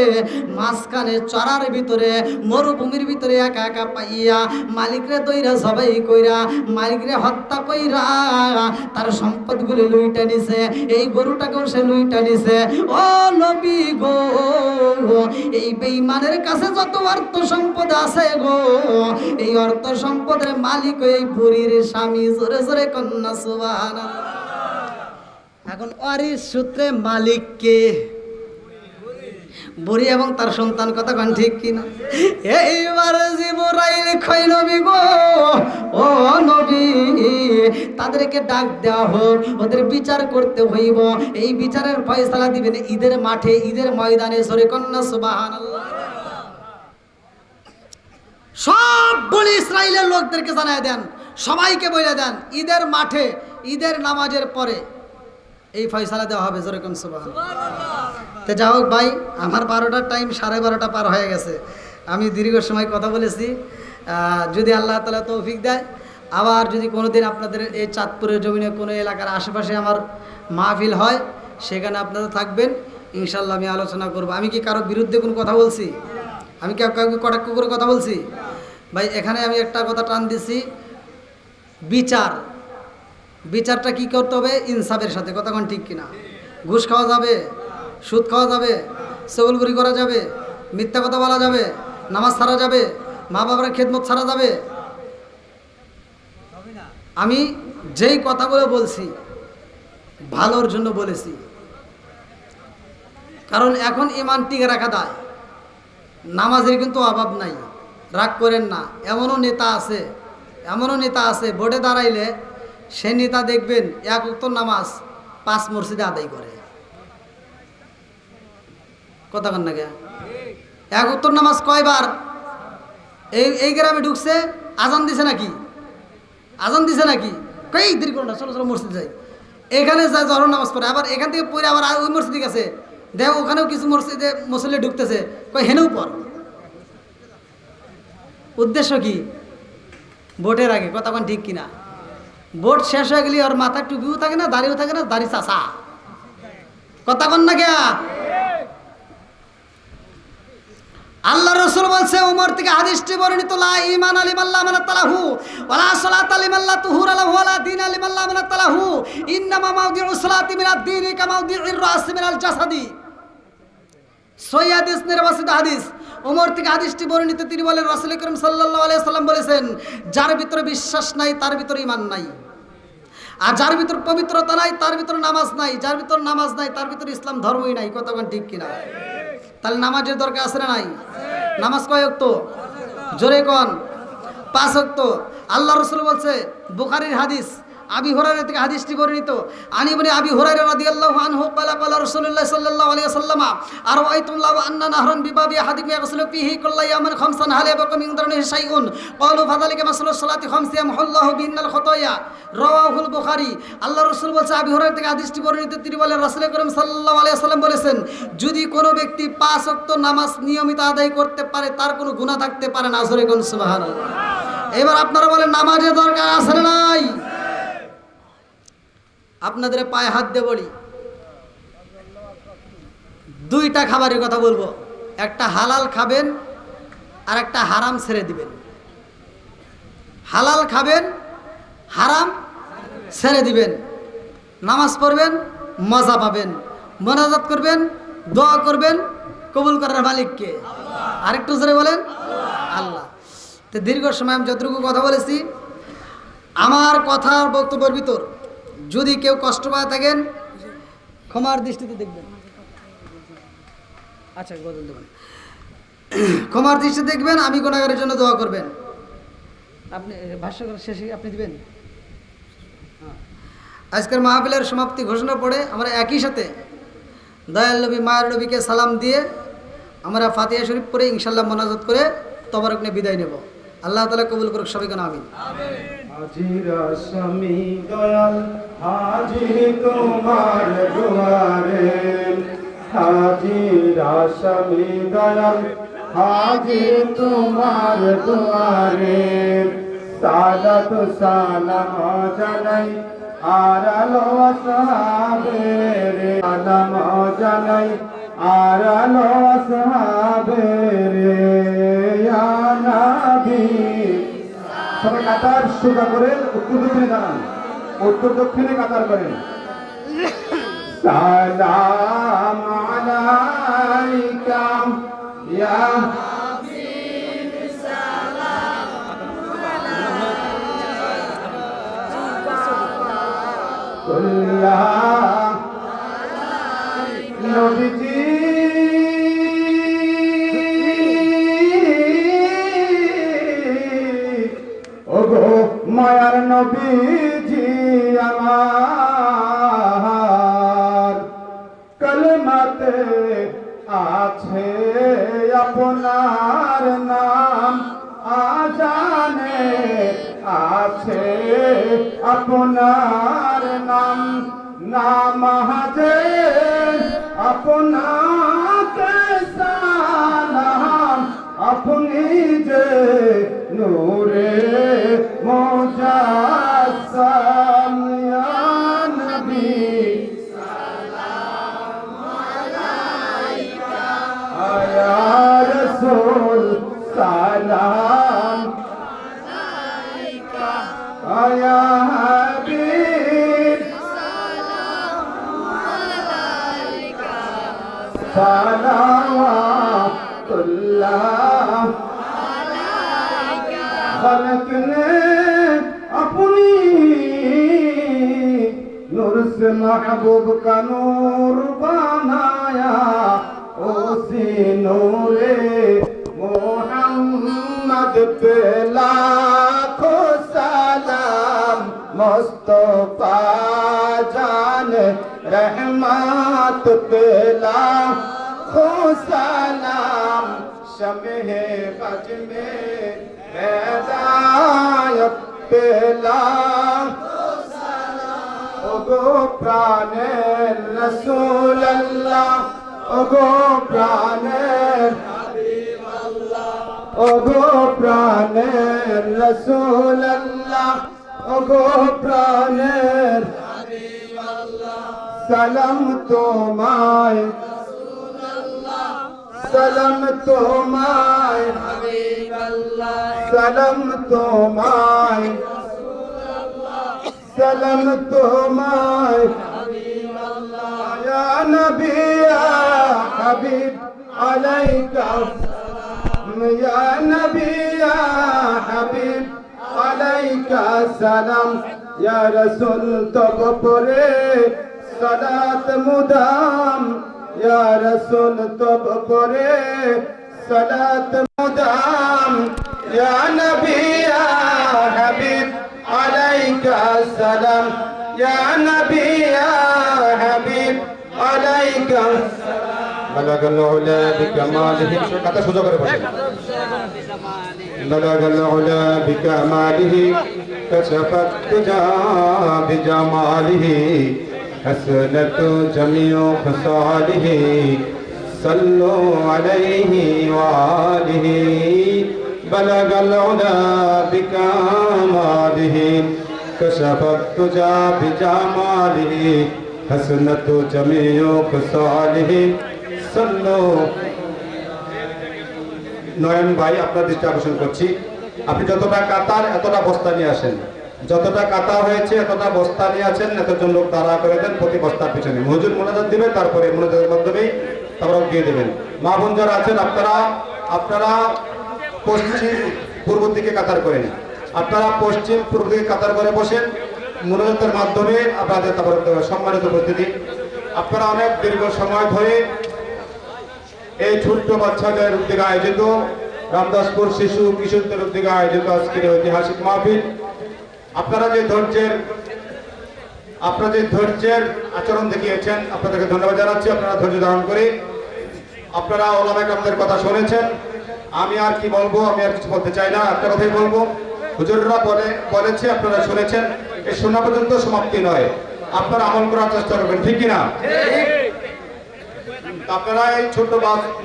A: মাঝখানে চড়ার ভিতরে, মরুভূমির ভিতরে একা একা পাইয়া মালিকরে দইরা সবাই কইরা, মালিকরে হত্যা কইরা তার সম্পদগুলো লুইটা নিছে, এই গরুটাকেও সে লুইটা নিছে। ও নবী গো, এই বেঈমানের কাছে যত অর্থ সম্পদ আছে গো, এই অর্থ সম্পদের মালিক এই বুড়ির স্বামী। জোরে জোরে কন্যা সুবহানাল্লাহ। এখন ওয়ারিস সূত্রে মালিক কে? বুড়ি এবং তার সন্তান। কথা কোন ঠিক কিনা? এইবার জিবরাইল কয় নবী গো ও নবী, তাদেরকে ডাক দেওয়া হোক, ওদের বিচার করতে হইব। এই বিচারের ফয়সালা দিবেন ঈদের মাঠে, ঈদের ময়দানে। সরে কন্যা সুবহানাল্লাহ। সব বনি ইসরাইলের লোকদেরকে জানায় দেন, সবাইকে বলে দেন, ঈদের মাঠে ঈদের নামাজের পরে এই ফয়সালা দেওয়া হবে। জোরে কোন সুবহানাল্লাহ। তো যা হোক ভাই, আমার 12টার টাইম 12:30 পার হয়ে গেছে। আমি দীর্ঘ সময় কথা বলেছি। যদি আল্লাহ তাআলা তৌফিক দেয়, আবার যদি কোনোদিন আপনাদের এই চাঁদপুরের জমিনে কোনো এলাকার আশেপাশে আমার মাহফিল হয়, সেখানে আপনারা থাকবেন ইনশাল্লাহ। আমি আলোচনা করব। আমি কি কারো বিরুদ্ধে কোনো কথা বলছি? আমি কি কাউকে কটাক্ষ করে কথা বলছি? ভাই এখানে আমি একটা কথা টান দিছি, বিচারটা কি করতে হবে? ইনসাফের সাথে। কথা কোন ঠিক কিনা? ঘুষ খাওয়া যাবে, সুদ খাওয়া যাবে, চগলগুড়ি করা যাবে, মিথ্যা কথা বলা যাবে, নামাজ ছাড়া যাবে, মা বাবার খেদমত ছাড়া যাবে? আমি যেই কথাগুলো বলছি ভালোর জন্য বলেছি, কারণ এখন ইমান টিকে রাখা দায়। নামাজের কিন্তু অভাব নাই, রাগ করেন না। এমনও নেতা আছে ভোটে দাঁড়াইলে সে নেতা দেখবেন 1 ওয়াক্ত নামাজ 5 মসজিদে আদায় করে। কথা বল না কে? 1 ওয়াক্ত নামাজ কয়বার এই গ্রামে ঢুকছে? আজান দিছে নাকি? কই দেরি করো না, চলো চলো মসজিদ যাই। এখানে যায় জহর নামাজ পড়ে, আবার এখান থেকে পড়ে আবার ওই মসজিদে গেছে, দেখো ওখানেও কিছু মসজিদে মুসল্লি ঢুকতেছে, কই হেনেও পড়। উদ্দেশ্য কি? ভোটের আগে। কথা কোন ঠিক কিনা? ভোট শেষ হয়ে গেলে ওর মাথায় টুপিও থাকে না, দাড়িও থাকে না, দাড়ি চাষা। কথা কোন না কে? আল্লাহ রাসূল বলছে, ওমর থেকে হাদিসটি বর্ণিত, লা ঈমান লিমান লা আমানাতালাহু ওয়ালা সালাতা লিমান লা তুহুরা লাহু ওয়ালা দীনা লিমান লা আমানাতালাহু ইন্নামা মাউদিউস সালাতি মিনাদ দীনি কা মাউদিউর রাসি মিনাল জাসাদি। সহিহ হাদিস, নির্বাচিত হাদিস। ওমর থেকে হাদিসটি বর্ণিত, তিনি বলেন, রাসূল করিম সাল্লাল্লাহু আলাইহি সাল্লাম বলেছেন, যার ভিতরে বিশ্বাস নাই তার ভিতরে ঈমান নাই, আর যার ভিতর পবিত্রতা নাই তার ভিতরে নামাজ নাই, যার ভিতর নামাজ নাই তার ভিতরে ইসলাম ধর্মই নাই। কথা কোন ঠিক কিনা? তাহলে নামাজের দরকার আছে না নাই? নামাজ কয় ওয়াক্ত? জোরে কোন? 5 ওয়াক্ত। আল্লাহ রাসূল বলছে, বুখারীর হাদিস, আবি হুরায়রা থেকে হাদিসটি বর্ণিত। আনি ইবনে আবি হুরায়রা রাদিয়াল্লাহু আনহু ক্বালা ক্বালা রাসূলুল্লাহ সাল্লাল্লাহু আলাইহি ওয়াসাল্লাম আরাআইতুম লাউ আন্না নাহরান বিবাবি আহাদিকুম ইয়াগসিলু ফিহি কুল্লা ইয়াওমিন খামসান হাল ইয়াবকা মিন দারনিহি শাইউন ক্বালু ফাযালিকা মাসলুস সালাতি খামসি ইয়ামহুল্লাহু বিহিন্নাল খাতায়া রাওয়াহুল বুখারী। আল্লাহর রাসূল বলেছে, আবি হুরায়রা থেকে হাদিসটি বর্ণিত, তিনি বলেন রাসূল করিম সাল্লাল্লাহু আলাইহি ওয়াসাল্লাম বলেছেন, যদি কোনো ব্যক্তি 5 ওয়াক্ত নামাজ নিয়মিত আদায় করতে পারে তার কোনো গুনাহ থাকতে পারে না। জোরে কোন সুবহানাল্লাহ। এবার আপনারা বলেন নামাজের দরকার আছে না নাই? আপনাদের পায়ে হাত দিয়ে বলি, 2টা খাবারের কথা বলবো, একটা হালাল খাবেন আর একটা হারাম ছেড়ে দিবেন। হালাল খাবেন, হারাম ছেড়ে দিবেন। নামাজ পড়বেন, মজা পাবেন, মোনাজাত করবেন, দোয়া করবেন, কবুল করার মালিককে। আরেকটু জোরে বলেন আল্লাহ। তো দীর্ঘ সময় আমি যতটুকু কথা বলেছি, আমার কথার বক্তব্যের ভিতর যদি কেউ কষ্ট পায় থাকেন ক্ষমার দৃষ্টিতে দেখবেন। আচ্ছা বদল দেবেন, ক্ষমার দৃষ্টিতে দেখবেন। আমি গুনাহগারের জন্য দোয়া করবেন। আপনি ভাষ্যকর শেষে আপনি দিবেন। আজকের মাহফিলের সমাপ্তি ঘোষণা পড়ে আমরা একই সাথে দয়াল নবী মায়ের নবীকে সালাম দিয়ে আমরা ফাতিহা শরীফ পড়ে ইনশাল্লাহ মোনাজাত করে তবারক নিয়ে বিদায় নেব। আল্লাহ তাআলা কবুল করুক সবাইকে, আমিন।
B: হাজির আসামি দয়াল হাজির তোমার দুয়ারে, হাজির আসামি দয়াল হাজির তোমার দুয়ারে, সালাত সালাম জানাই আর আলো আসহাবের, সালাম জানাই আর আলো আসহাবের, ইয়া নবী। সবাই কাতার সোজা করেন, উত্তর দক্ষিণে দাঁড়ান, উত্তর দক্ষিণে কাতার করেন। সালাম আলাইকা ইয়া হাবিব, সালাম আলাইকা নবীজি। ওগো মায়ার নবীজি আমার, কলমাতে আছে আপনার নাম, আজানে আছে আপনার নাম, নাম হাজে আপনাকে সালাম, আপনি যে নূরে মুজাসসাম, ইয়া নবী সালাম আলাইকা, ইয়া রাসূল সালাম আলাইকা, ইয়া হাবিব সালাম আলাইকা, সালাওয়াতুল্লাহ खलक ने अपनी नूर से महबूब का नूर बनाया, उसी नूरे मोहम्मद पे लाखों सलाम, मुस्तफा जान रहमत पे लाखों सलाम, शम्हे बज में হেদায়েত পেলাম, ওগো প্রাণের রাসূল আল্লাহ, ওগো প্রাণের হাবিব আল্লাহ, ওগো প্রাণের রাসূল আল্লাহ, ওগো প্রাণের হাবিব আল্লাহ, সালাম তোমায় রাসূল আল্লাহ, সালাম তোমায় হাবিব আল্লাহ, সালাম তোমায় রাসূল আল্লাহ, সালাম তোমায় হাবিব আল্লাহ, ইয়া নবী ইয়া হাবিব আলাইকা সালাম, ইয়া নবী ইয়া হাবিব আলাইকা সালাম, ইয়া রাসূল তব পরে সালাত মুদাম, ইয়া রাসূল তব পরে সালাত মুদাম, ইয়া নবী ইয়া হাবিব আলাইকা সালাম। السلام يا نبي يا حبيب عليك بلغ العلا بكماله kata সোজা করে বসেন بلغ العلا بكماله كشف الدجى بجماله حسنت جميع خصاله صلوا عليه وآله بلغ العلا بكماله كشف الدجى بجماله حسنت جميع خصاله صلوا নয়ন ভাই আপনার দৃষ্টি আকর্ষণ করছি আপনি যতটা কাতার এতটা বস্তা নিয়ে আসেন যতটা কাতা হয়েছে এতটা বস্তা নিয়ে আছেন এতজন লোক দাঁড়া করে দেন প্রতি বস্তার পিছনে হুজুর মোনাজাত দিবে তারপরে মোনাজাতের মাধ্যমেই তারপর দিয়ে দেবেন মা বোন যারা আছেন আপনারা পশ্চিম পূর্ব দিকে কাতার করেন আপনারা পশ্চিম পূর্ব দিকে কাতার করে বসেন মোনাজাতের মাধ্যমে আপনাদের তারপর সম্মানিত উপস্থিতি আপনারা অনেক দীর্ঘ সময় ধরে এই ছোট্ট বাচ্চাদের উদ্যোগে আয়োজিত রামদাসপুর শিশু কিশোরদের উদ্যোগে আয়োজিত আজকের ঐতিহাসিক মাহফিল আপনারা যে ধৈর্যের আচরণ দেখিয়েছেন আপনাদেরকে ধন্যবাদ জানাচ্ছি আপনারা ধৈর্য ধারণ করে আপনারা ওলামা কেরামদের কথা শুনেছেন আমি আর কি বলবো আমি আর কিছু বলতে চাই না একটা কথাই বলবো হুজুররা বলেছে আপনারা শুনেছেন এই শোনা পর্যন্ত সমাপ্তি নয় আপনারা আমল করার চেষ্টা করবেন ঠিক কিনা আপনারা এই ছোট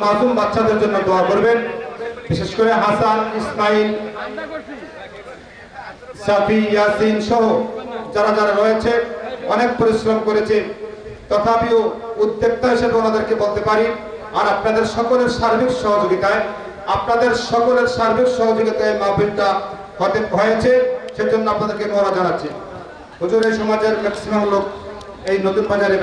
B: মাসুম বাচ্চাদের জন্য দোয়া করবেন বিশেষ করে হাসান ইসমাইল সাফি ইয়াসিন সহ যারা যারা রয়েছে অনেক পরিশ্রম করেছে তথাপিও উদ্যোক্তা হিসেবে ওনাদেরকে বলতে পারি আর আপনাদের সকলের সার্বিক সহযোগিতায় মাহফিলটা হয়েছে সেজন্য আপনাদেরকে মোহরা জানাচ্ছি হুজুর এই সমাজের ম্যাক্সিমাম লোক এই নতুন বাজারে